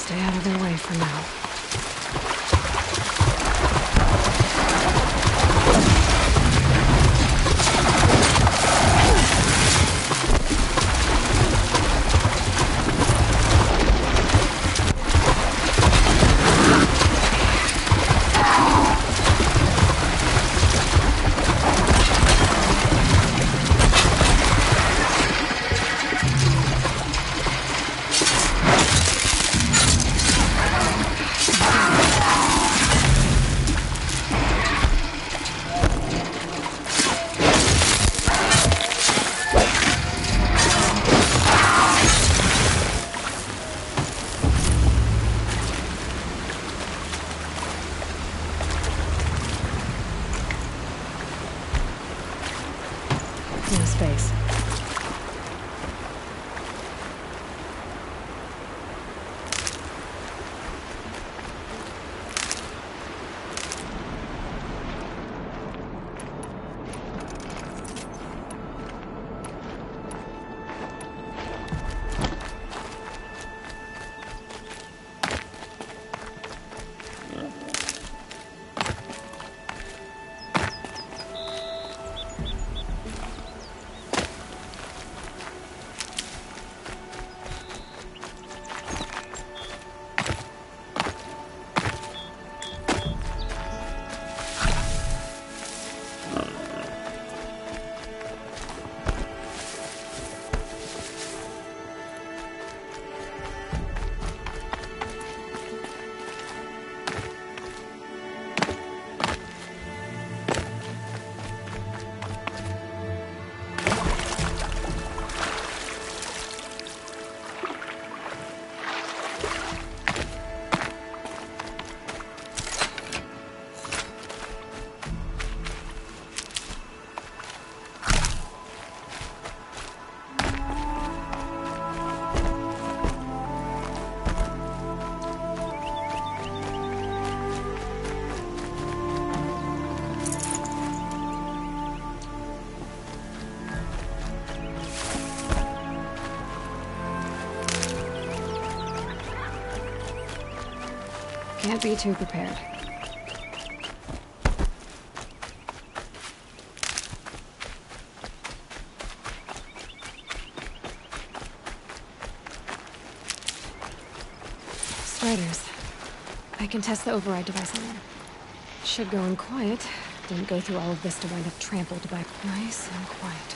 Stay out of their way for now. No space. Can't be too prepared. Striders. I can test the override device on them. Should go in quiet. Didn't go through all of this to wind up trampled by nice and quiet.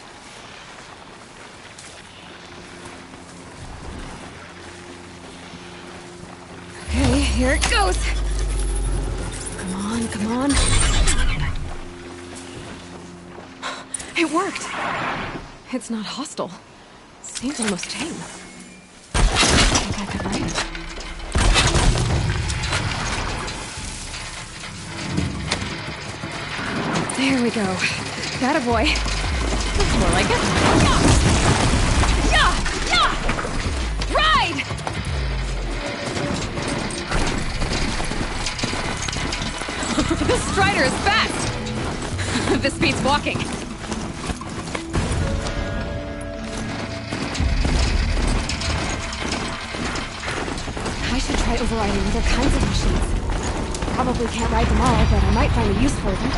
Okay, here it goes! Come on, come on. It worked! It's not hostile. Seems almost tame. I think I could ride it. There we go. That a boy. That's more like it. Yeah! Yeah! Ride! This Strider is fast! This beats walking. I should try overriding other kinds of machines. Probably can't ride them all, but I might find a use for them.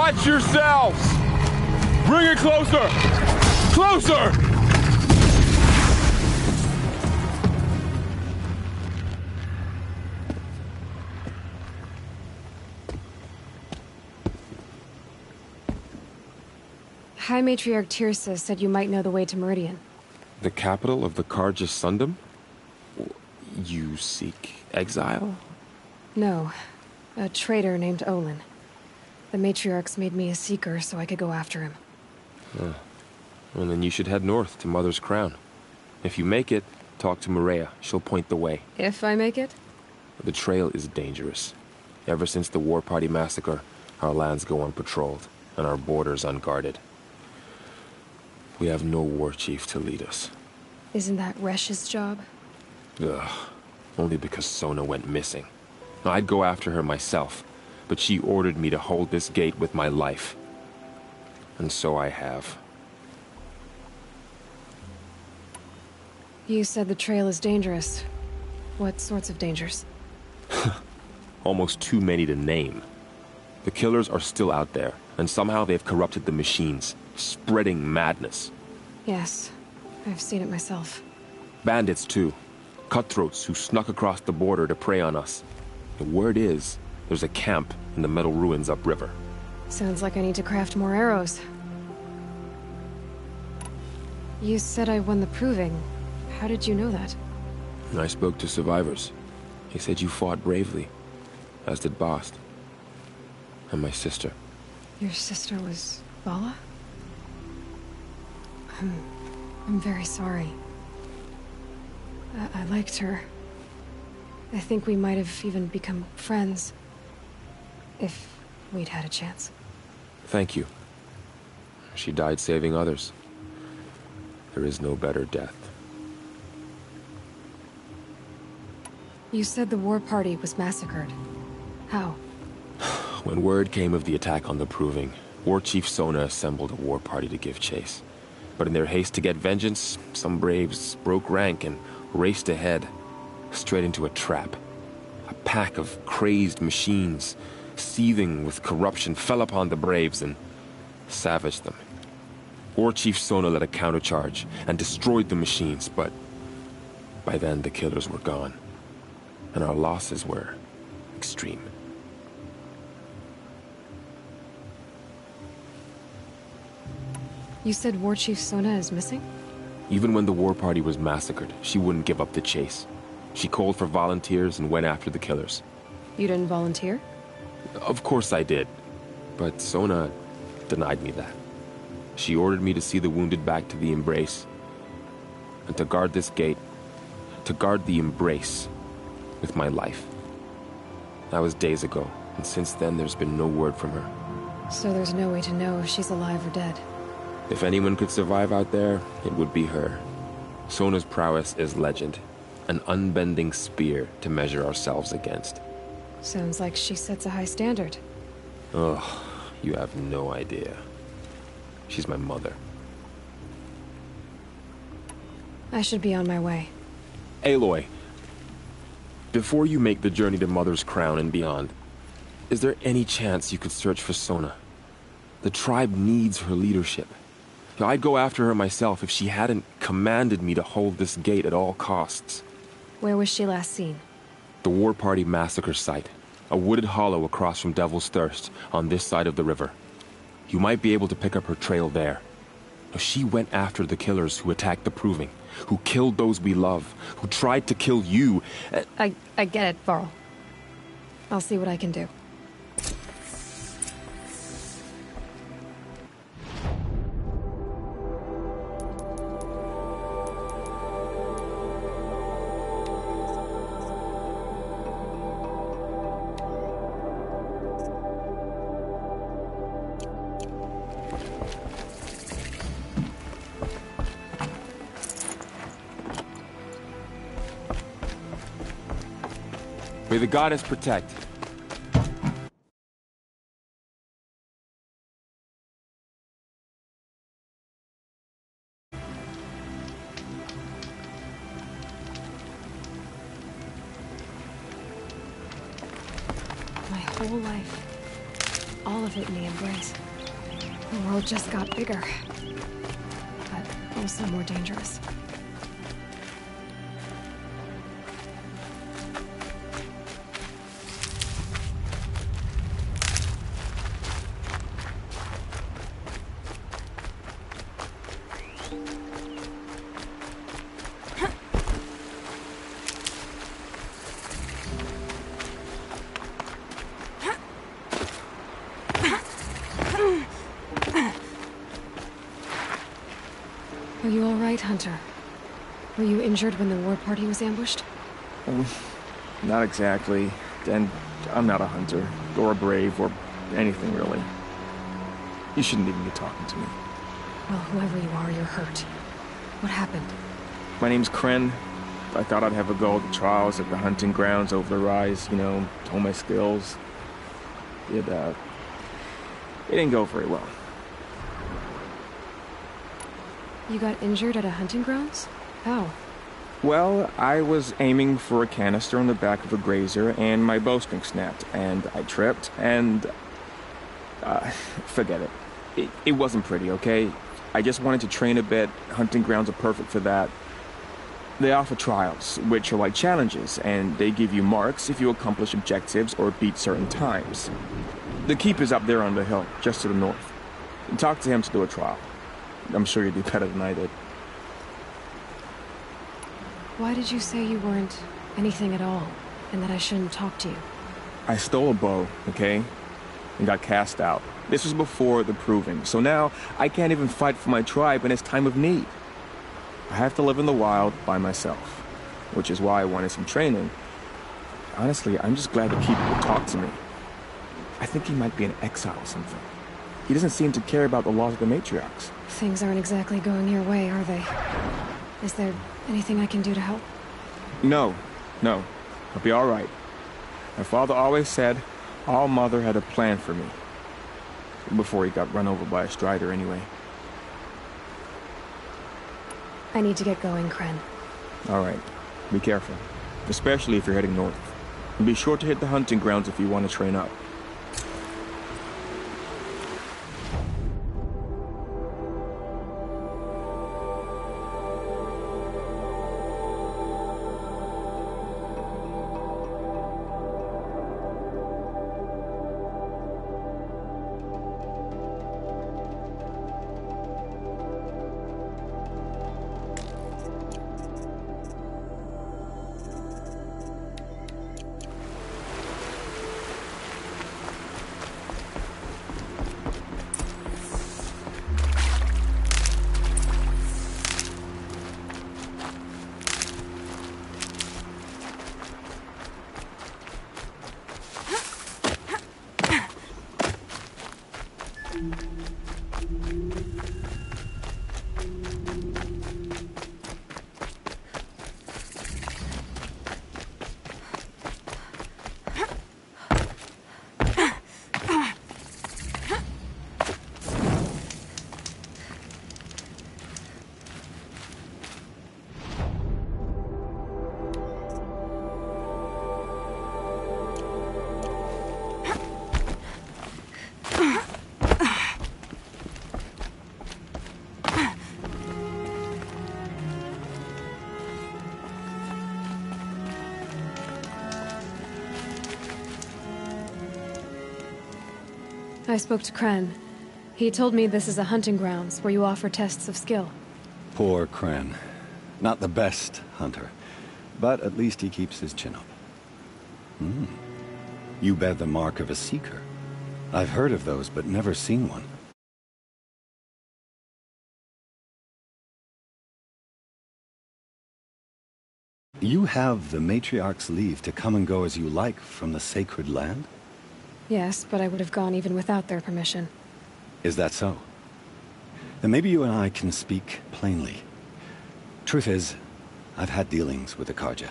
Watch yourselves! Bring it closer! Closer! High Matriarch Tirsa said you might know the way to Meridian. The capital of the Carja Sundom? You seek exile? No. A traitor named Olin. The Matriarchs made me a seeker so I could go after him. Well, then you should head north to Mother's Crown. If you make it, talk to Maria. She'll point the way. If I make it? The trail is dangerous. Ever since the War Party massacre, our lands go unpatrolled, and our borders unguarded. We have no war chief to lead us. Isn't that Resh's job? Ugh. Only because Sona went missing. I'd go after her myself, but she ordered me to hold this gate with my life. And so I have. You said the trail is dangerous. What sorts of dangers? Almost too many to name. The killers are still out there, and somehow they've corrupted the machines, spreading madness. Yes, I've seen it myself. Bandits, too. Cutthroats who snuck across the border to prey on us. The word is, there's a camp in the metal ruins upriver. Sounds like I need to craft more arrows. You said I won the proving. How did you know that? I spoke to survivors. They said you fought bravely, as did Bast. And my sister. Your sister was Bala? I'm very sorry. I liked her. I think we might have even become friends. If we'd had a chance. Thank you. She died saving others. There is no better death. You said the war party was massacred. How? When word came of the attack on the Proving, War Chief Sona assembled a war party to give chase. But in their haste to get vengeance, some braves broke rank and raced ahead, straight into a trap. A pack of crazed machines, seething with corruption, fell upon the braves and savaged them. War Chief Sona led a countercharge and destroyed the machines, but by then the killers were gone, and our losses were extreme. You said War Chief Sona is missing? Even when the war party was massacred, she wouldn't give up the chase. She called for volunteers and went after the killers. You didn't volunteer? Of course I did, but Sona denied me that. She ordered me to see the wounded back to the Embrace, and to guard this gate, to guard the Embrace with my life. That was days ago, and since then there's been no word from her. So there's no way to know if she's alive or dead. If anyone could survive out there, it would be her. Sona's prowess is legend, an unbending spear to measure ourselves against. Sounds like she sets a high standard. Ugh, you have no idea. She's my mother. I should be on my way. Aloy, before you make the journey to Mother's Crown and beyond, is there any chance you could search for Sona? The tribe needs her leadership. I'd go after her myself if she hadn't commanded me to hold this gate at all costs. Where was she last seen? The War Party massacre site. A wooded hollow across from Devil's Thirst, on this side of the river. You might be able to pick up her trail there. She went after the killers who attacked the Proving, who killed those we love, who tried to kill you. I get it, Varl. I'll see what I can do. May the goddess protect. My whole life, all of it in the Embrace. The world just got bigger, but also more dangerous. Are you all right, Hunter? Were you injured when the war party was ambushed? Not exactly. And I'm not a hunter, or a brave, or anything really. You shouldn't even be talking to me. Well, whoever you are, you're hurt. What happened? My name's Kren. I thought I'd have a go at the trials at the hunting grounds over the rise, you know, hone my skills. It didn't go very well. You got injured at a hunting grounds? How? Well, I was aiming for a canister on the back of a grazer, and my bowstring snapped, and I tripped, and... forget it. It wasn't pretty, okay? I just wanted to train a bit. Hunting grounds are perfect for that. They offer trials, which are like challenges, and they give you marks if you accomplish objectives or beat certain times. The Keeper's up there on the hill, just to the north. Talk to him to do a trial. I'm sure you do better than I did. Why did you say you weren't anything at all, and that I shouldn't talk to you? I stole a bow, okay? And got cast out. This was before the proving, so now I can't even fight for my tribe in its time of need. I have to live in the wild by myself, which is why I wanted some training. Honestly, I'm just glad the Keeper would talk to me. I think he might be in exile or something. He doesn't seem to care about the laws of the matriarchs. Things aren't exactly going your way, are they? Is there anything I can do to help? No. I'll be all right. My father always said All Mother had a plan for me. Before he got run over by a strider, anyway. I need to get going, Kren. All right. Be careful. Especially if you're heading north. And be sure to hit the hunting grounds if you want to train up. I spoke to Kren. He told me this is a hunting grounds where you offer tests of skill. Poor Kren. Not the best hunter, but at least he keeps his chin up. You bear the mark of a seeker. I've heard of those, but never seen one. You have the Matriarch's leave to come and go as you like from the sacred land? Yes, but I would have gone even without their permission. Is that so? Then maybe you and I can speak plainly. Truth is, I've had dealings with the Carja.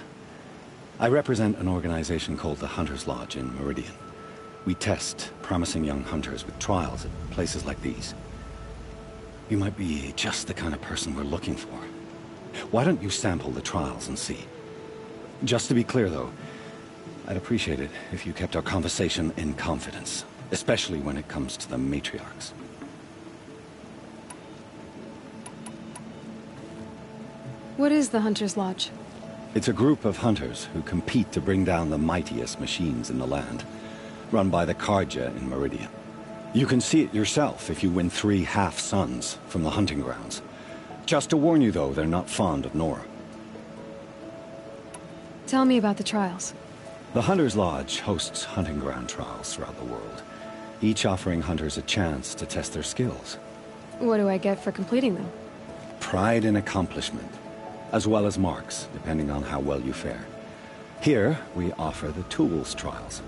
I represent an organization called the Hunter's Lodge in Meridian. We test promising young hunters with trials at places like these. You might be just the kind of person we're looking for. Why don't you sample the trials and see? Just to be clear, though, I'd appreciate it if you kept our conversation in confidence. especially when it comes to the matriarchs. What is the Hunter's Lodge? It's a group of hunters who compete to bring down the mightiest machines in the land, run by the Carja in Meridian. You can see it yourself if you win 3 half-suns from the hunting grounds. Just to warn you, though, they're not fond of Nora. Tell me about the trials. The Hunter's Lodge hosts hunting ground trials throughout the world, each offering hunters a chance to test their skills. What do I get for completing them? Pride in accomplishment, as well as marks, depending on how well you fare. Here, we offer the tools trials.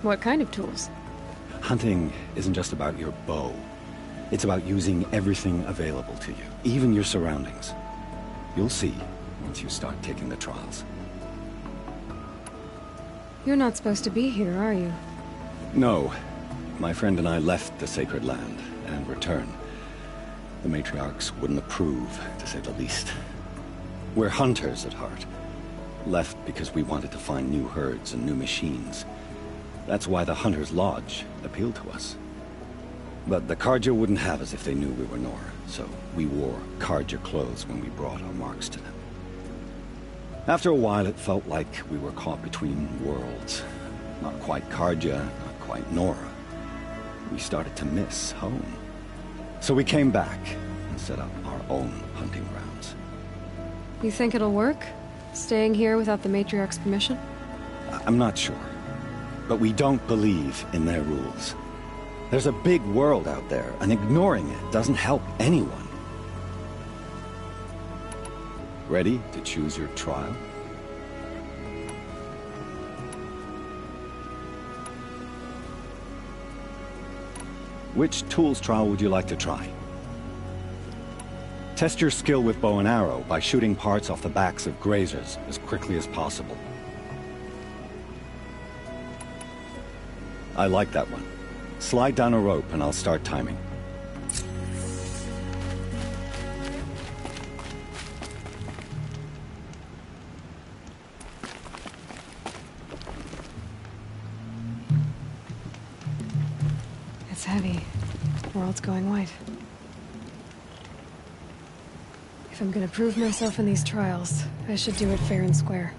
What kind of tools? Hunting isn't just about your bow. It's about using everything available to you, even your surroundings. You'll see once you start taking the trials. You're not supposed to be here, are you? No. My friend and I left the sacred land and returned. The matriarchs wouldn't approve, to say the least. We're hunters at heart. Left because we wanted to find new herds and new machines. That's why the Hunter's Lodge appealed to us. But the Carja wouldn't have us if they knew we were Nora, so we wore Carja clothes when we brought our marks to them. After a while, it felt like we were caught between worlds. Not quite Carja, not quite Nora. We started to miss home. So we came back and set up our own hunting grounds. You think it'll work? Staying here without the Matriarch's permission? I'm not sure. But we don't believe in their rules. There's a big world out there, and ignoring it doesn't help anyone. Ready to choose your trial? Which tools trial would you like to try? Test your skill with bow and arrow by shooting parts off the backs of grazers as quickly as possible. I like that one. Slide down a rope and I'll start timing. It's heavy. The world's going white. If I'm gonna prove myself in these trials, I should do it fair and square.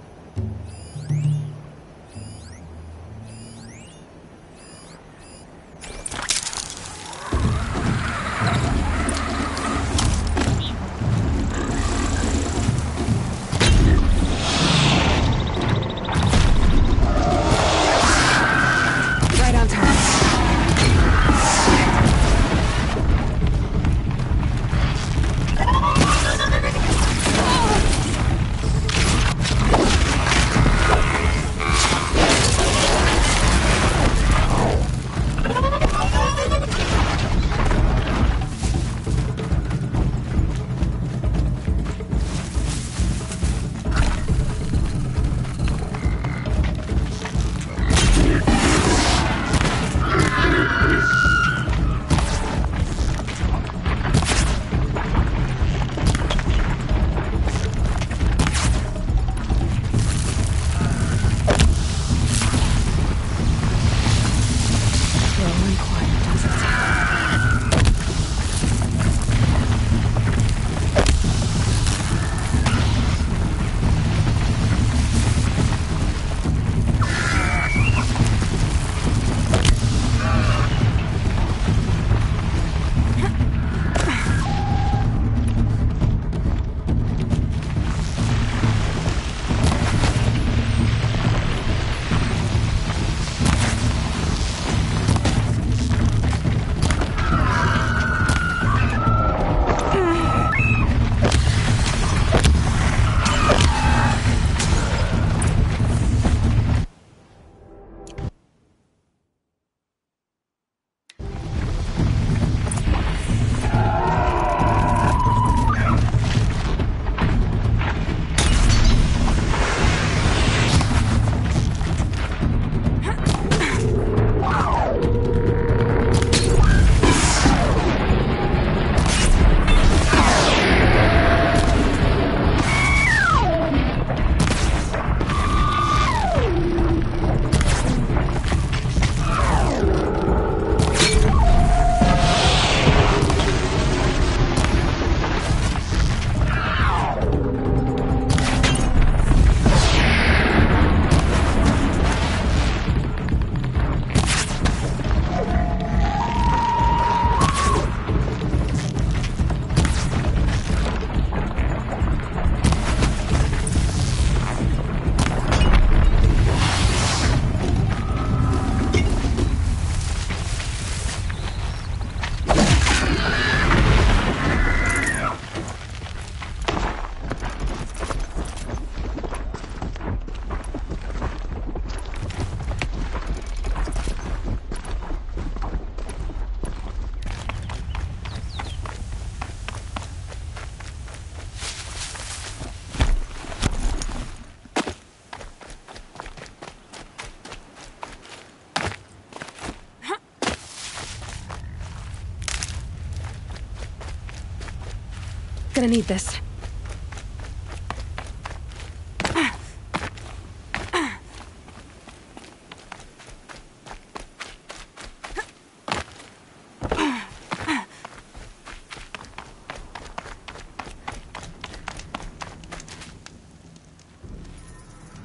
gonna need this.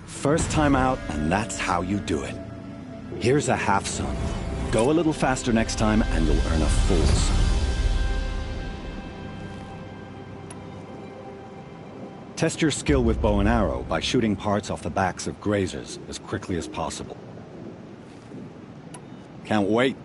First time out, and that's how you do it. Here's a half sun. Go a little faster next time, and you'll earn a full sun. Test your skill with bow and arrow by shooting parts off the backs of grazers as quickly as possible. Can't wait.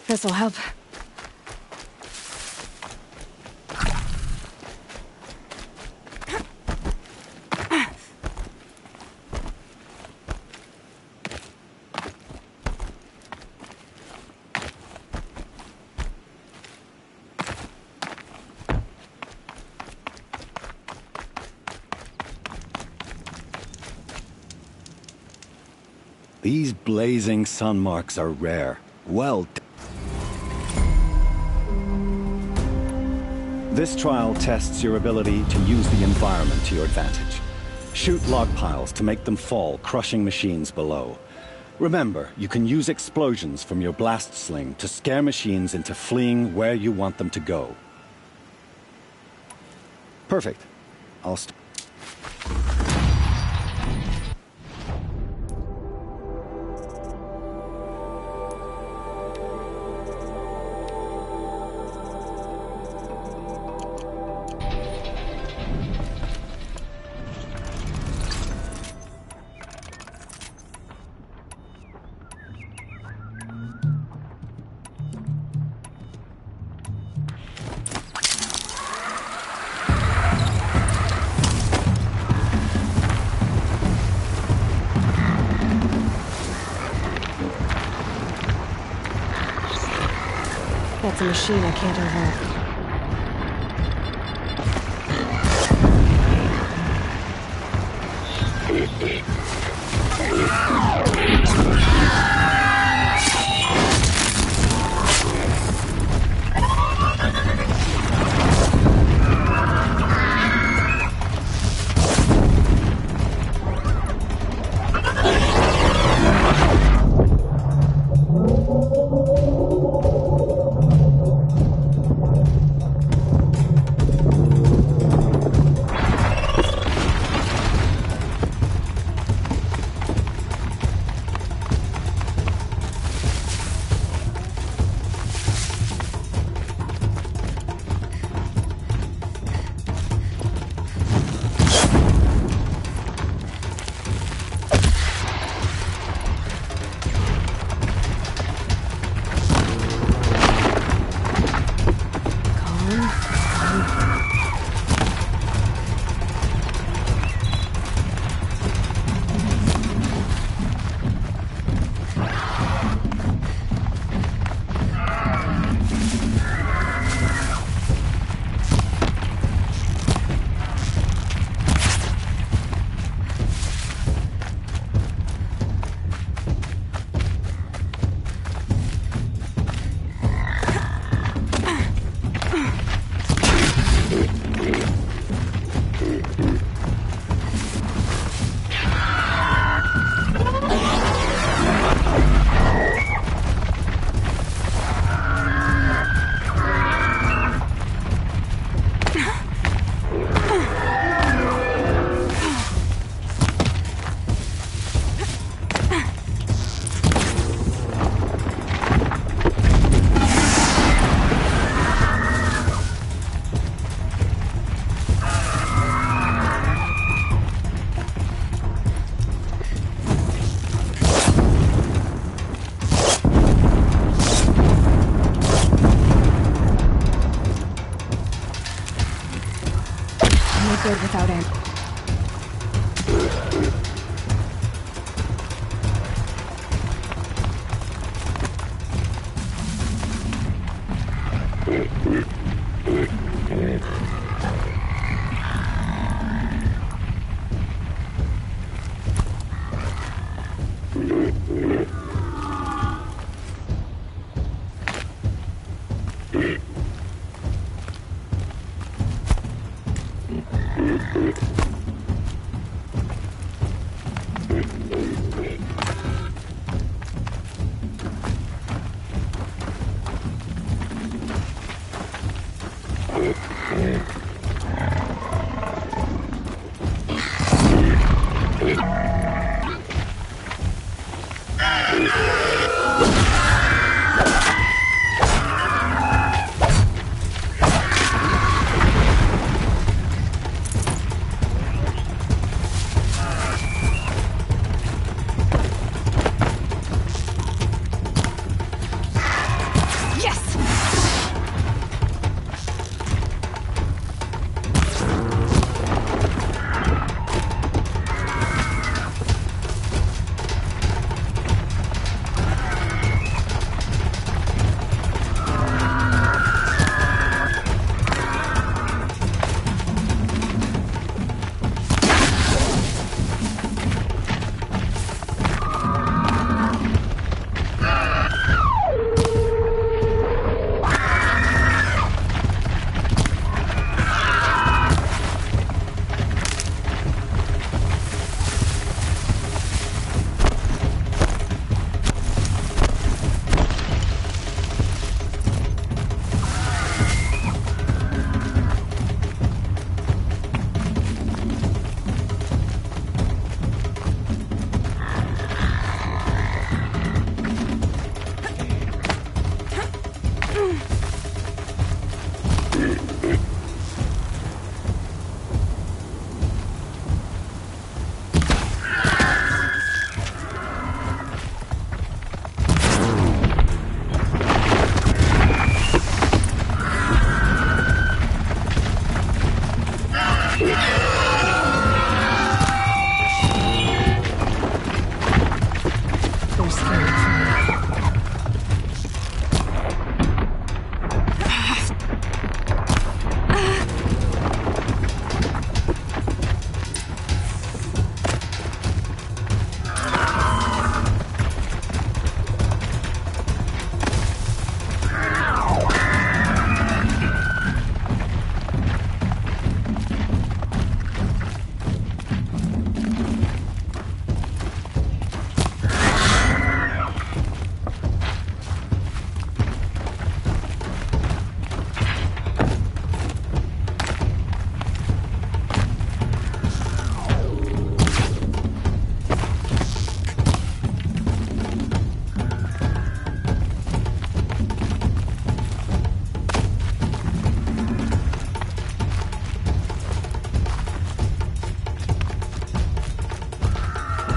This'll help. These blazing sun marks are rare. Well done. This trial tests your ability to use the environment to your advantage. Shoot log piles to make them fall, crushing machines below. Remember, you can use explosions from your blast sling to scare machines into fleeing where you want them to go. Perfect. I'll stop. That's a machine I can't overlook. good without him.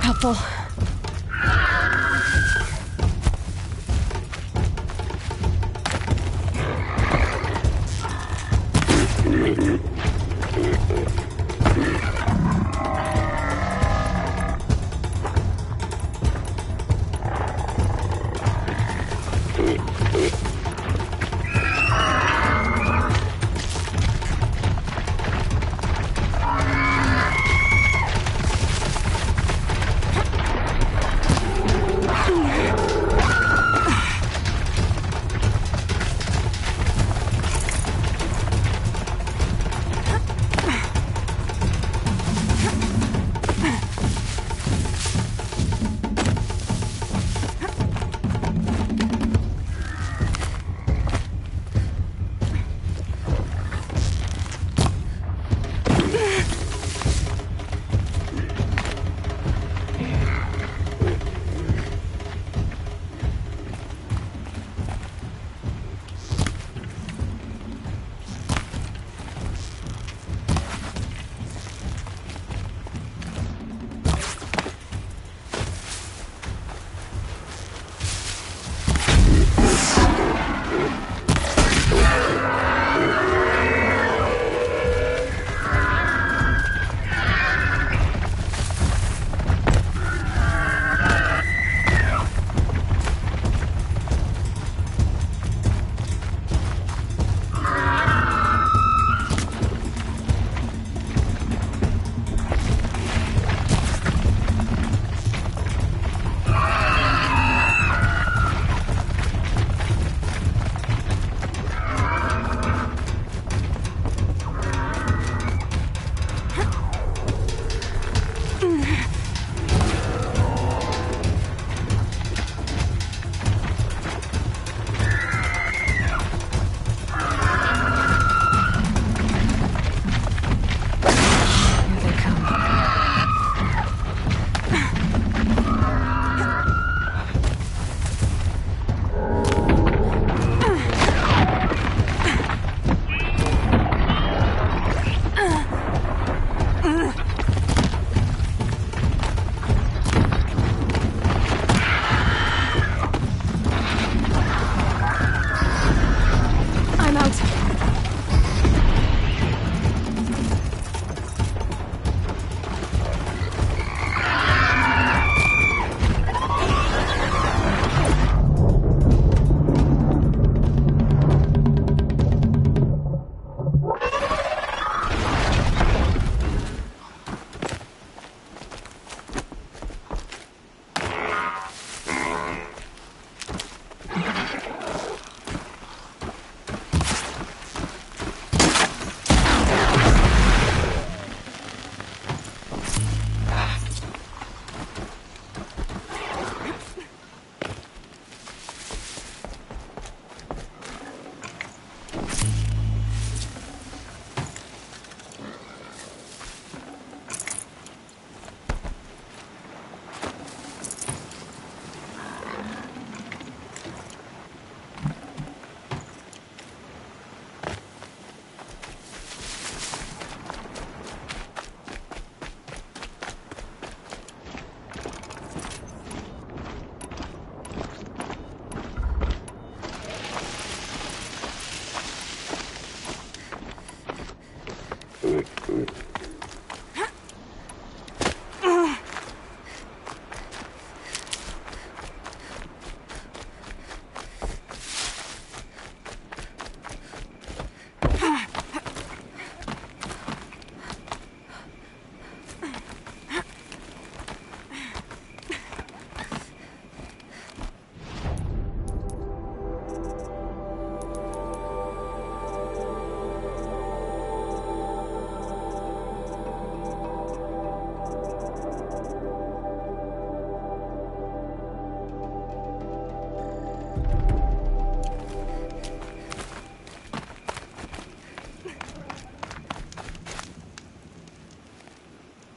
Helpful.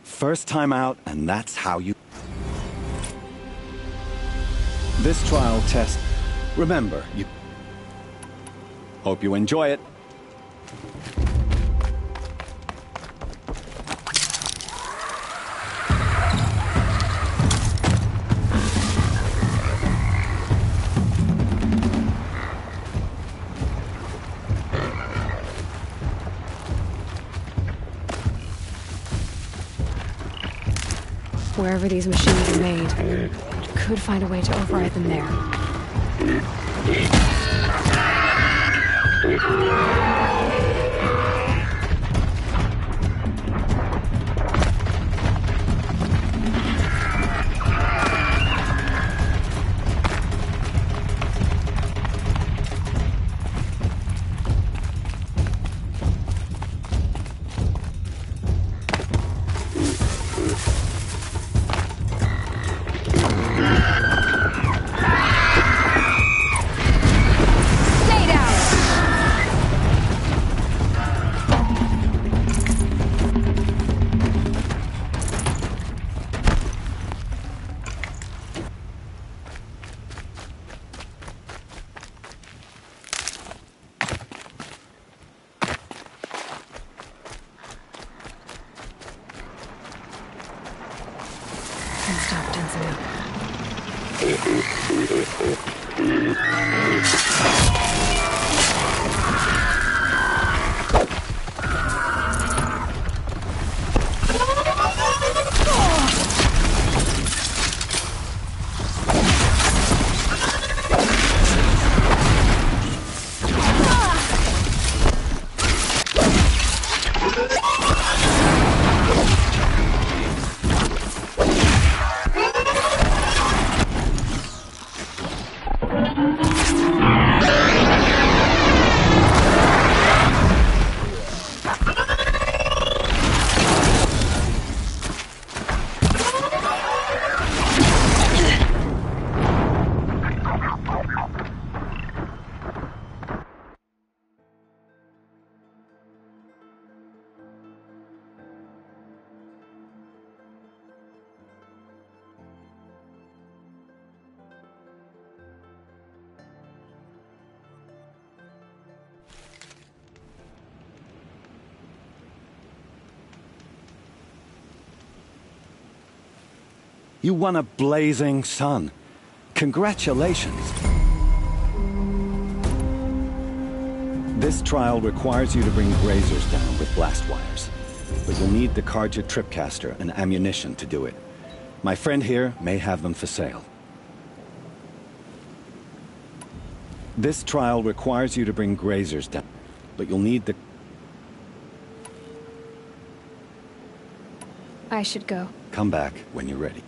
First time out, and that's how you... This trial test, remember, you... Hope you enjoy it. Wherever these machines are made, could find a way to override them there. Stop tensing up. You won a blazing sun. Congratulations. This trial requires you to bring grazers down with blast wires. But you'll need the Carja tripcaster and ammunition to do it. My friend here may have them for sale. This trial requires you to bring grazers down, but you'll need the... I should go. Come back when you're ready.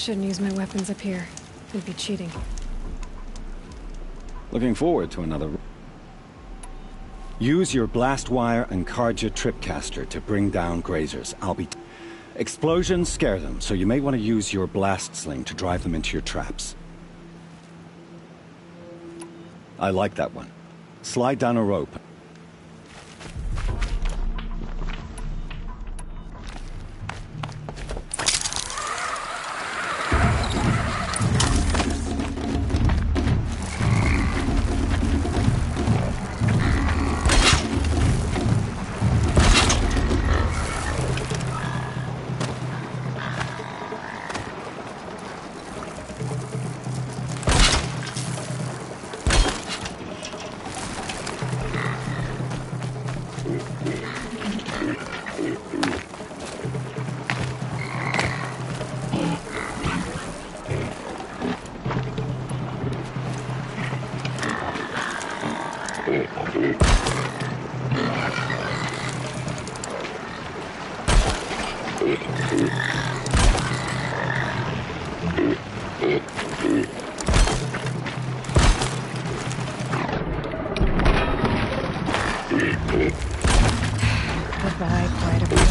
Shouldn't use my weapons up here. It'd be cheating. Looking forward to another... Use your blast wire and Carja tripcaster to bring down grazers. I'll be... Explosions scare them, so you may want to use your blast sling to drive them into your traps. I like that one. Slide down a rope. Goodbye, quite a bit.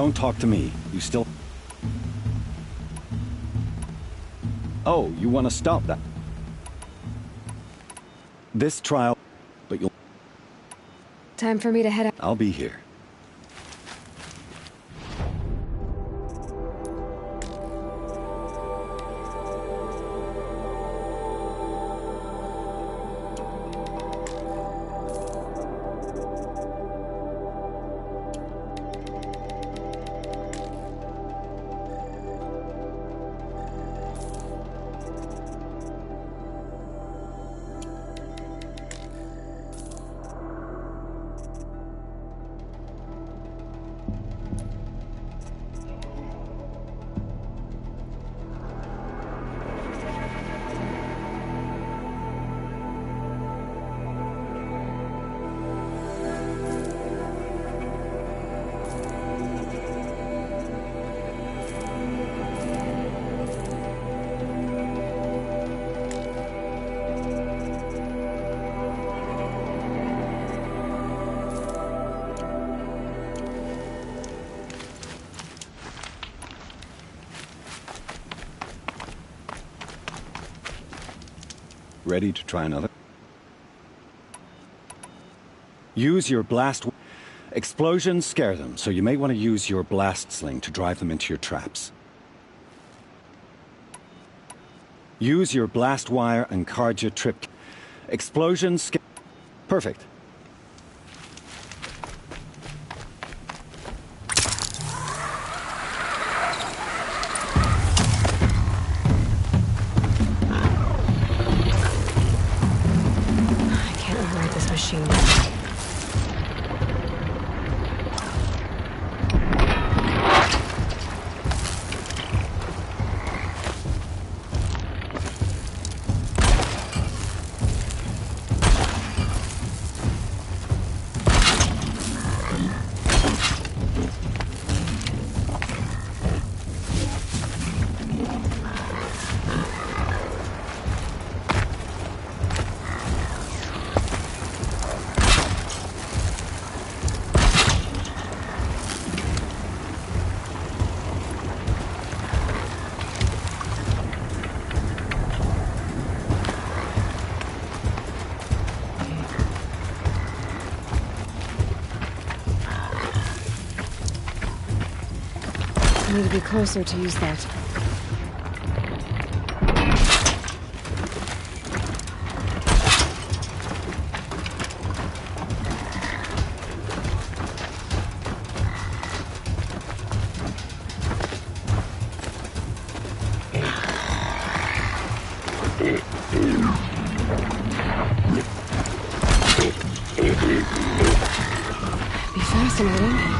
Don't talk to me. You still... Oh, you want to stop that? This trial... But you'll... Time for me to head out. I'll be here. Ready to try another? Use your blast... Explosions scare them, so you may want to use your blast sling to drive them into your traps. Use your blast wire and Carja trip... Explosions scare... Perfect. I need to be closer to use that. Be fascinating.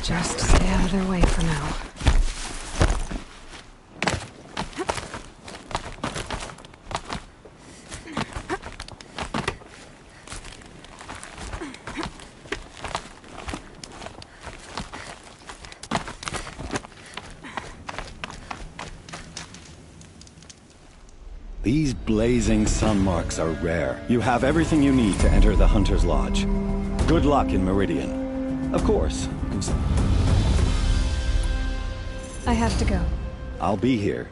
Just stay out of their way for now. These blazing sun marks are rare. You have everything you need to enter the Hunter's Lodge. Good luck in Meridian. Of course. I have to go. I'll be here.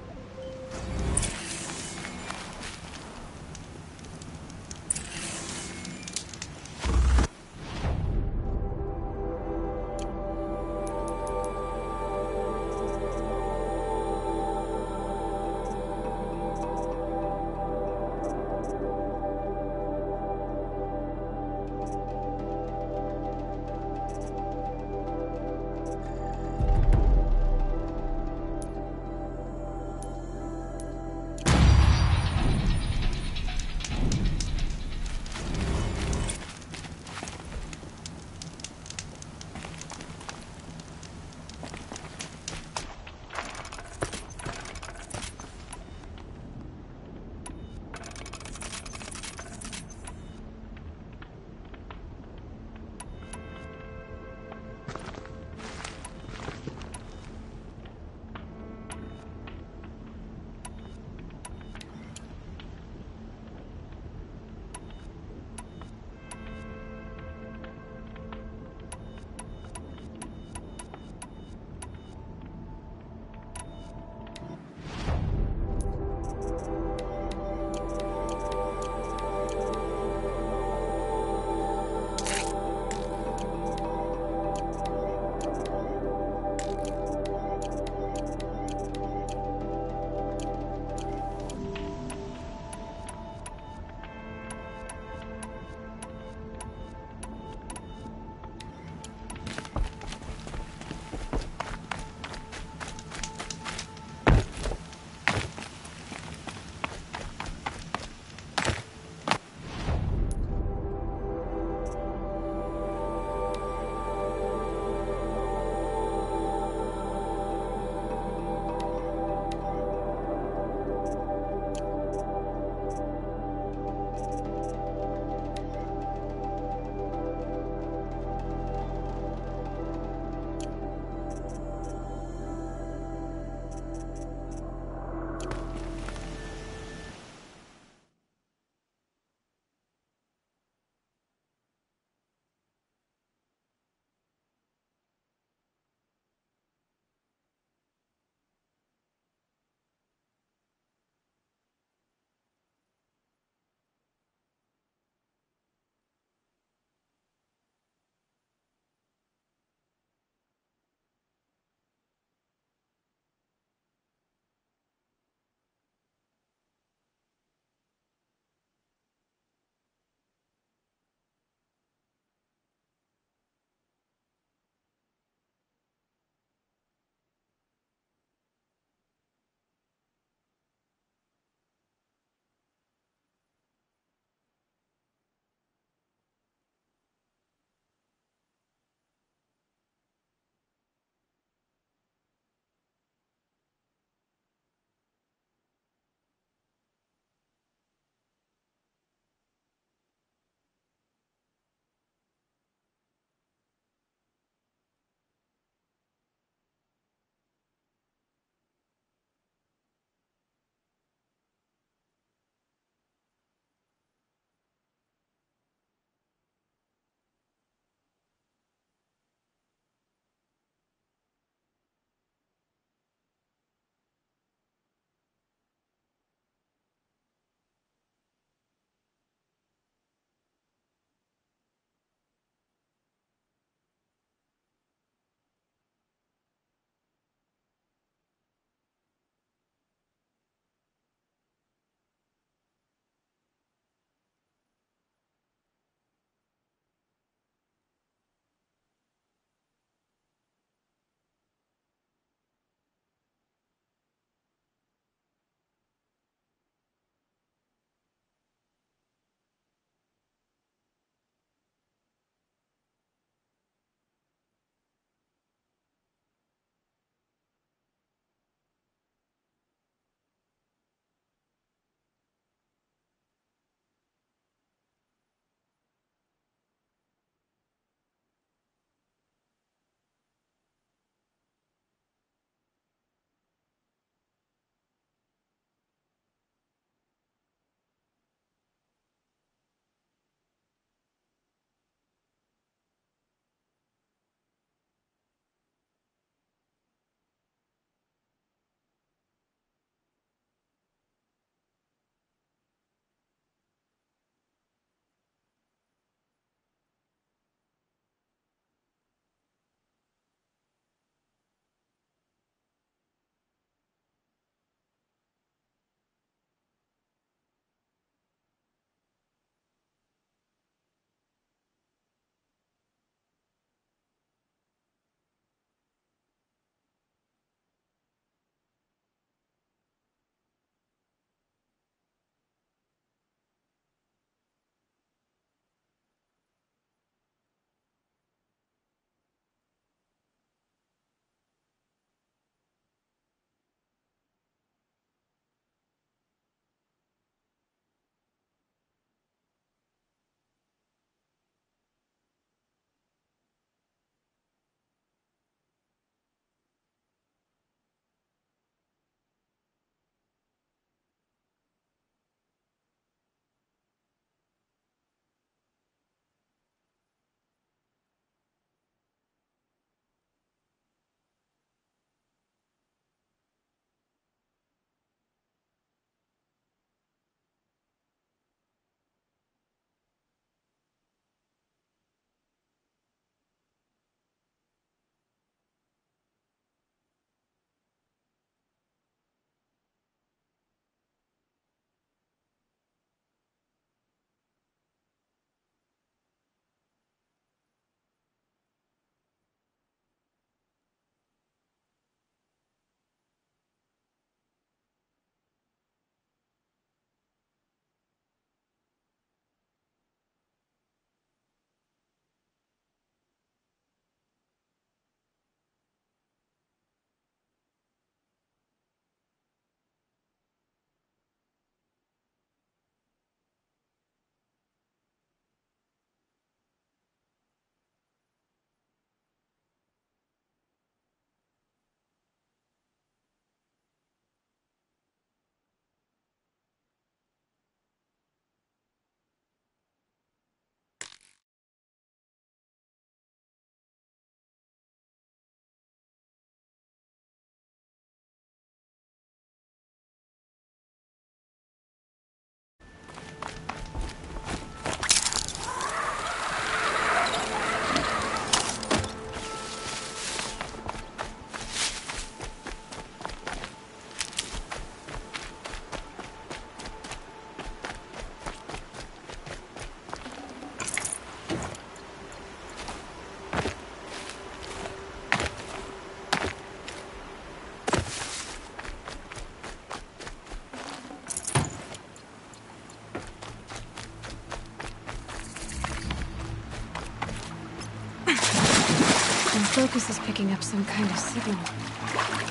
focus is picking up some kind of signal.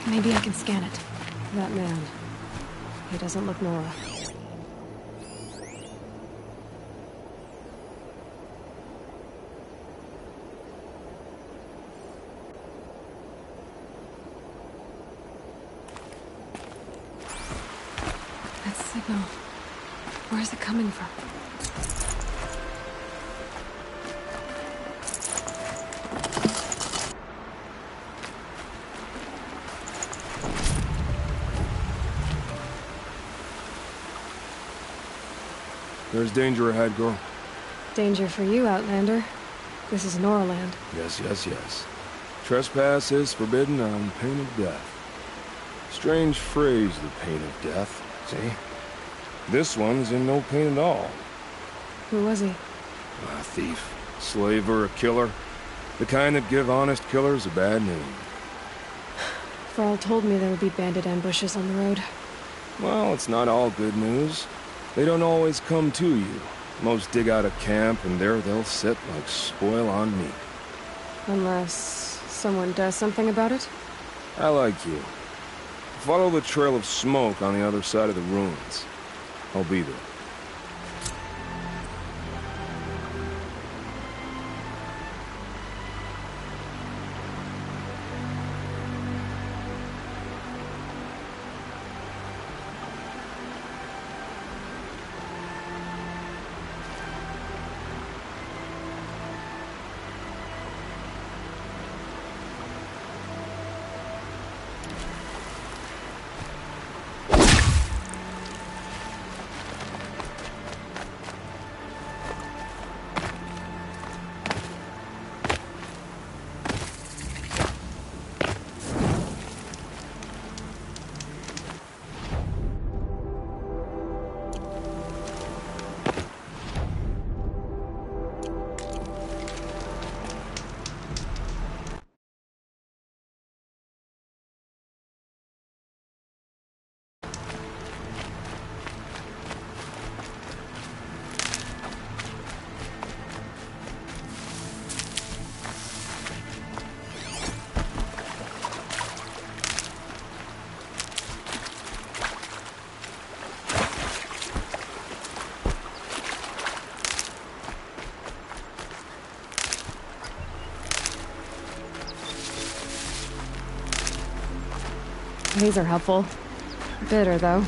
Maybe I can scan it. That man. He doesn't look Nora. That signal. Where is it coming from? There's danger ahead, girl. Danger for you, Outlander. This is Noraland. Yes, yes, yes. Trespass is forbidden on pain of death. Strange phrase, the pain of death, see? This one's in no pain at all. Who was he? A thief, slaver, a killer. The kind that give honest killers a bad name. Varl told me there would be bandit ambushes on the road. Well, it's not all good news. They don't always come to you. Most dig out a camp, and there they'll sit like spoil on meat. Unless someone does something about it? I like you. Follow the trail of smoke on the other side of the ruins. I'll be there. These are helpful. Bitter, though.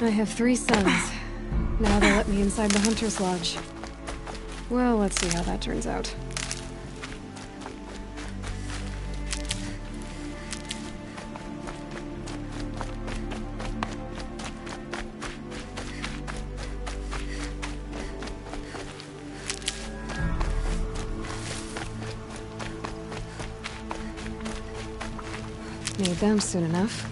I have 3 sons. Now they let me inside the Hunter's Lodge. Well, let's see how that turns out. Need them soon enough.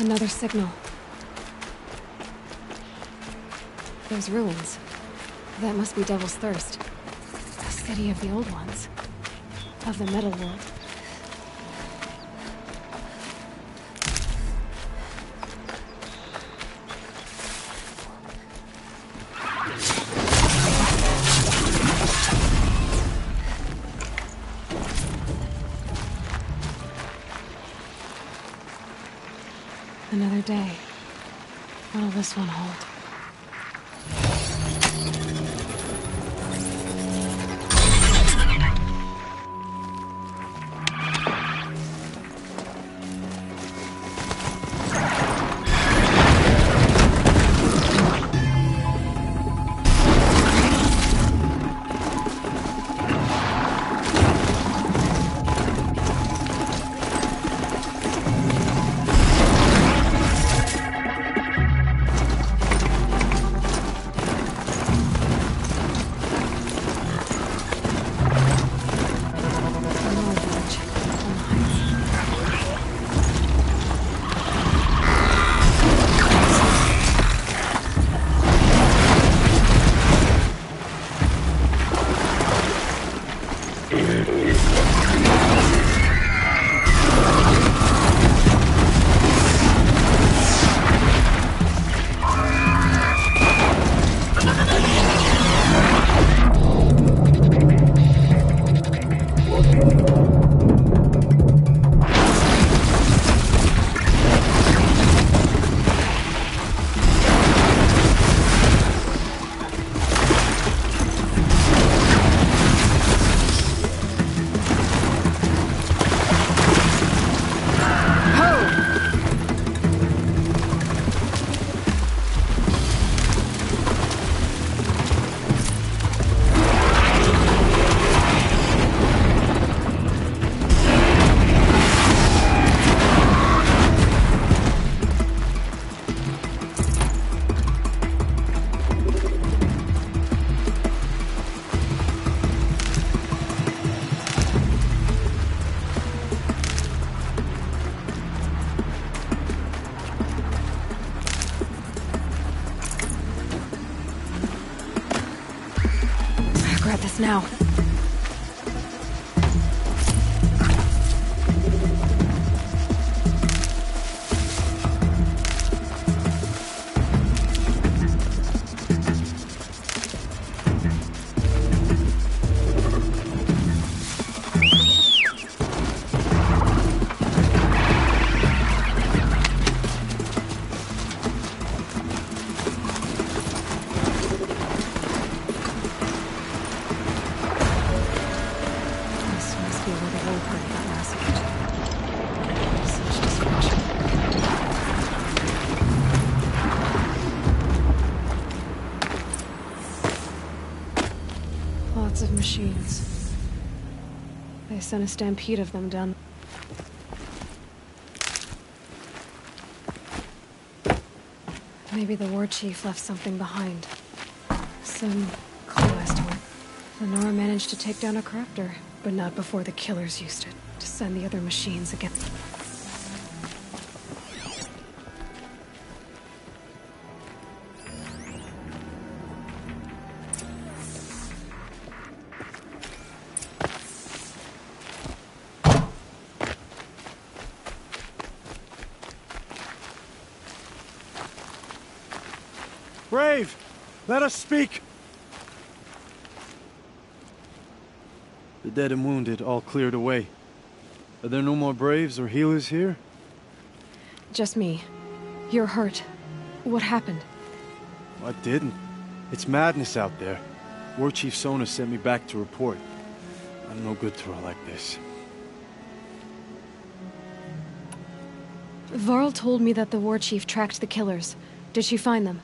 Another signal. Those ruins. That must be Devil's Thirst. The city of the old ones. Of the Metal World. Another day. What'll this one hold? Grab this now. Lots of machines. They sent a stampede of them down. Maybe the war chief left something behind. Some clue as to it. Lenora managed to take down a corruptor, but not before the killers used it to send the other machines against. Brave! Let us speak! The dead and wounded all cleared away. Are there no more Braves or healers here? Just me. You're hurt. What happened? I didn't. It's madness out there. War Chief Sona sent me back to report. I'm no good to her like this. Varl told me that the War Chief tracked the killers. Did she find them?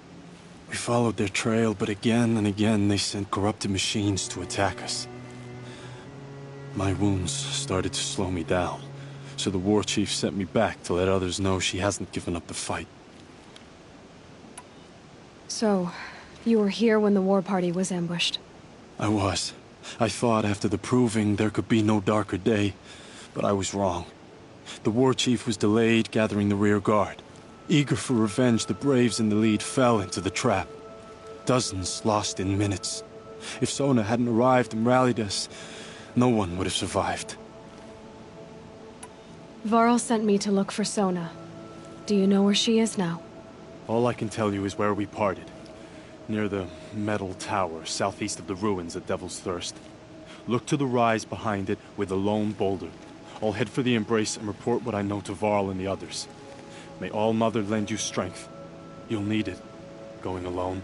We followed their trail, but again and again they sent corrupted machines to attack us. My wounds started to slow me down, so the War Chief sent me back to let others know she hasn't given up the fight. So, you were here when the war party was ambushed? I was. I thought after the proving there could be no darker day, but I was wrong. The War Chief was delayed gathering the rear guard. Eager for revenge, the Braves in the lead fell into the trap. Dozens lost in minutes. If Sona hadn't arrived and rallied us, no one would have survived. Varl sent me to look for Sona. Do you know where she is now? All I can tell you is where we parted. Near the metal tower, southeast of the ruins at Devil's Thirst. Look to the rise behind it with a lone boulder. I'll head for the Embrace and report what I know to Varl and the others. May All Mother lend you strength. You'll need it, going alone.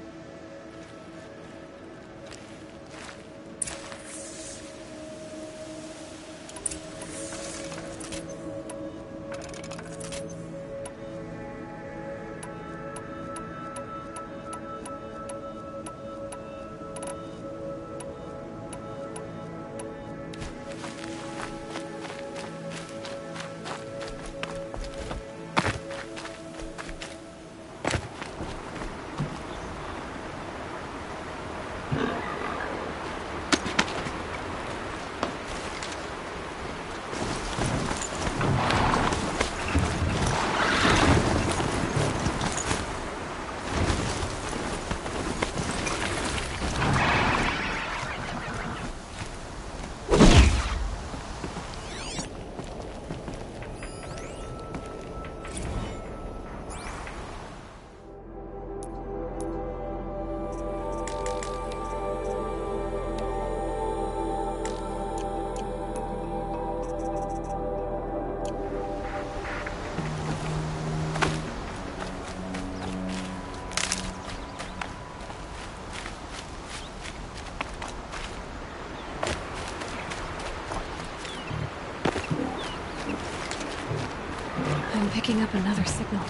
I'm picking up another signal.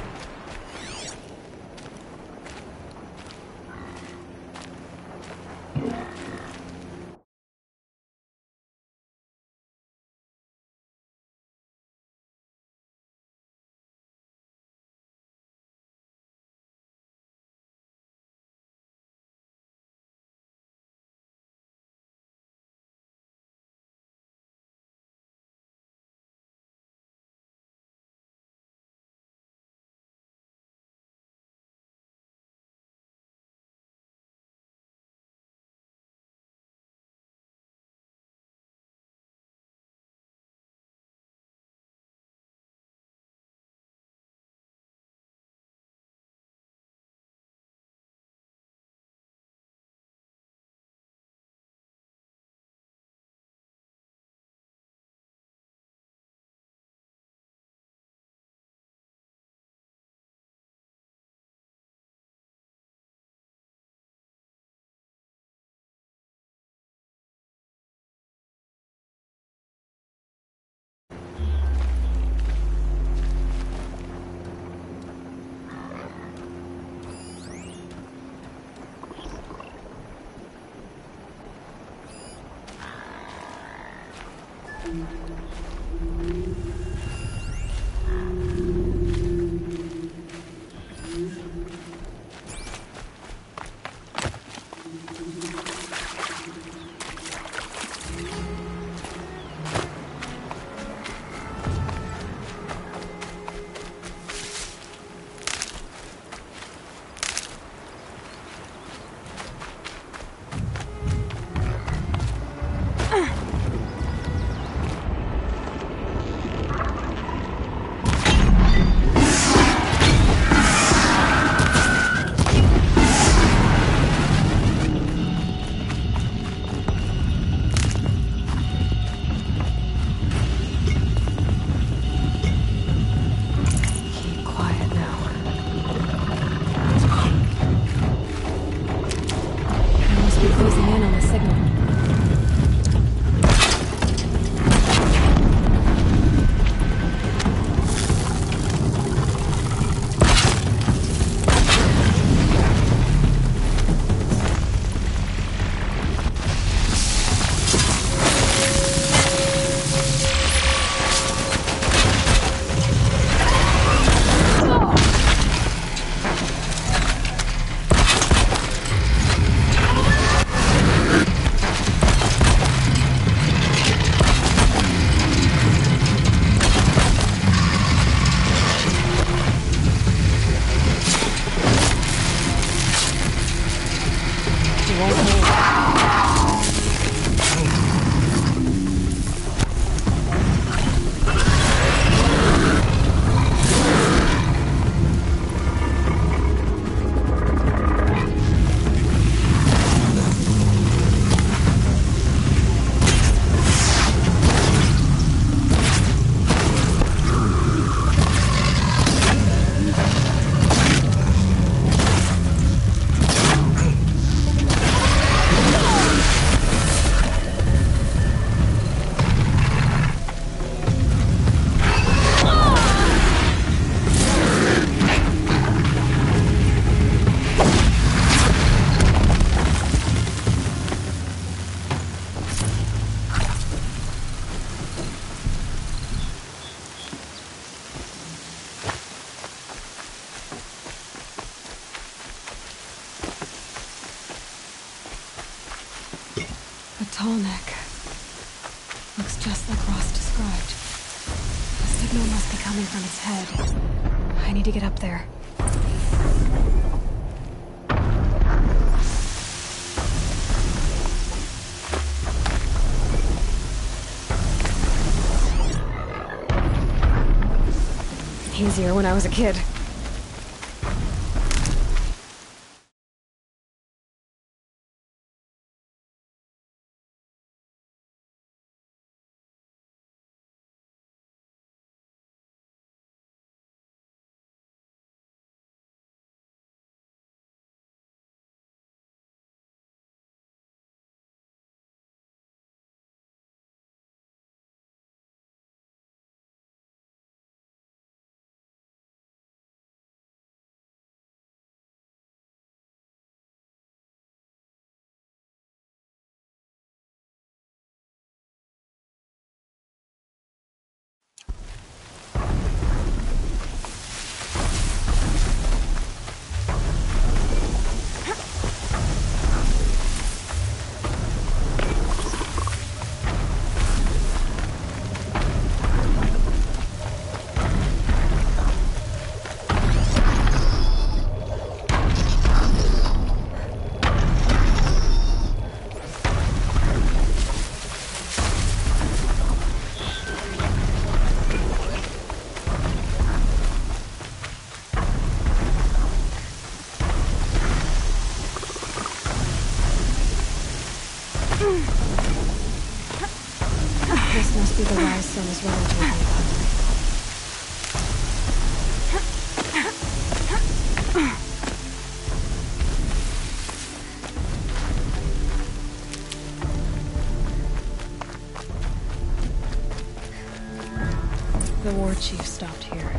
Looks just like Ross described. The signal must be coming from its head. I need to get up there. Easier when I was a kid. This must be the rise Son is running told me about. The war chief stopped here.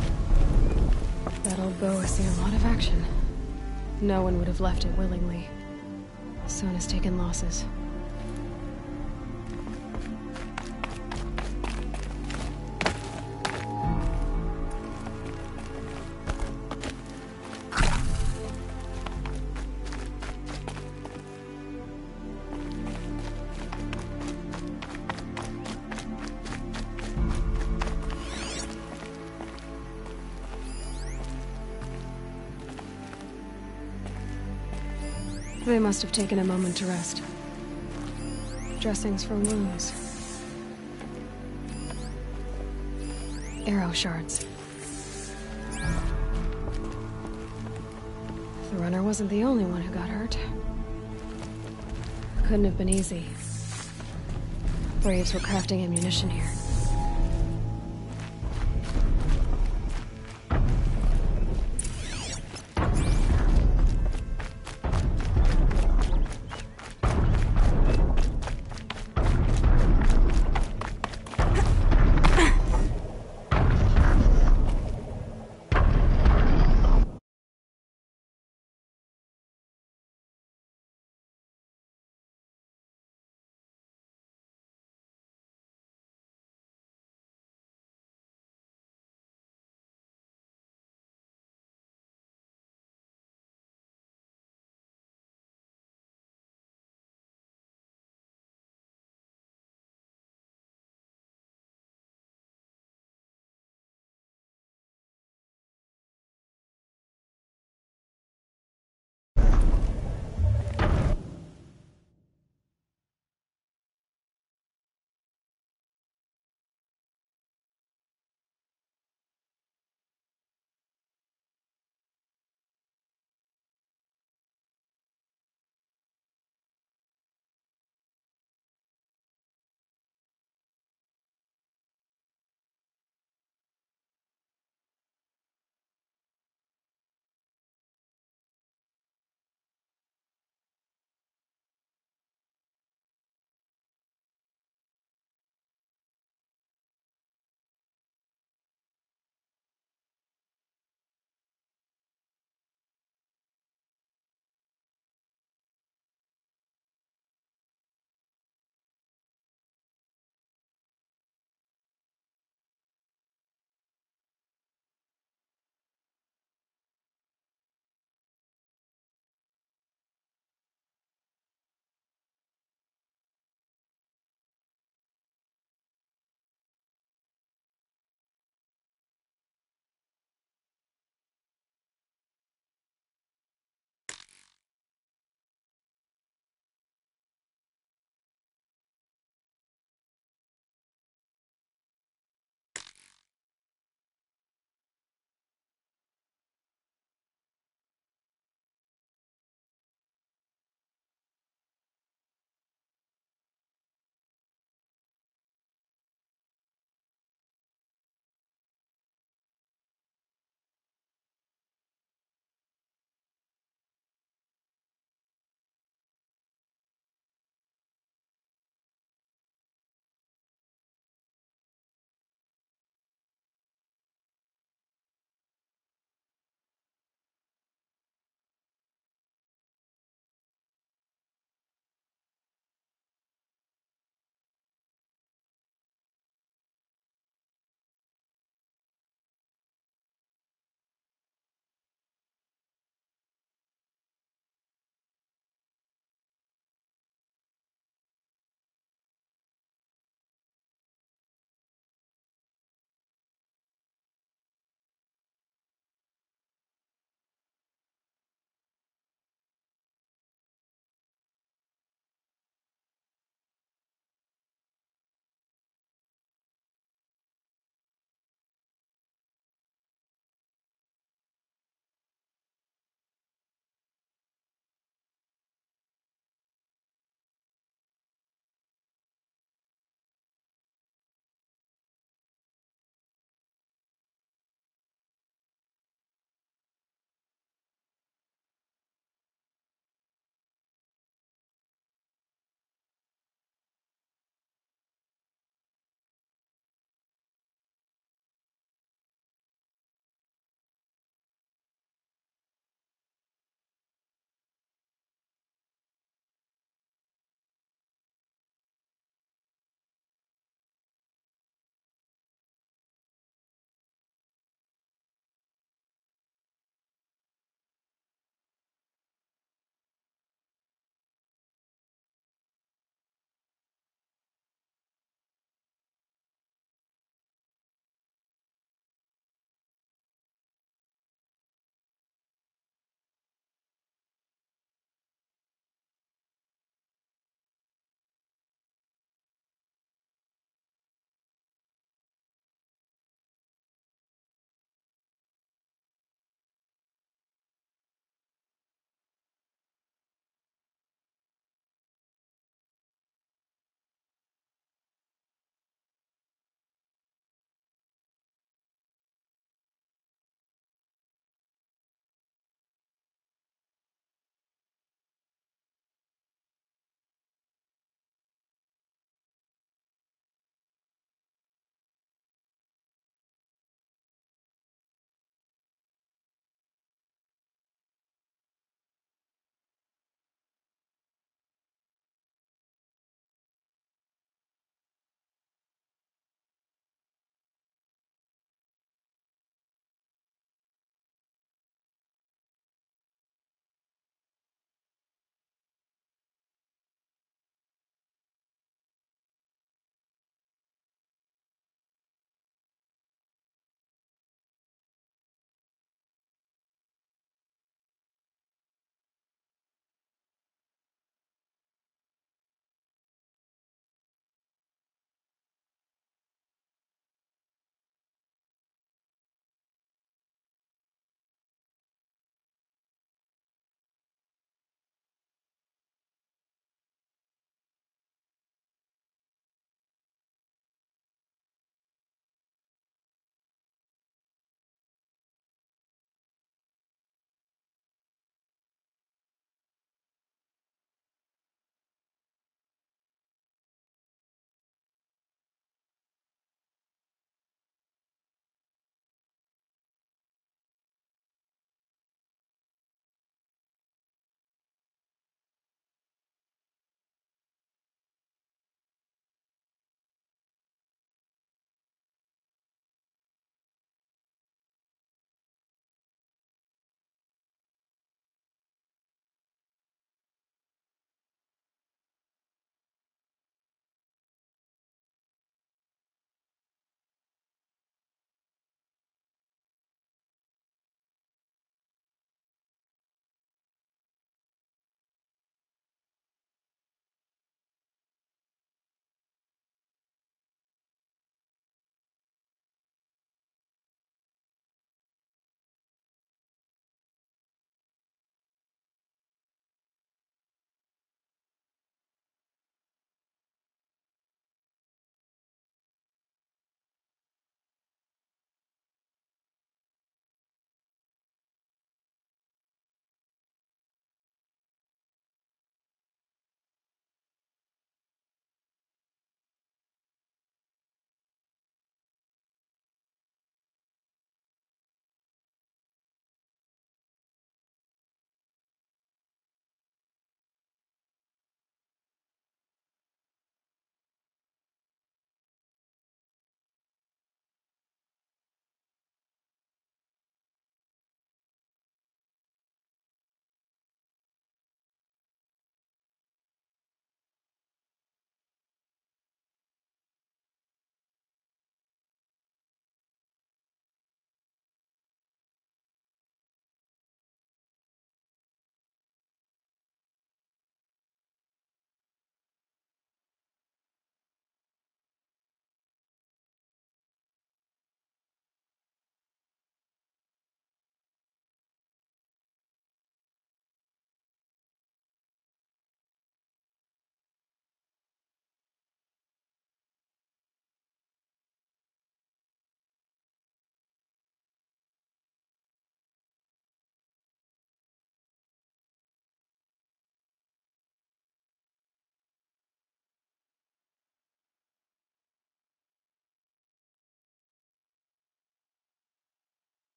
That old bow has seen a lot of action. No one would have left it willingly. Son has taken losses. They must have taken a moment to rest. Dressings for wounds. Arrow shards. The runner wasn't the only one who got hurt. Couldn't have been easy. Braves were crafting ammunition here.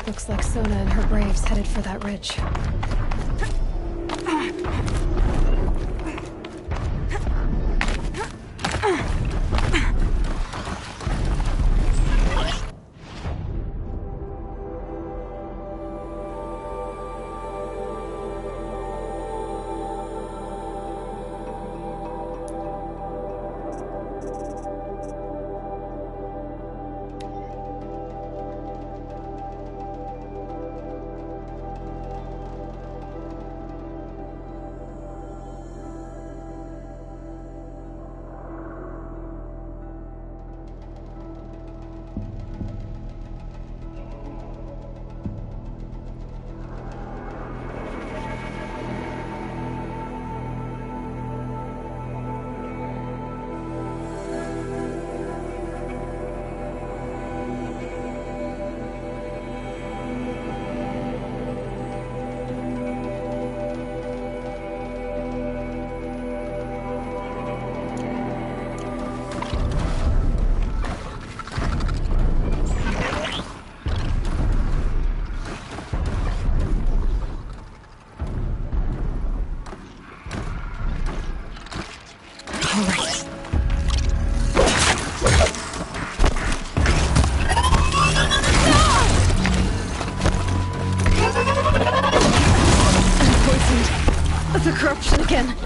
Looks like Sona and her braves headed for that ridge. The corruption again.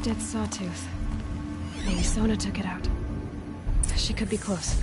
Dead sawtooth. Maybe Sona took it out. She could be close.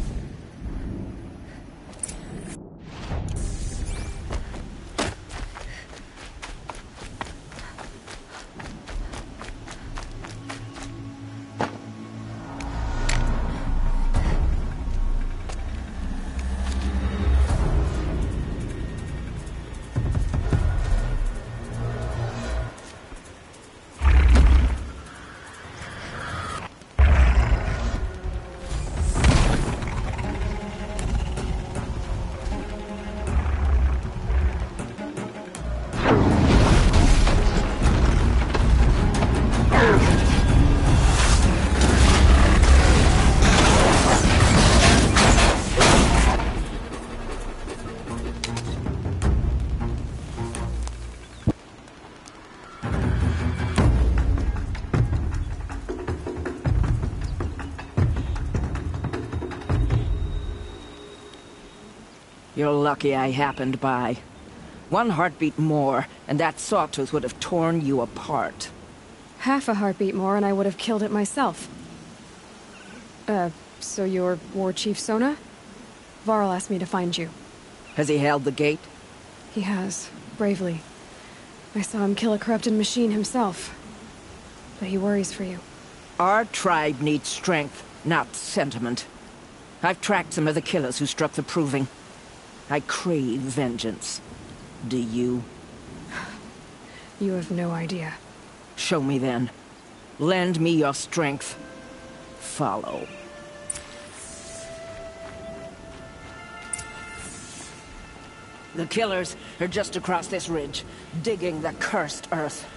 You're lucky I happened by. One heartbeat more, and that sawtooth would have torn you apart. Half a heartbeat more and I would have killed it myself. So you're War Chief Sona? Varl asked me to find you. Has he held the gate? He has, bravely. I saw him kill a corrupted machine himself. But he worries for you. Our tribe needs strength, not sentiment. I've tracked some of the killers who struck the Proving. I crave vengeance. Do you? You have no idea. Show me then. Lend me your strength. Follow. The killers are just across this ridge, digging the cursed earth.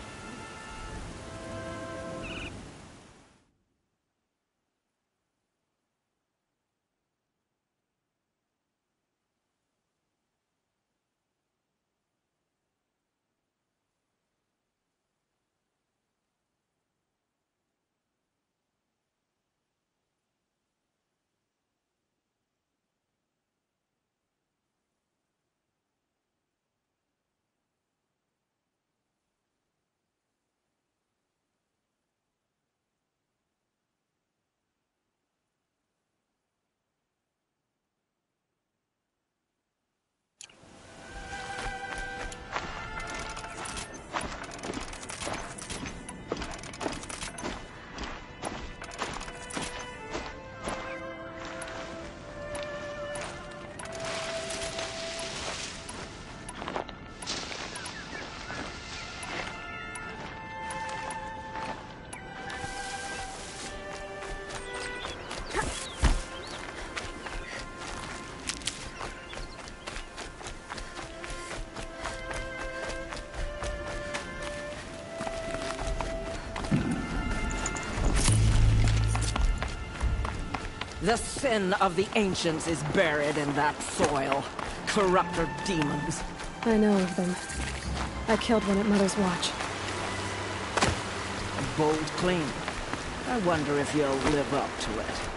The sin of the ancients is buried in that soil. Corrupter demons. I know of them. I killed one at Mother's Watch. A bold claim. I wonder if you'll live up to it.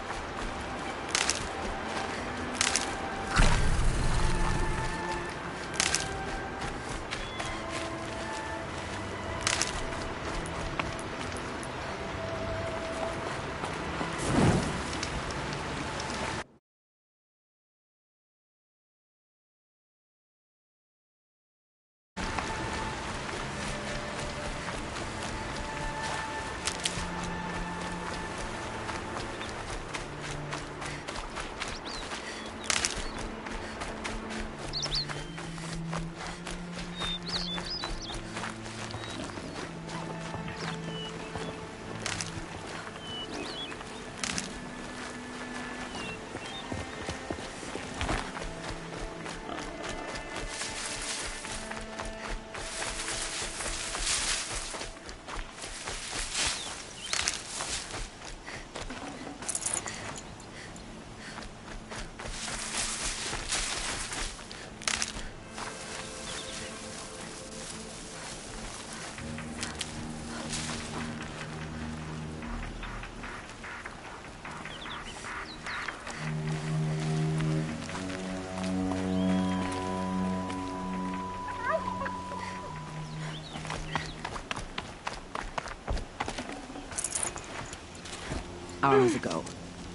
Hours ago,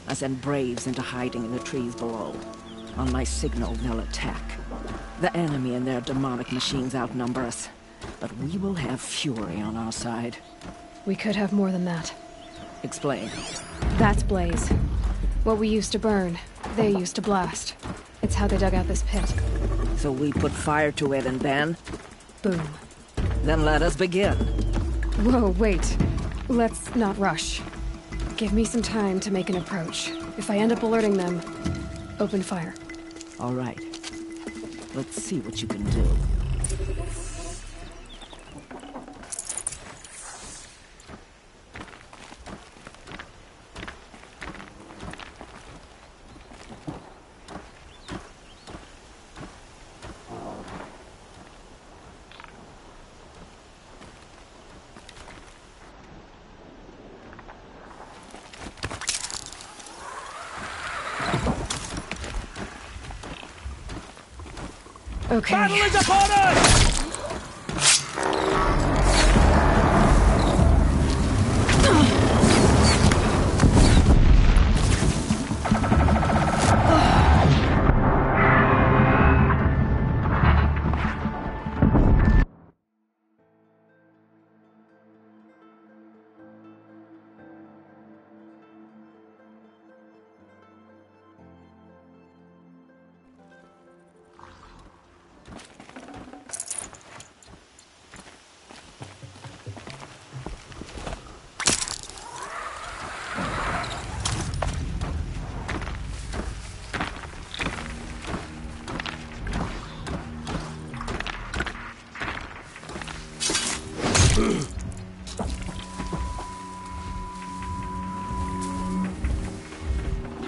I sent Braves into hiding in the trees below. On my signal, they'll attack. The enemy and their demonic machines outnumber us, but we will have fury on our side. We could have more than that. Explain. That's Blaze. What we used to burn, they used to blast. It's how they dug out this pit. So we put fire to it and then? Boom. Then let us begin. Whoa, wait. Let's not rush. Give me some time to make an approach. If I end up alerting them, open fire. All right. Let's see what you can do. Okay. Battle is upon us!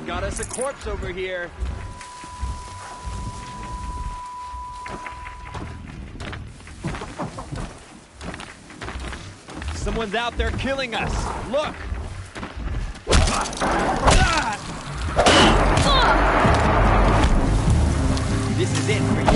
Got us a corpse over here. Someone's out there killing us. Look! This is it for you.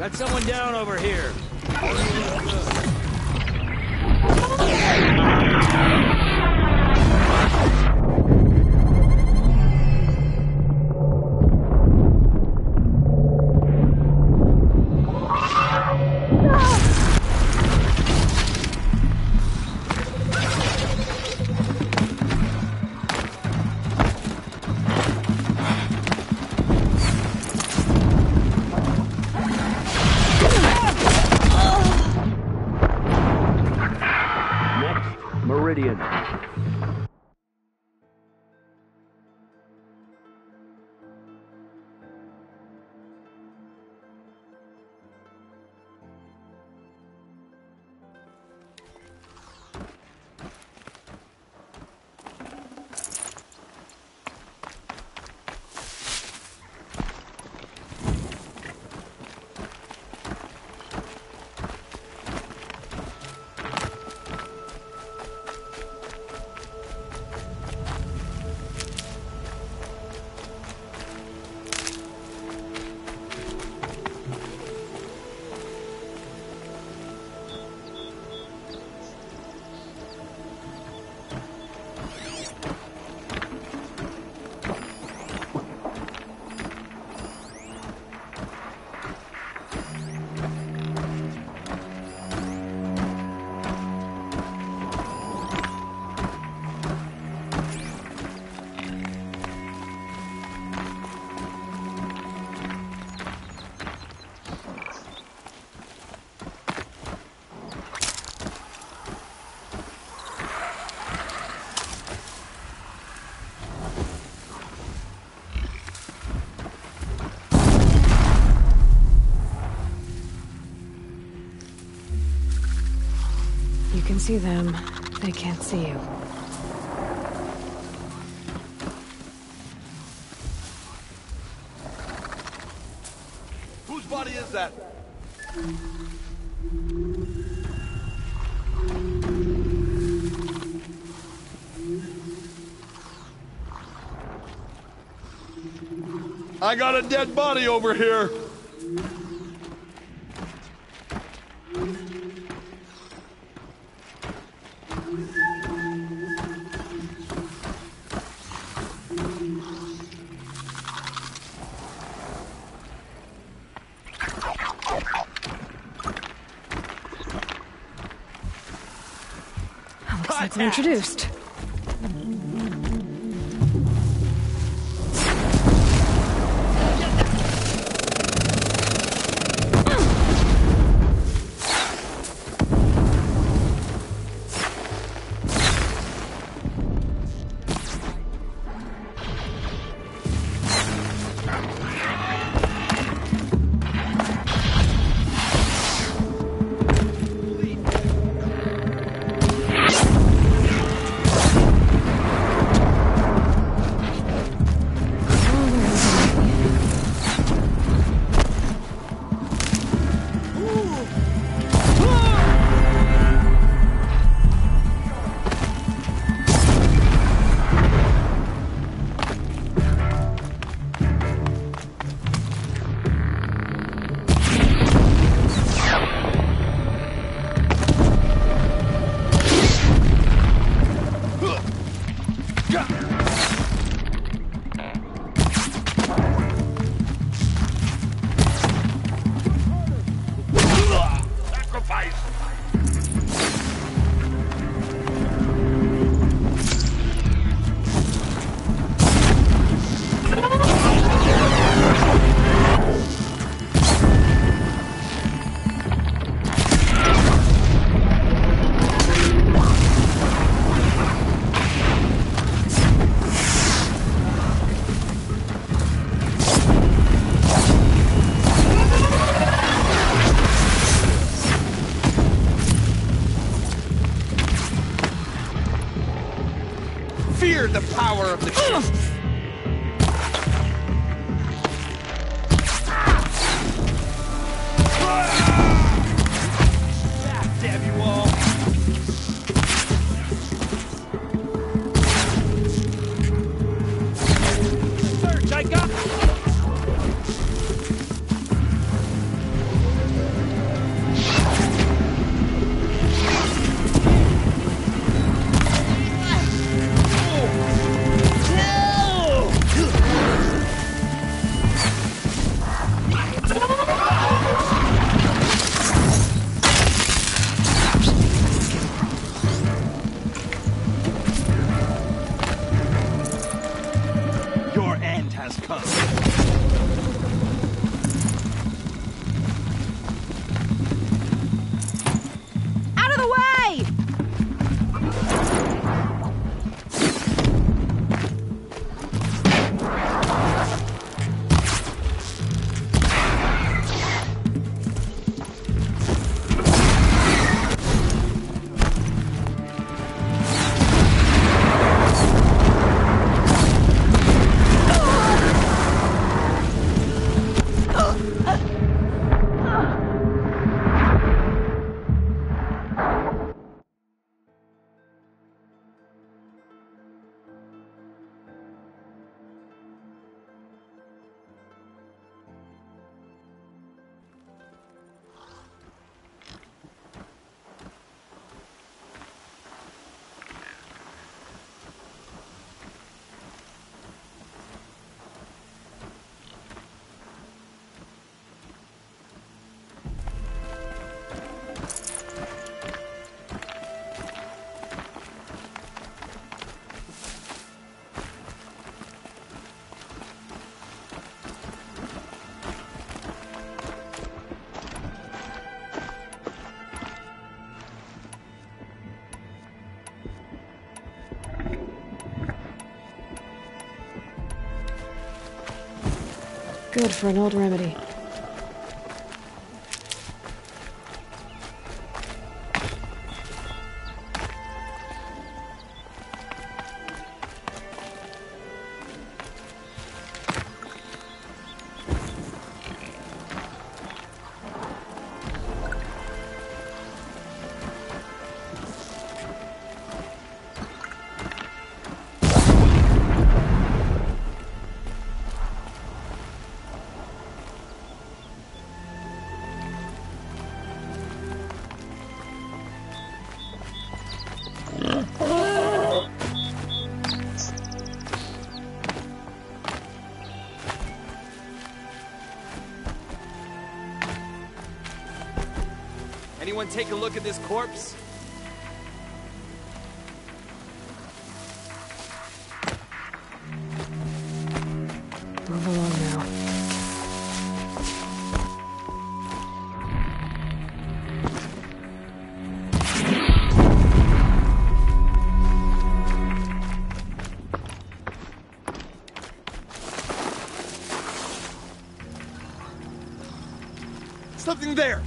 Got someone down over here. can see them, they can't see you. Whose body is that? I got a dead body over here. Looks like we're introduced. Fear the power of the ship. Damn you all. Search, I got. Your end has come. Out of the way! Good for an old remedy. Anyone take a look at this corpse? Move along now. Something there!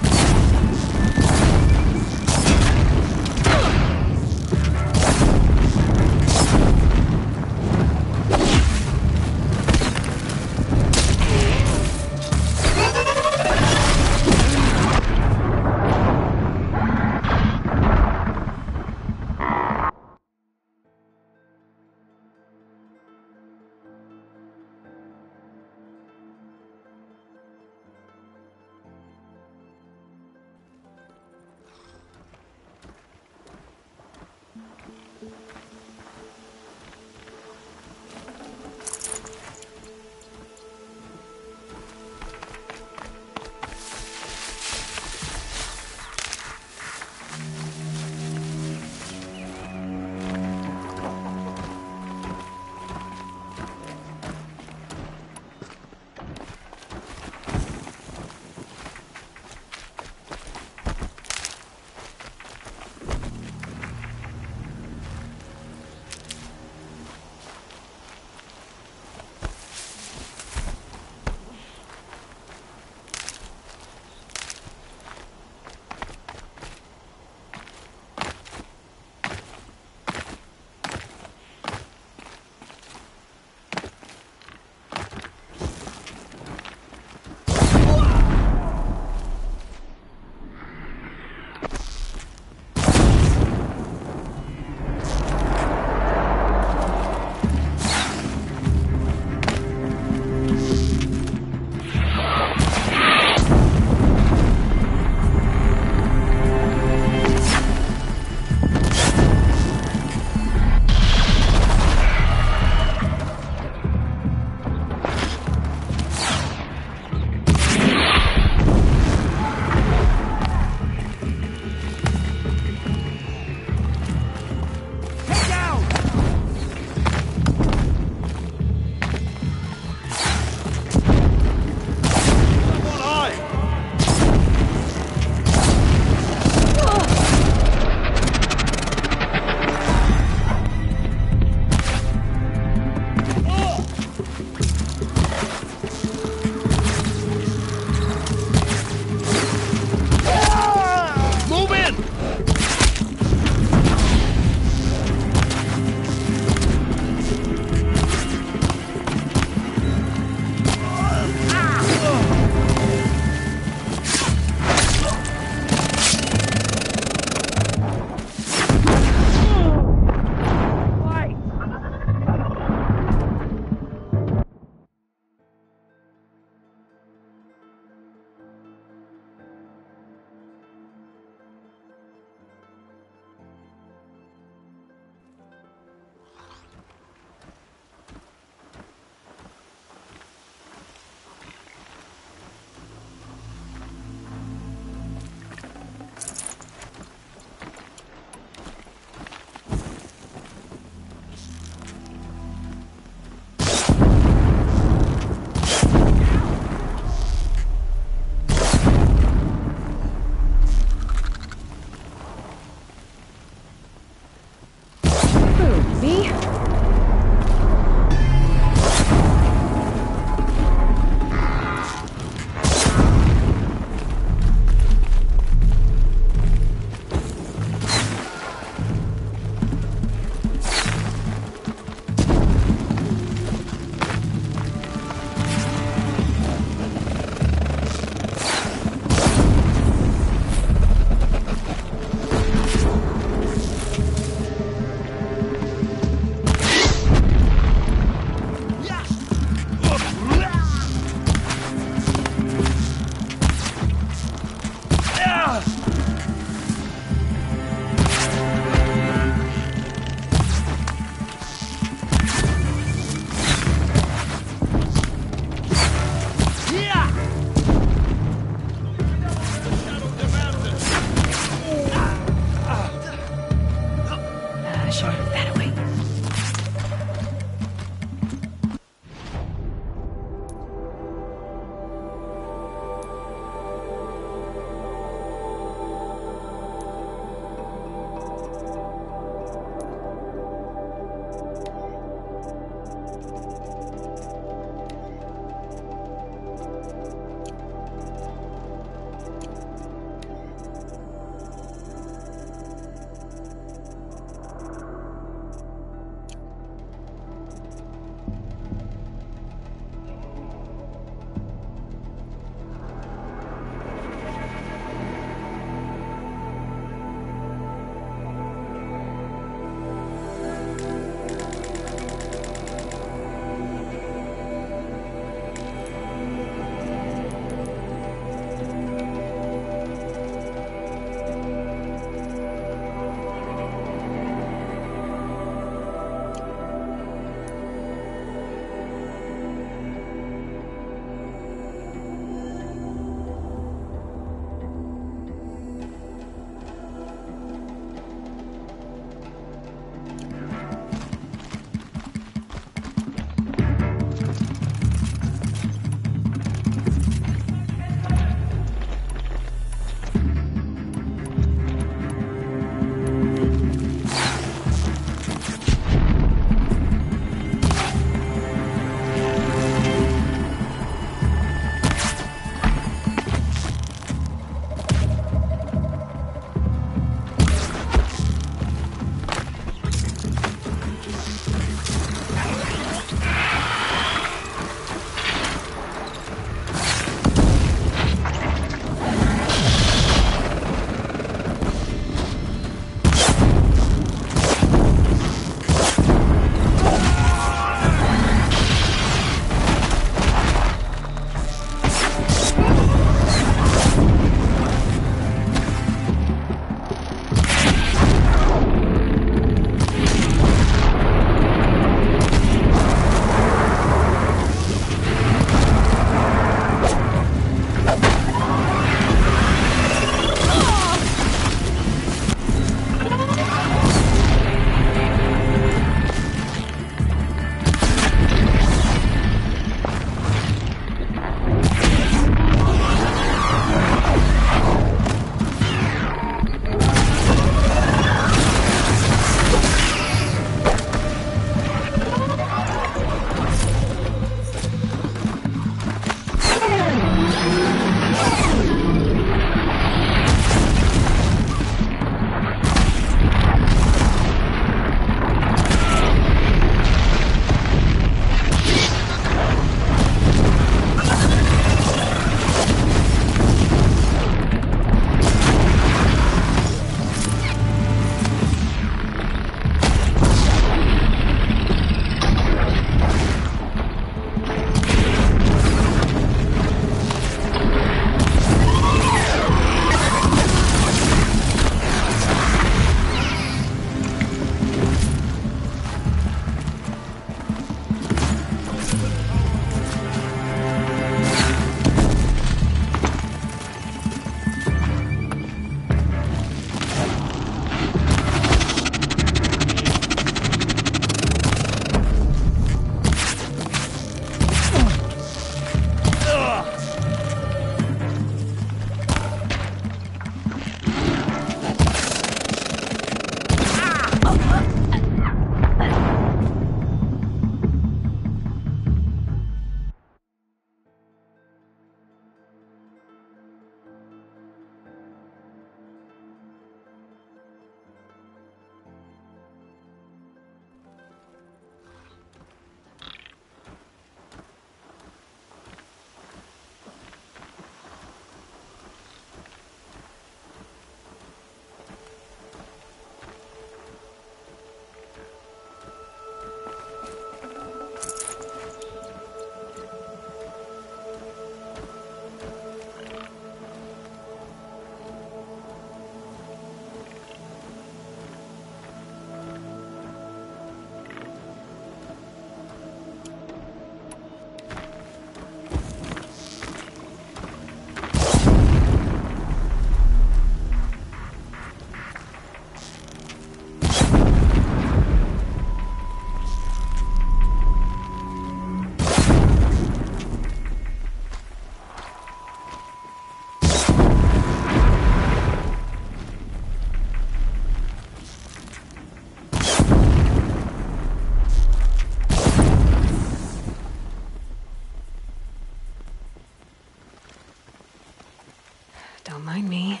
Don't mind me.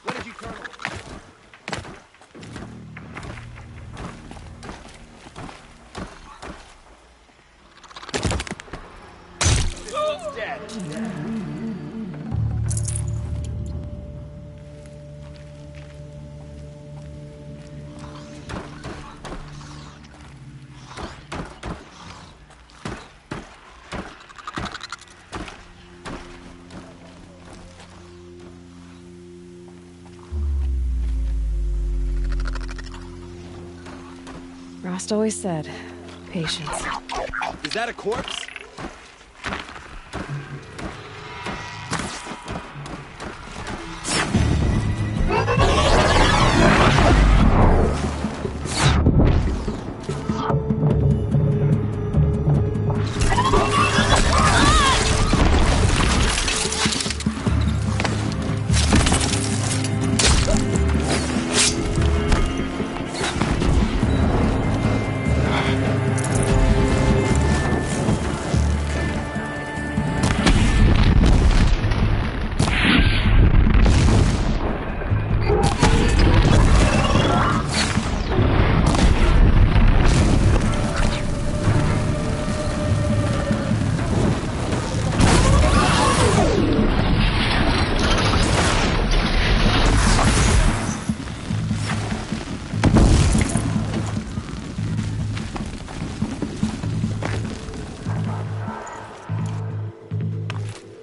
What did you, Colonel? Dead. Rost always said, patience. Is that a corpse?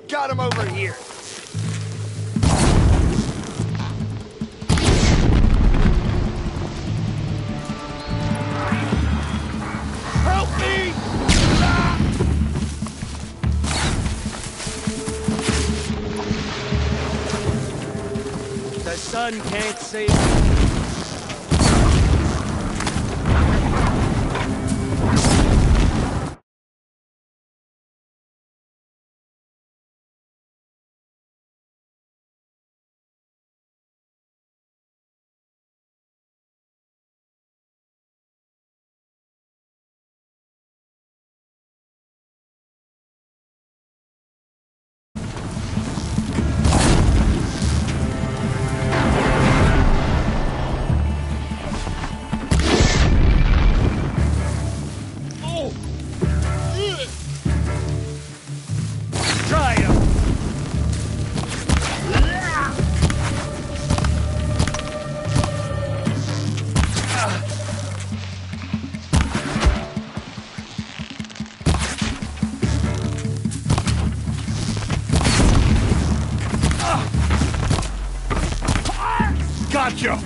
Got him over here. Help me! The sun can't save me. Try him! Gotcha!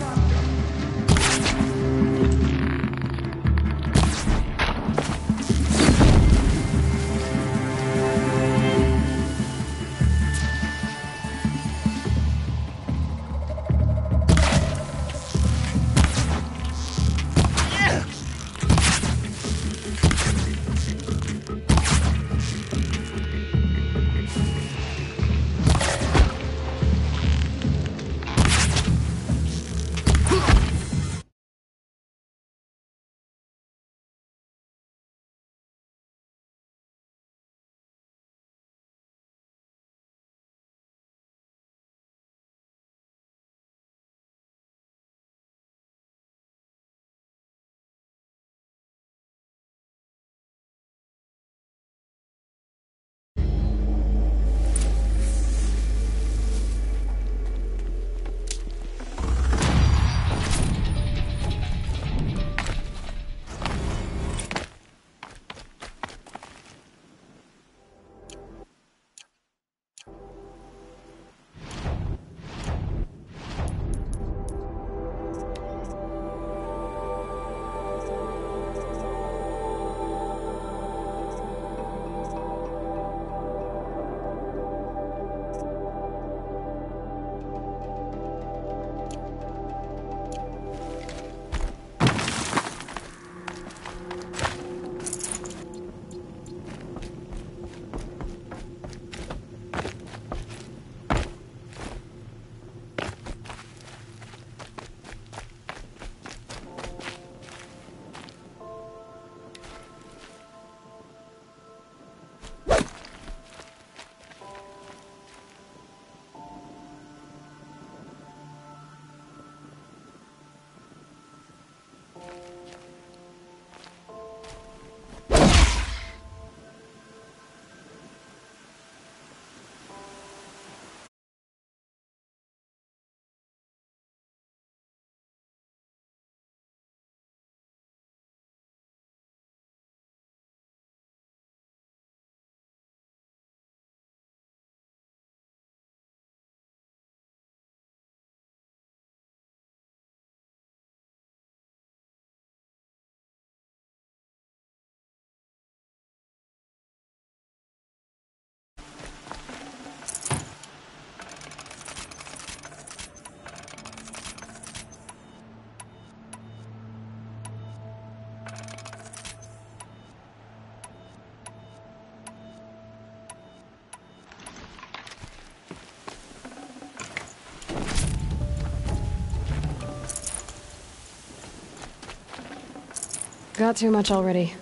Got too much already.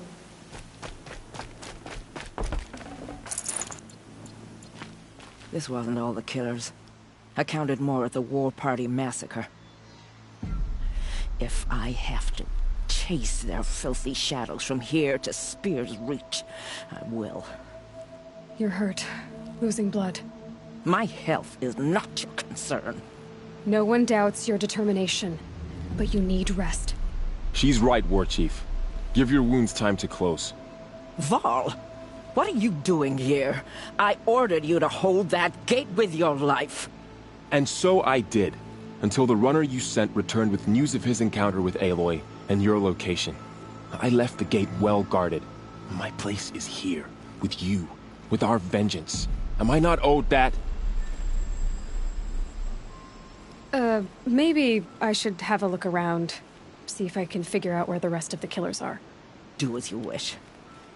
This wasn't all the killers. I counted more at the War Party massacre. If I have to chase their filthy shadows from here to Spear's Reach, I will. You're hurt. Losing blood. My health is not your concern. No one doubts your determination, but you need rest. She's right, War Chief. Give your wounds time to close. Varl, what are you doing here? I ordered you to hold that gate with your life. And so I did, until the runner you sent returned with news of his encounter with Aloy and your location. I left the gate well guarded. My place is here, with you, with our vengeance. Am I not owed that? Maybe I should have a look around. See if I can figure out where the rest of the killers are. Do as you wish.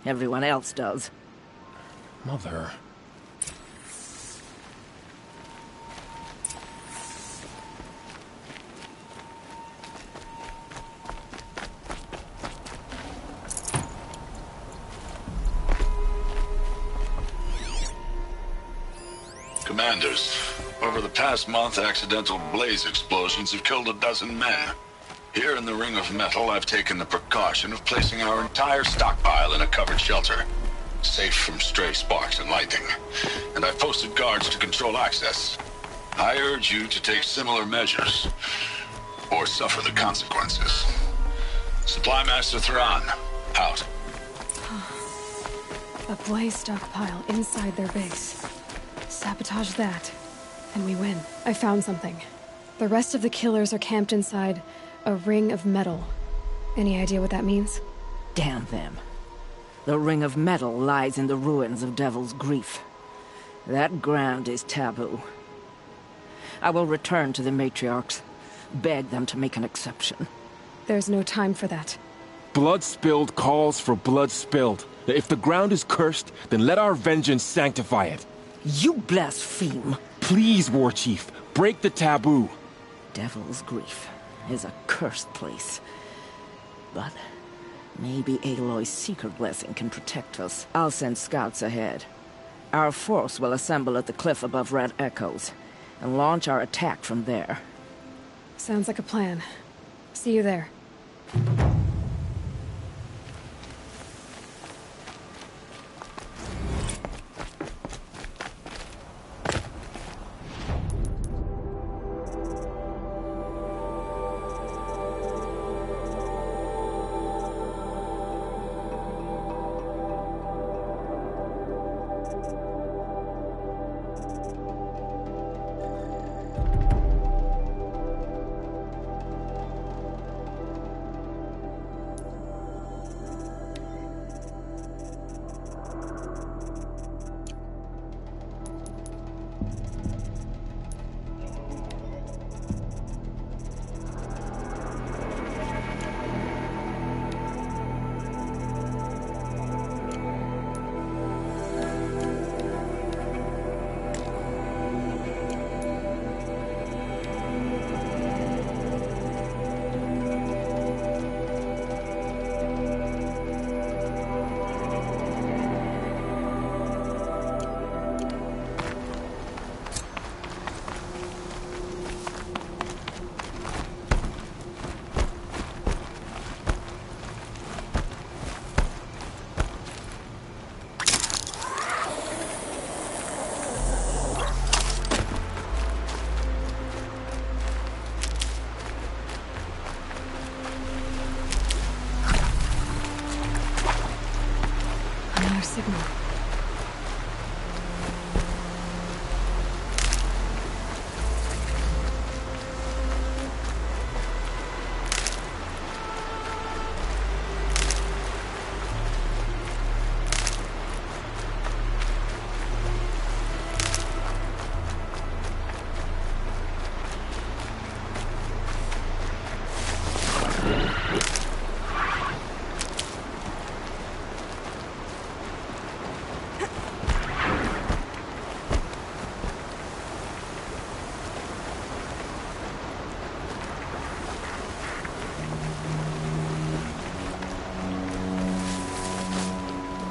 Everyone else does. Mother... Commanders, over the past month, accidental blaze explosions have killed a dozen men. Here in the Ring of Metal, I've taken the precaution of placing our entire stockpile in a covered shelter, safe from stray sparks and lightning. And I've posted guards to control access. I urge you to take similar measures, or suffer the consequences. Supply Master Thrawn, out. A blaze stockpile inside their base. Sabotage that, and we win. I found something. The rest of the killers are camped inside a ring of metal. Any idea what that means? Damn them. The Ring of Metal lies in the ruins of Devil's Grief. That ground is taboo. I will return to the matriarchs, beg them to make an exception. There's no time for that. Blood spilled calls for blood spilled. If the ground is cursed, then let our vengeance sanctify it. You blaspheme. Please, War Chief, break the taboo. Devil's Grief is a cursed place. But maybe Aloy's secret blessing can protect us. I'll send scouts ahead. Our force will assemble at the cliff above Red Echoes, and launch our attack from there. Sounds like a plan. See you there.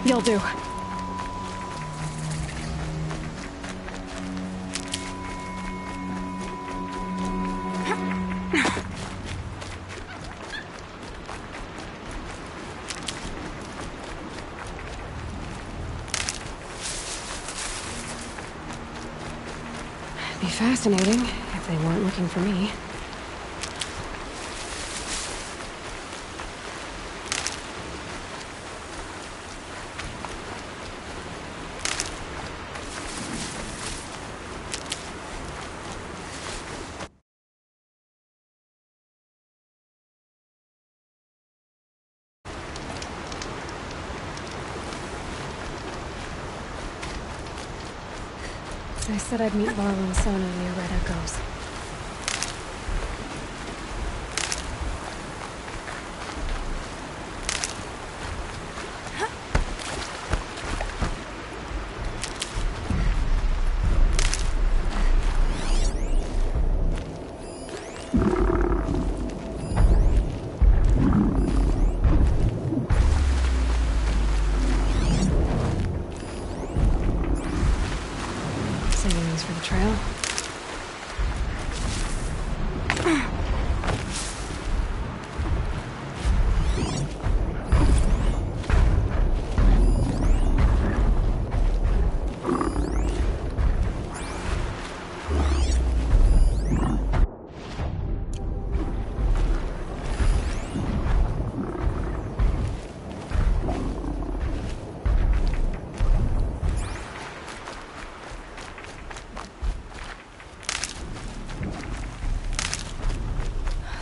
You'll do. Be fascinating if they weren't looking for me. I said I'd meet Varl and Sona near Red Echoes. For the trail.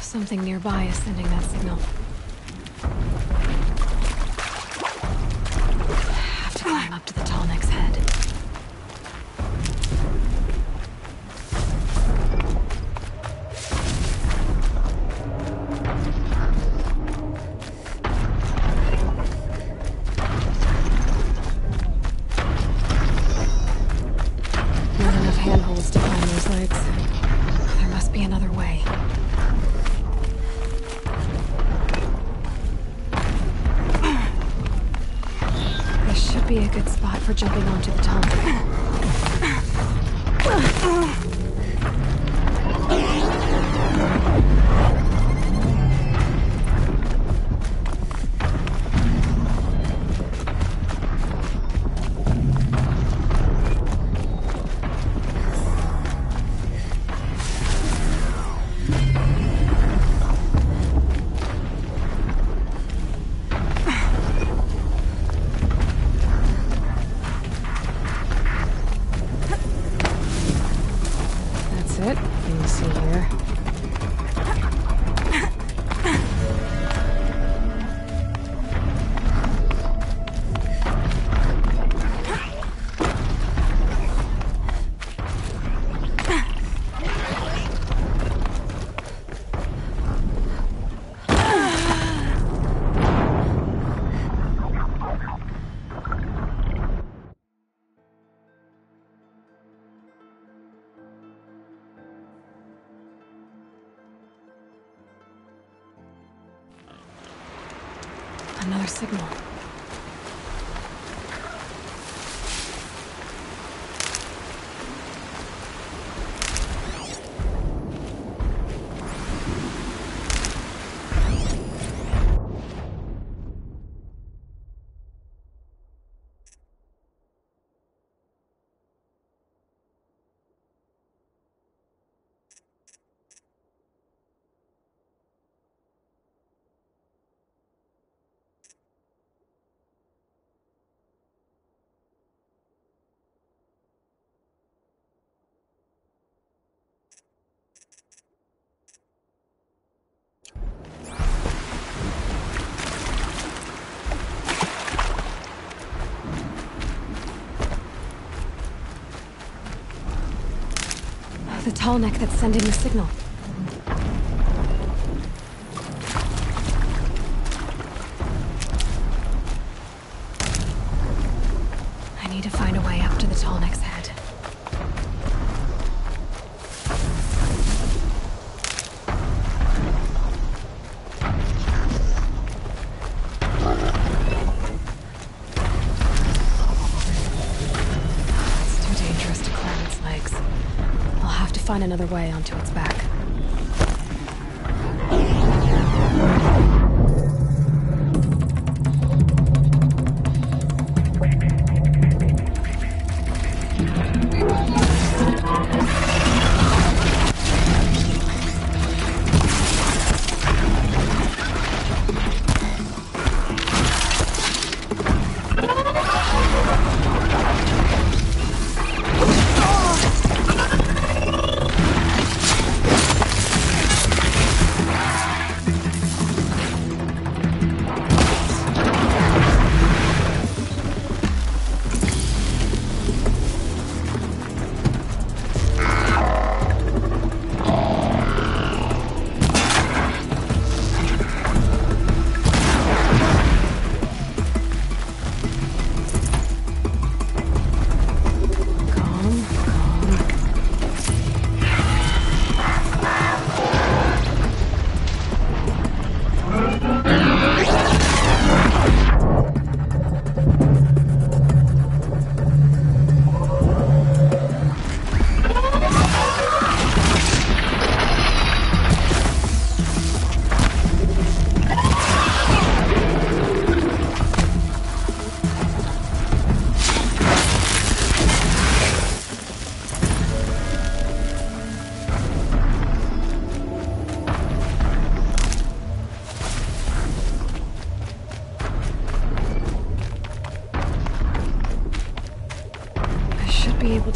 Something nearby is sending that signal. Have to climb up to the tall neck's head. Not enough handholds to climb those legs. There must be another way. Be a good spot for jumping onto the tall neck. Another signal. The tall neck that's sending the signal. I need to find a way up to the tall neck's head. just to climb its legs. I'll have to find another way onto its back.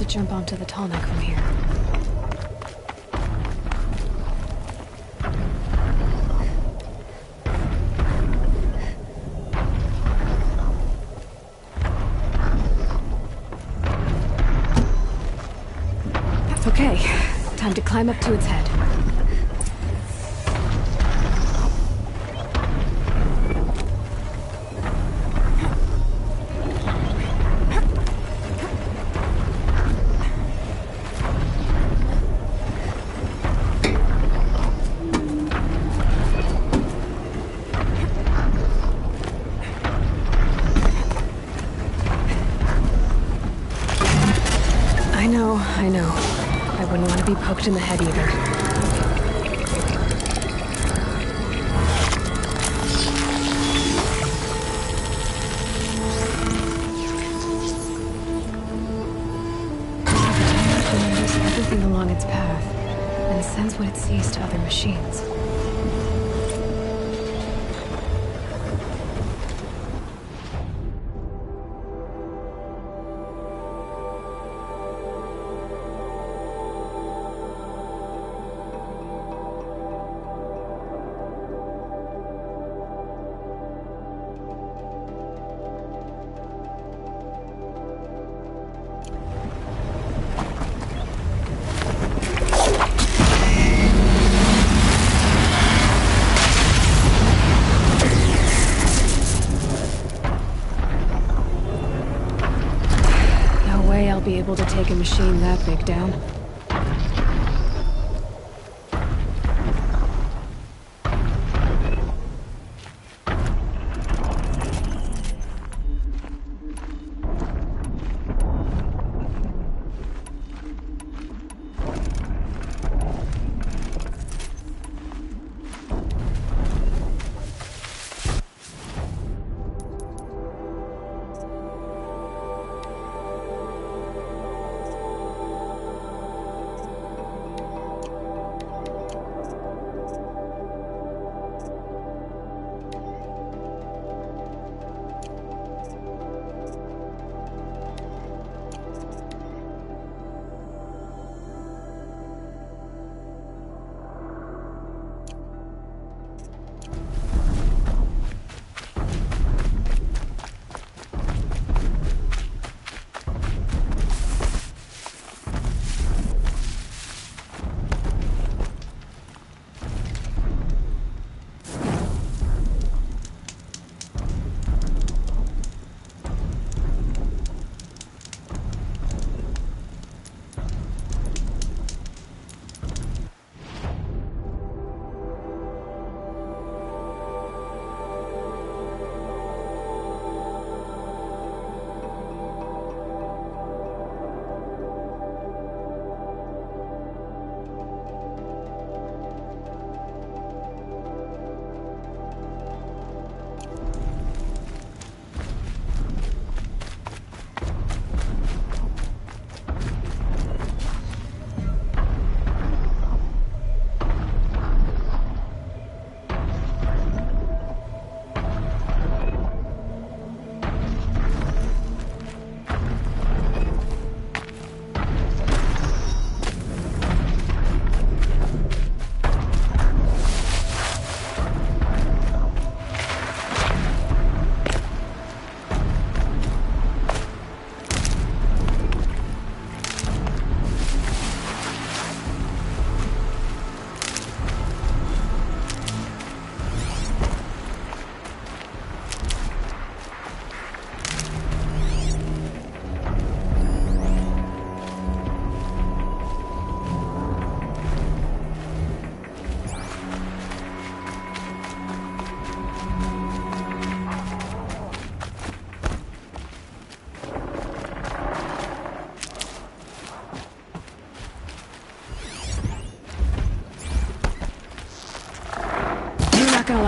Jump onto the tall neck from here. Okay, time to climb up to its head. I know. I wouldn't want to be poked in the head either. Everything along its path, and sends what it sees to other machines. I'll be able to take a machine that big down.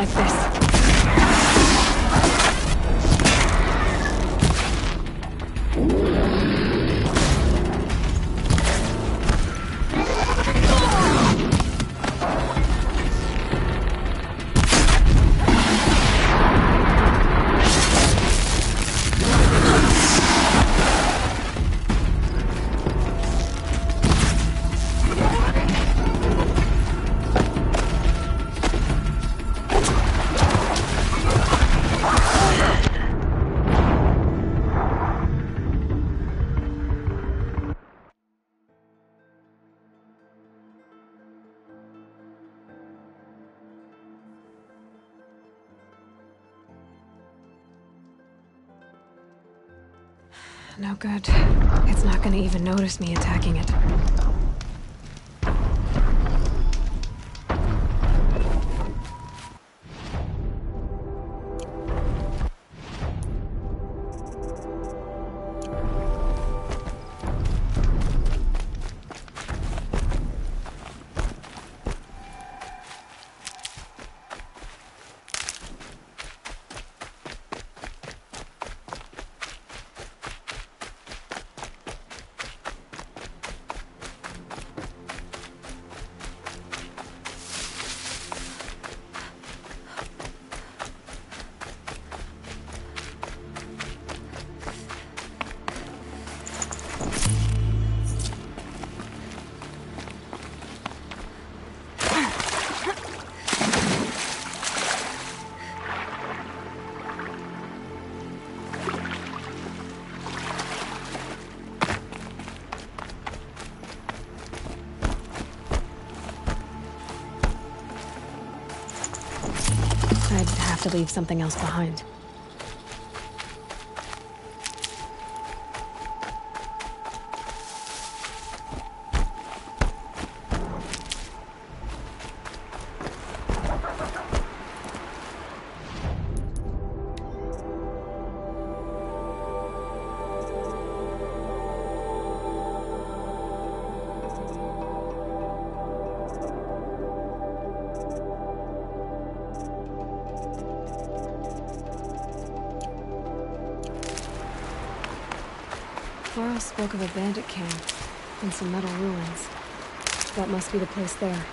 like this. No good. It's not gonna even notice me attacking it. I'd have to leave something else behind. Laura spoke of a bandit camp and some metal ruins. That must be the place there.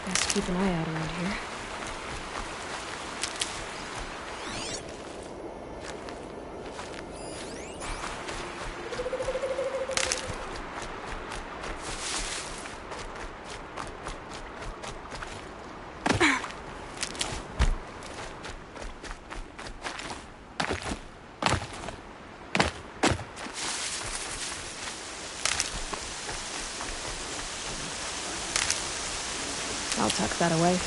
Best keep an eye out around here. I'll tuck that away.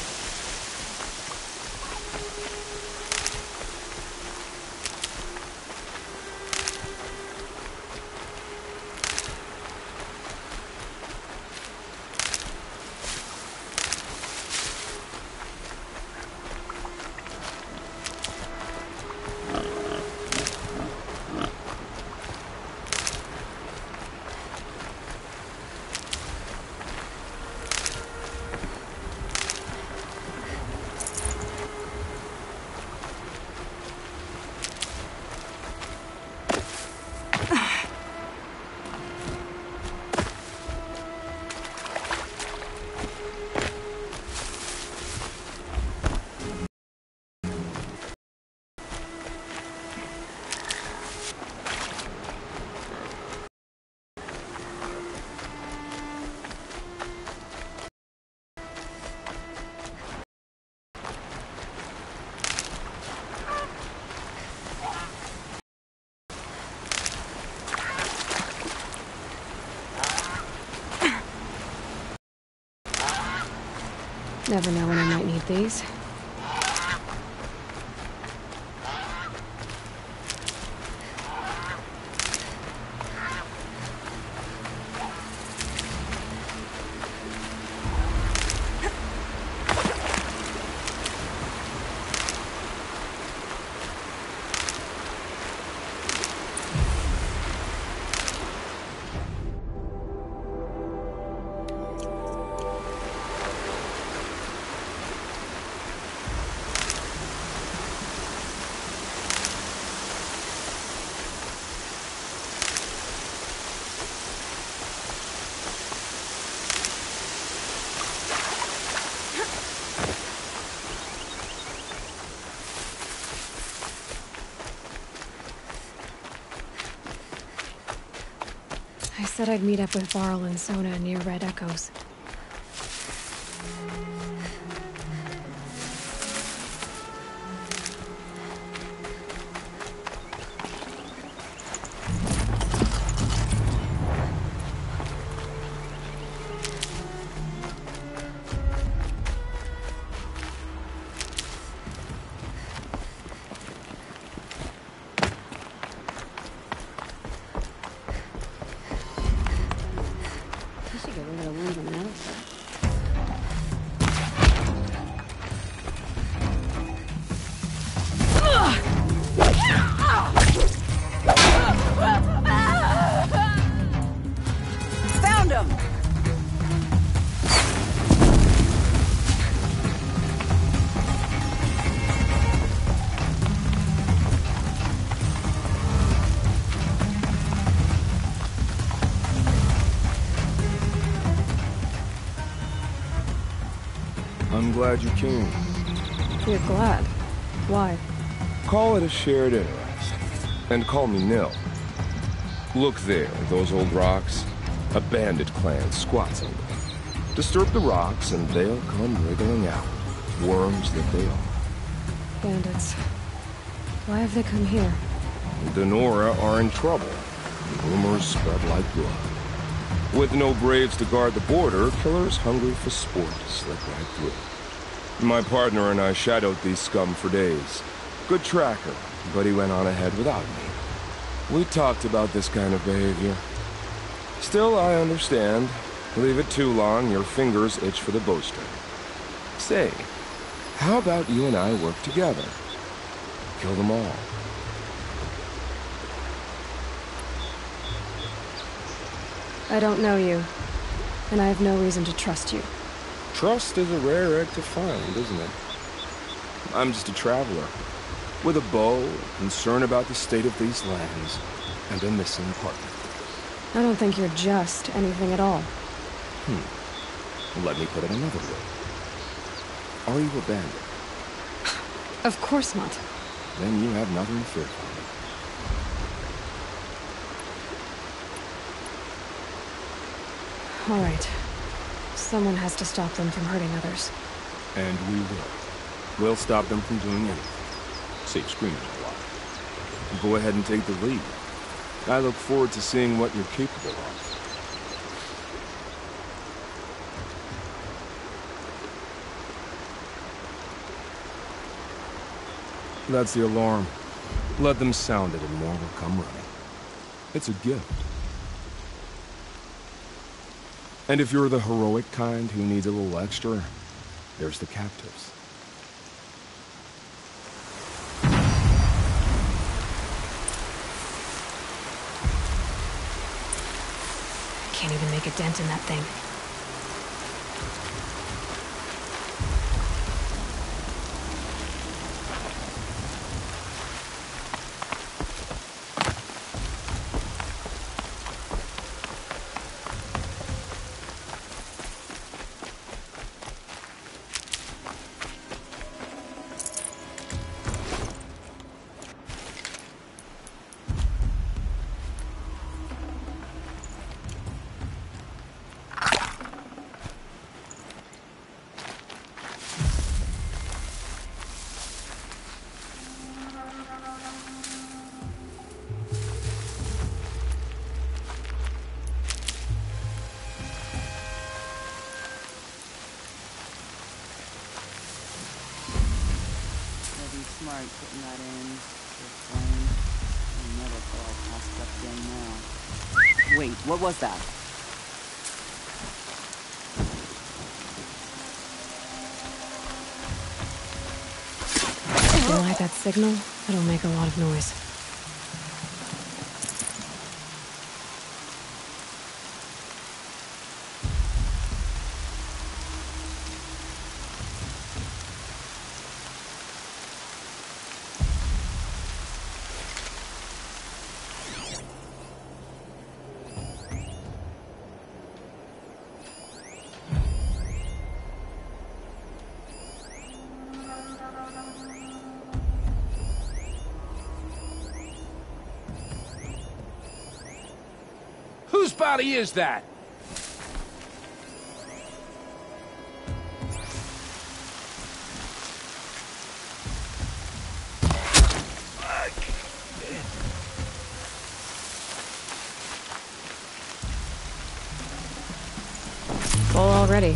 Never know when I might need these. said I'd meet up with Varl and Sona near Red Echoes. Found him! I'm glad you came. You're glad? Why? Call it a shared interest. And call me Nil. Look there, those old rocks. A bandit clan squats on them. Disturb the rocks and they'll come wriggling out. Worms that they are. Bandits. Why have they come here? The Nora are in trouble. Rumors spread like blood. With no braves to guard the border, killers hungry for sport slip right through. My partner and I shadowed these scum for days. Good tracker, but he went on ahead without me. We talked about this kind of behavior. Still, I understand. Leave it too long, your fingers itch for the bowstring. Say, how about you and I work together? Kill them all. I don't know you, and I have no reason to trust you. Trust is a rare egg to find, isn't it? I'm just a traveler, with a bow, concern about the state of these lands, and a missing partner. I don't think you're just anything at all. Let me put it another way. Are you a bandit? Of course not. Then you have nothing to fear from me. All right. Someone has to stop them from hurting others. And we will. We'll stop them from doing anything. Save screaming a lot. Go ahead and take the lead. I look forward to seeing what you're capable of. That's the alarm. Let them sound it and more will come running. It's a gift. And if you're the heroic kind who needs a little extra, there's the captives. Can't even make a dent in that thing. Smart putting that in. Flame. Another all tossed up again now. Wait, what was that? If you light that signal, it'll make a lot of noise. body is that? Full already.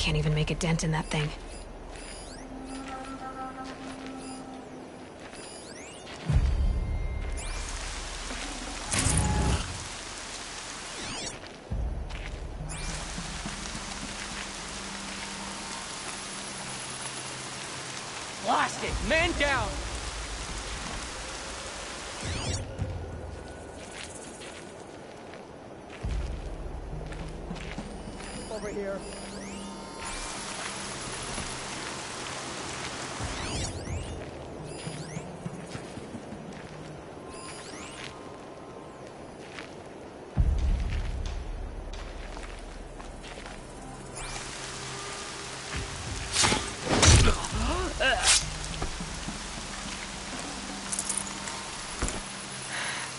Can't even make a dent in that thing. Blast it! Man down! Over here.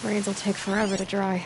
Braids will take forever to dry.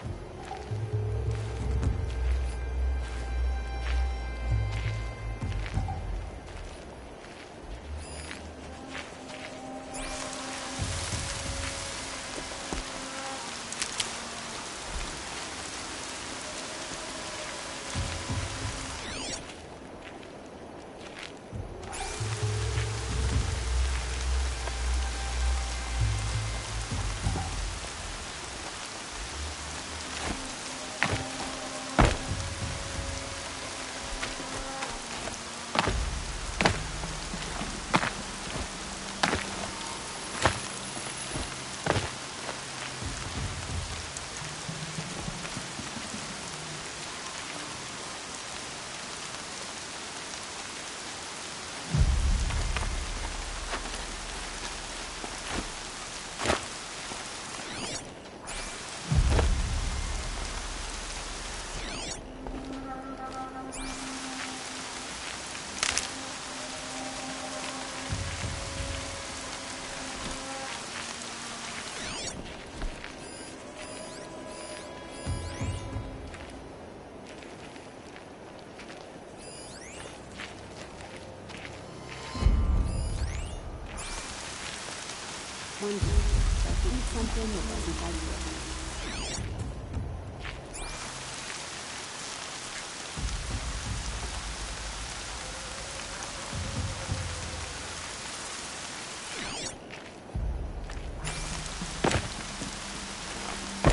One thing, if you eat something that doesn't like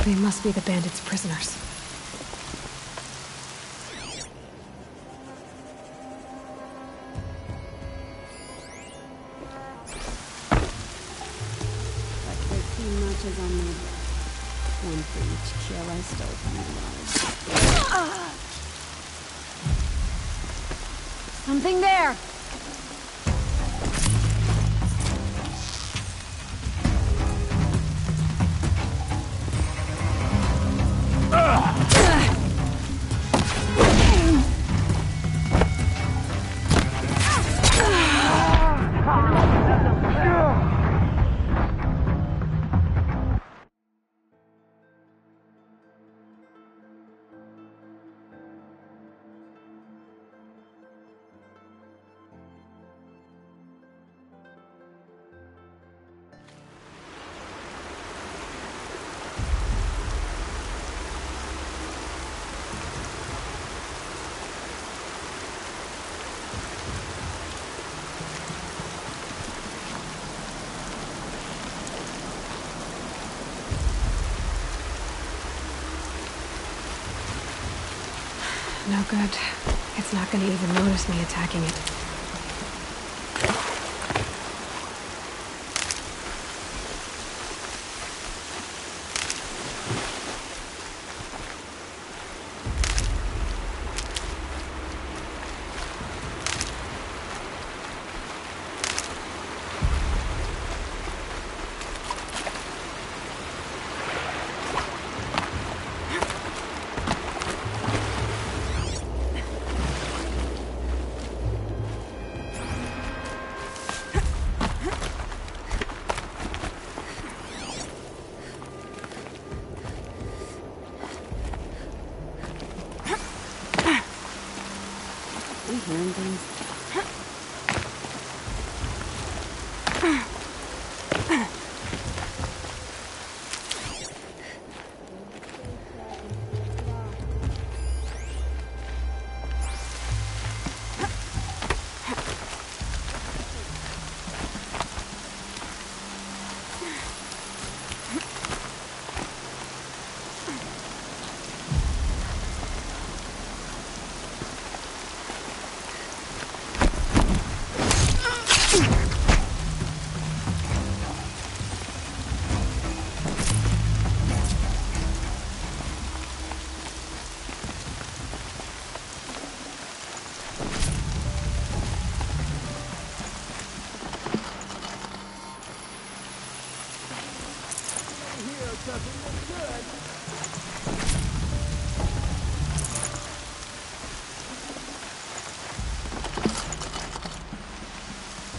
you. They must be the bandits' prisoners. On me. One for each kill I stole from your lives. Something there! No good. It's not gonna even notice me attacking it. Hearing things.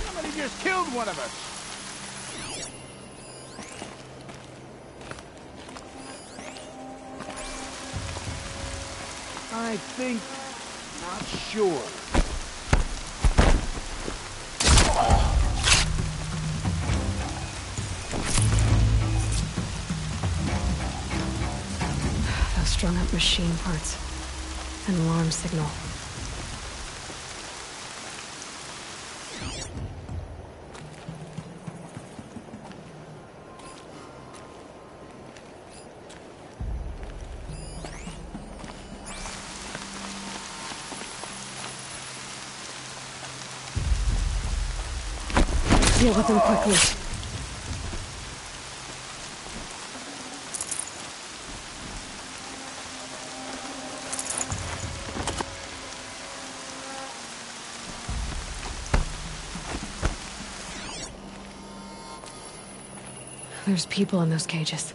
Somebody just killed one of us. I think... not sure. Those strung up machine parts. An alarm signal. Deal with them quickly. There's people in those cages.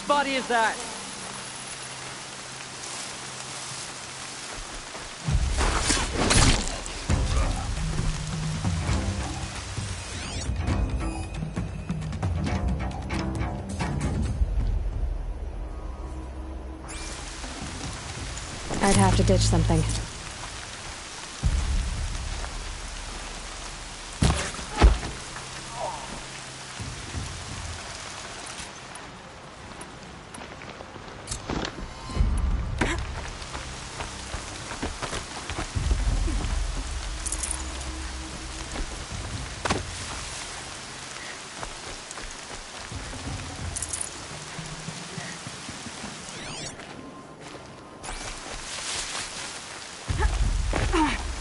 body is that? I'd have to ditch something.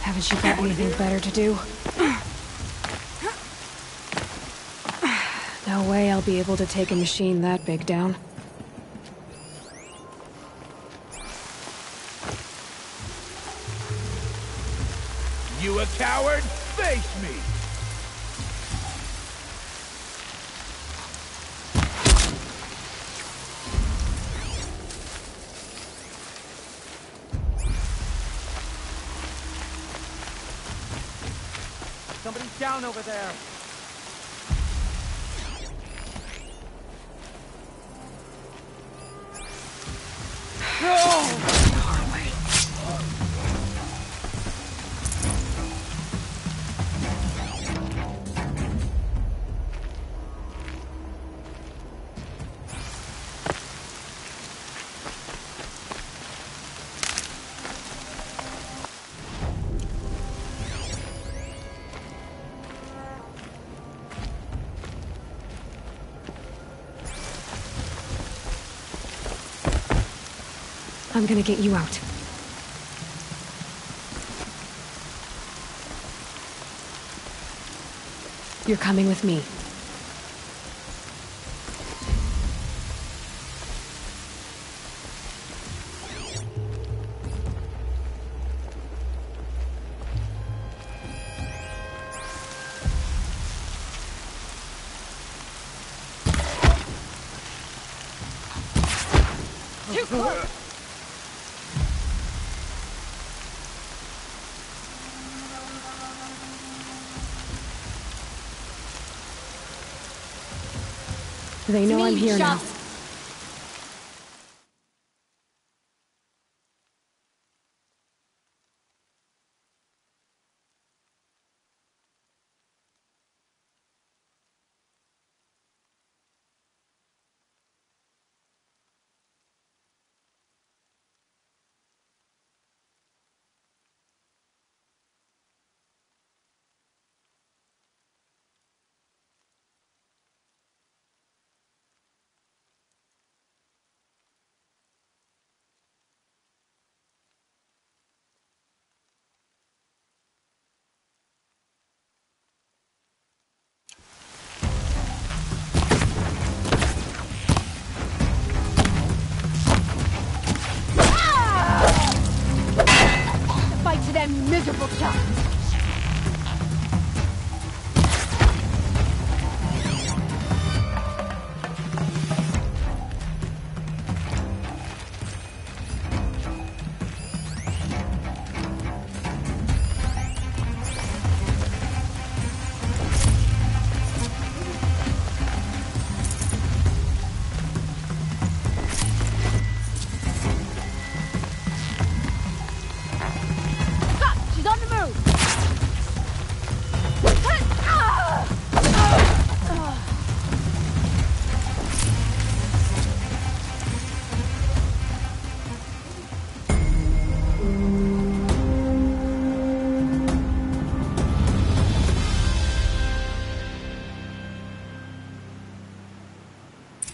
Haven't you got anything better to do? No way I'll be able to take a machine that big down. You a coward? Face me! Somebody's down over there. I'm gonna get you out. You're coming with me. Too close! They know I'm here now. Fight to them, you miserable chumps! She's on the move!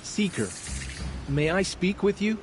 Seeker, may I speak with you?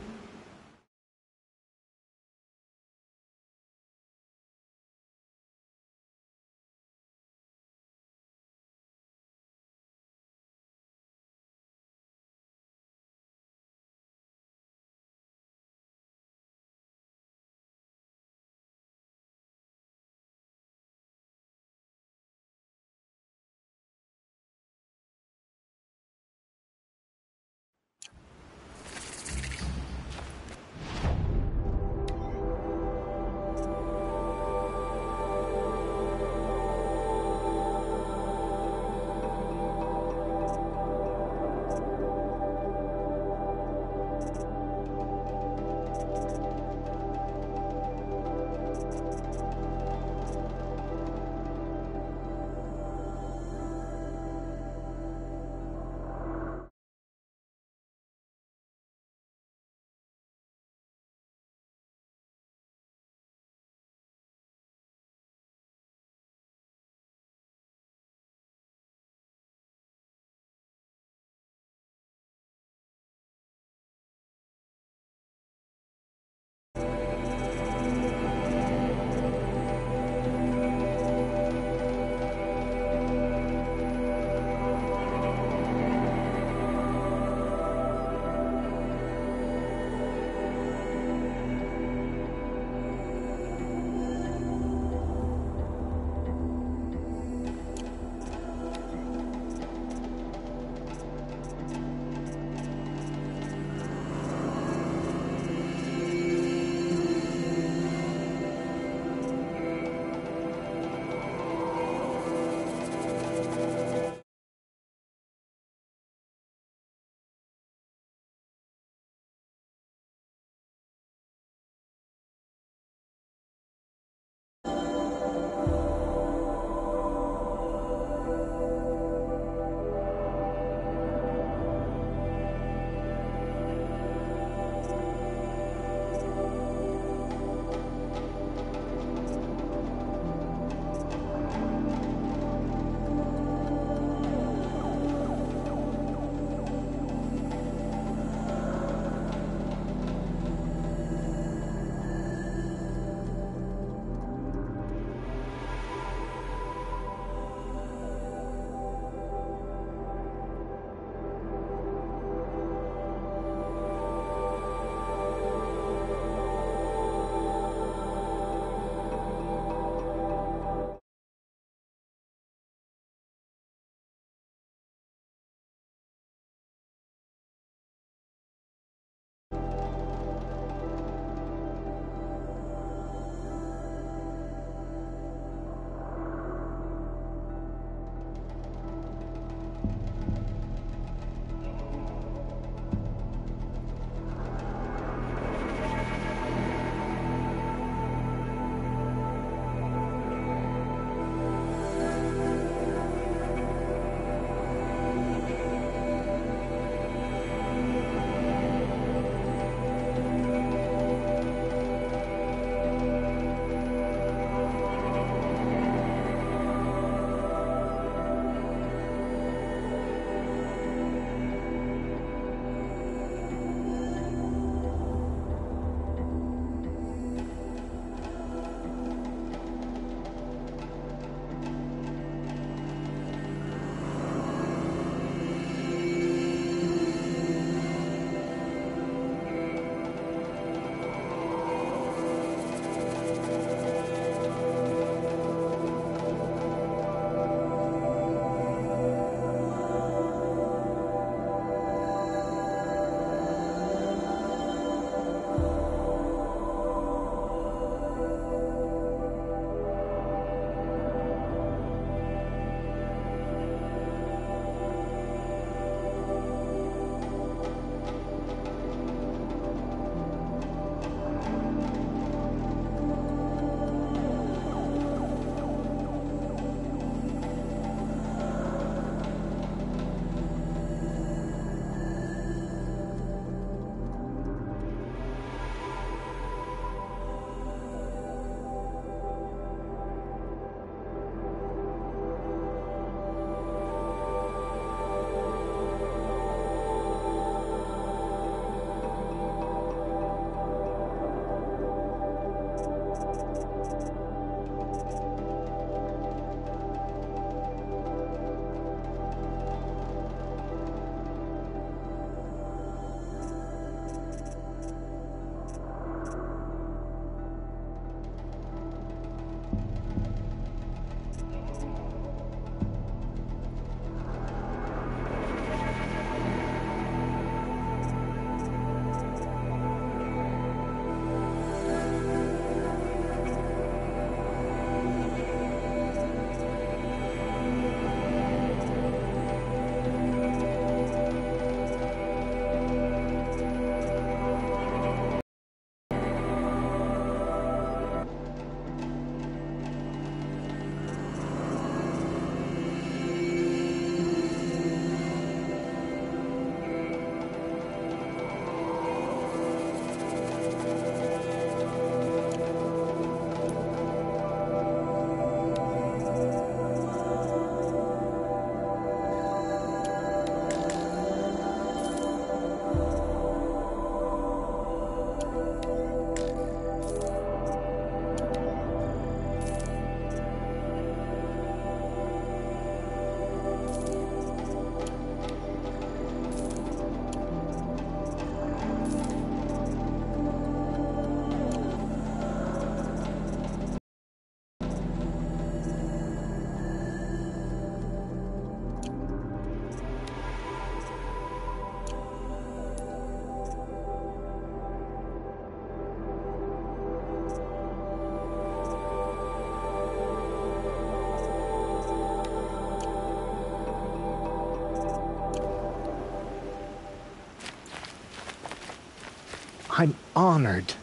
I'm honored.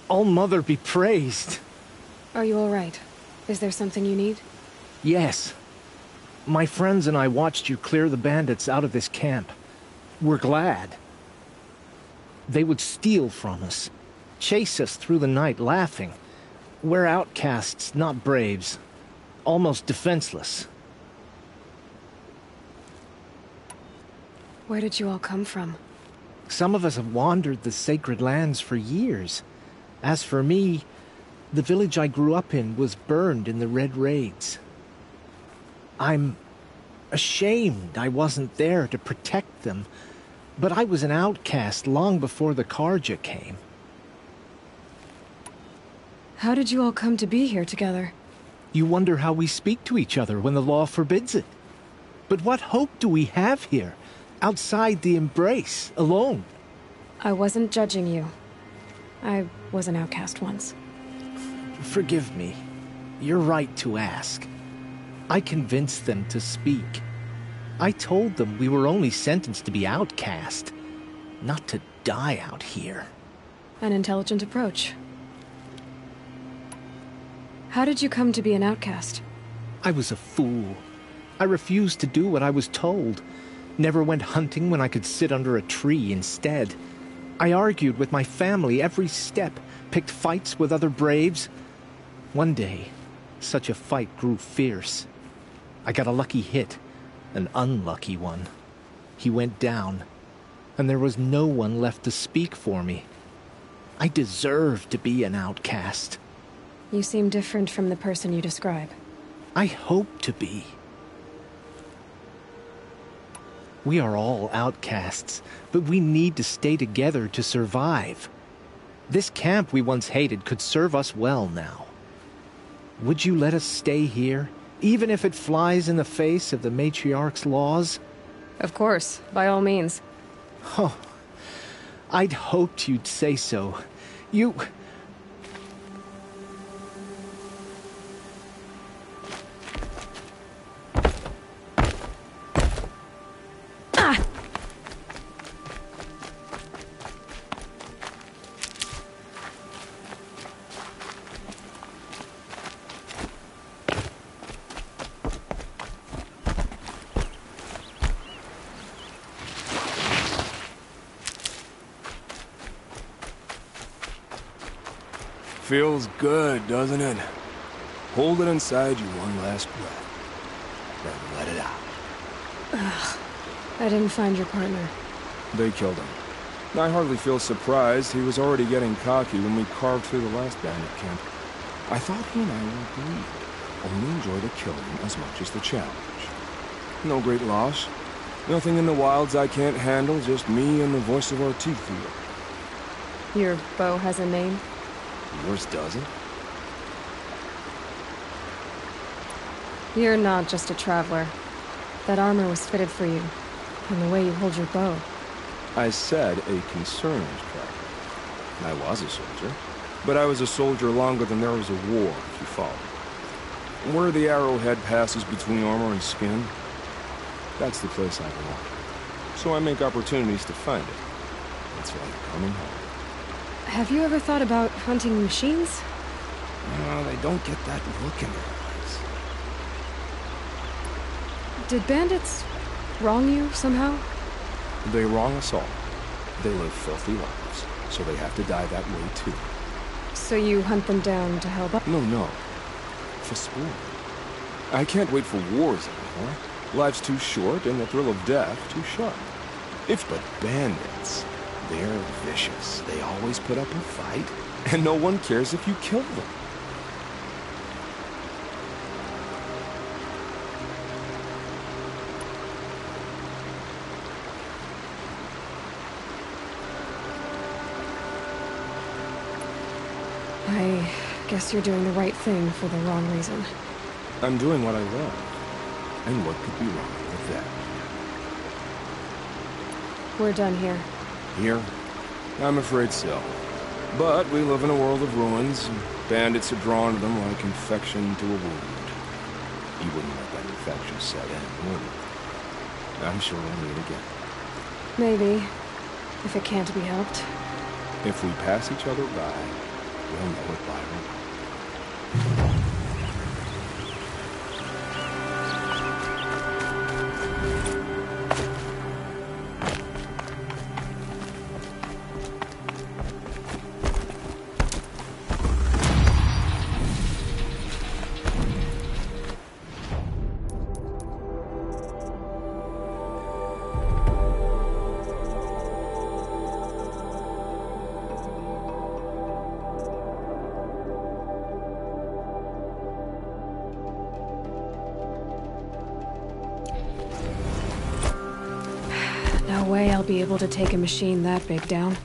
All-Mother be praised. Are you all right? Is there something you need? Yes. My friends and I watched you clear the bandits out of this camp. We're glad. They would steal from us, chase us through the night laughing. We're outcasts, not braves. Almost defenseless. Where did you all come from? Some of us have wandered the sacred lands for years. As for me, the village I grew up in was burned in the Red Raids. I'm ashamed I wasn't there to protect them, but I was an outcast long before the Carja came. How did you all come to be here together? You wonder how we speak to each other when the law forbids it. But what hope do we have here, outside the embrace, alone? I wasn't judging you. I was an outcast once. Forgive me. You're right to ask. I convinced them to speak. I told them we were only sentenced to be outcast, not to die out here. An intelligent approach. How did you come to be an outcast? I was a fool. I refused to do what I was told. Never went hunting when I could sit under a tree instead. I argued with my family every step, picked fights with other braves. One day, such a fight grew fierce. I got a lucky hit, an unlucky one. He went down, and there was no one left to speak for me. I deserved to be an outcast. You seem different from the person you describe. I hope to be. We are all outcasts, but we need to stay together to survive. This camp we once hated could serve us well now. Would you let us stay here, even if it flies in the face of the Matriarch's laws? Of course, by all means. Oh, I'd hoped you'd say so. You... Feels good, doesn't it? Hold it inside you one last breath. Then let it out. Ugh. I didn't find your partner. They killed him. I hardly feel surprised. He was already getting cocky when we carved through the last bandit camp. I thought he and I were agreed. Only enjoy the killing as much as the challenge. No great loss. Nothing in the wilds I can't handle, just me and the voice of our teeth here. Your bow has a name? Yours doesn't? You're not just a traveler. That armor was fitted for you, and the way you hold your bow. I said a concerned traveler. I was a soldier, but I was a soldier longer than there was a war, if you follow. Where the arrowhead passes between armor and skin, that's the place I belong. So I make opportunities to find it. It's like coming home. Have you ever thought about hunting machines? No, they don't get that look in their eyes. Did bandits wrong you somehow? They wrong us all. They live filthy lives, so they have to die that way too. So you hunt them down to help up? No. For sport. I can't wait for wars anymore. Life's too short and the thrill of death too sharp. But bandits, they're vicious. They always put up a fight, and no one cares if you kill them. I guess you're doing the right thing for the wrong reason. I'm doing what I love. And what could be wrong with that? We're done here. Here? I'm afraid so. But we live in a world of ruins, and bandits are drawn to them like infection to a wound. You wouldn't let that infection set in, would you? I'm sure we'll meet again. Maybe. If it can't be helped. If we pass each other by, we'll know it by heart. No way I'll be able to take a machine that big down.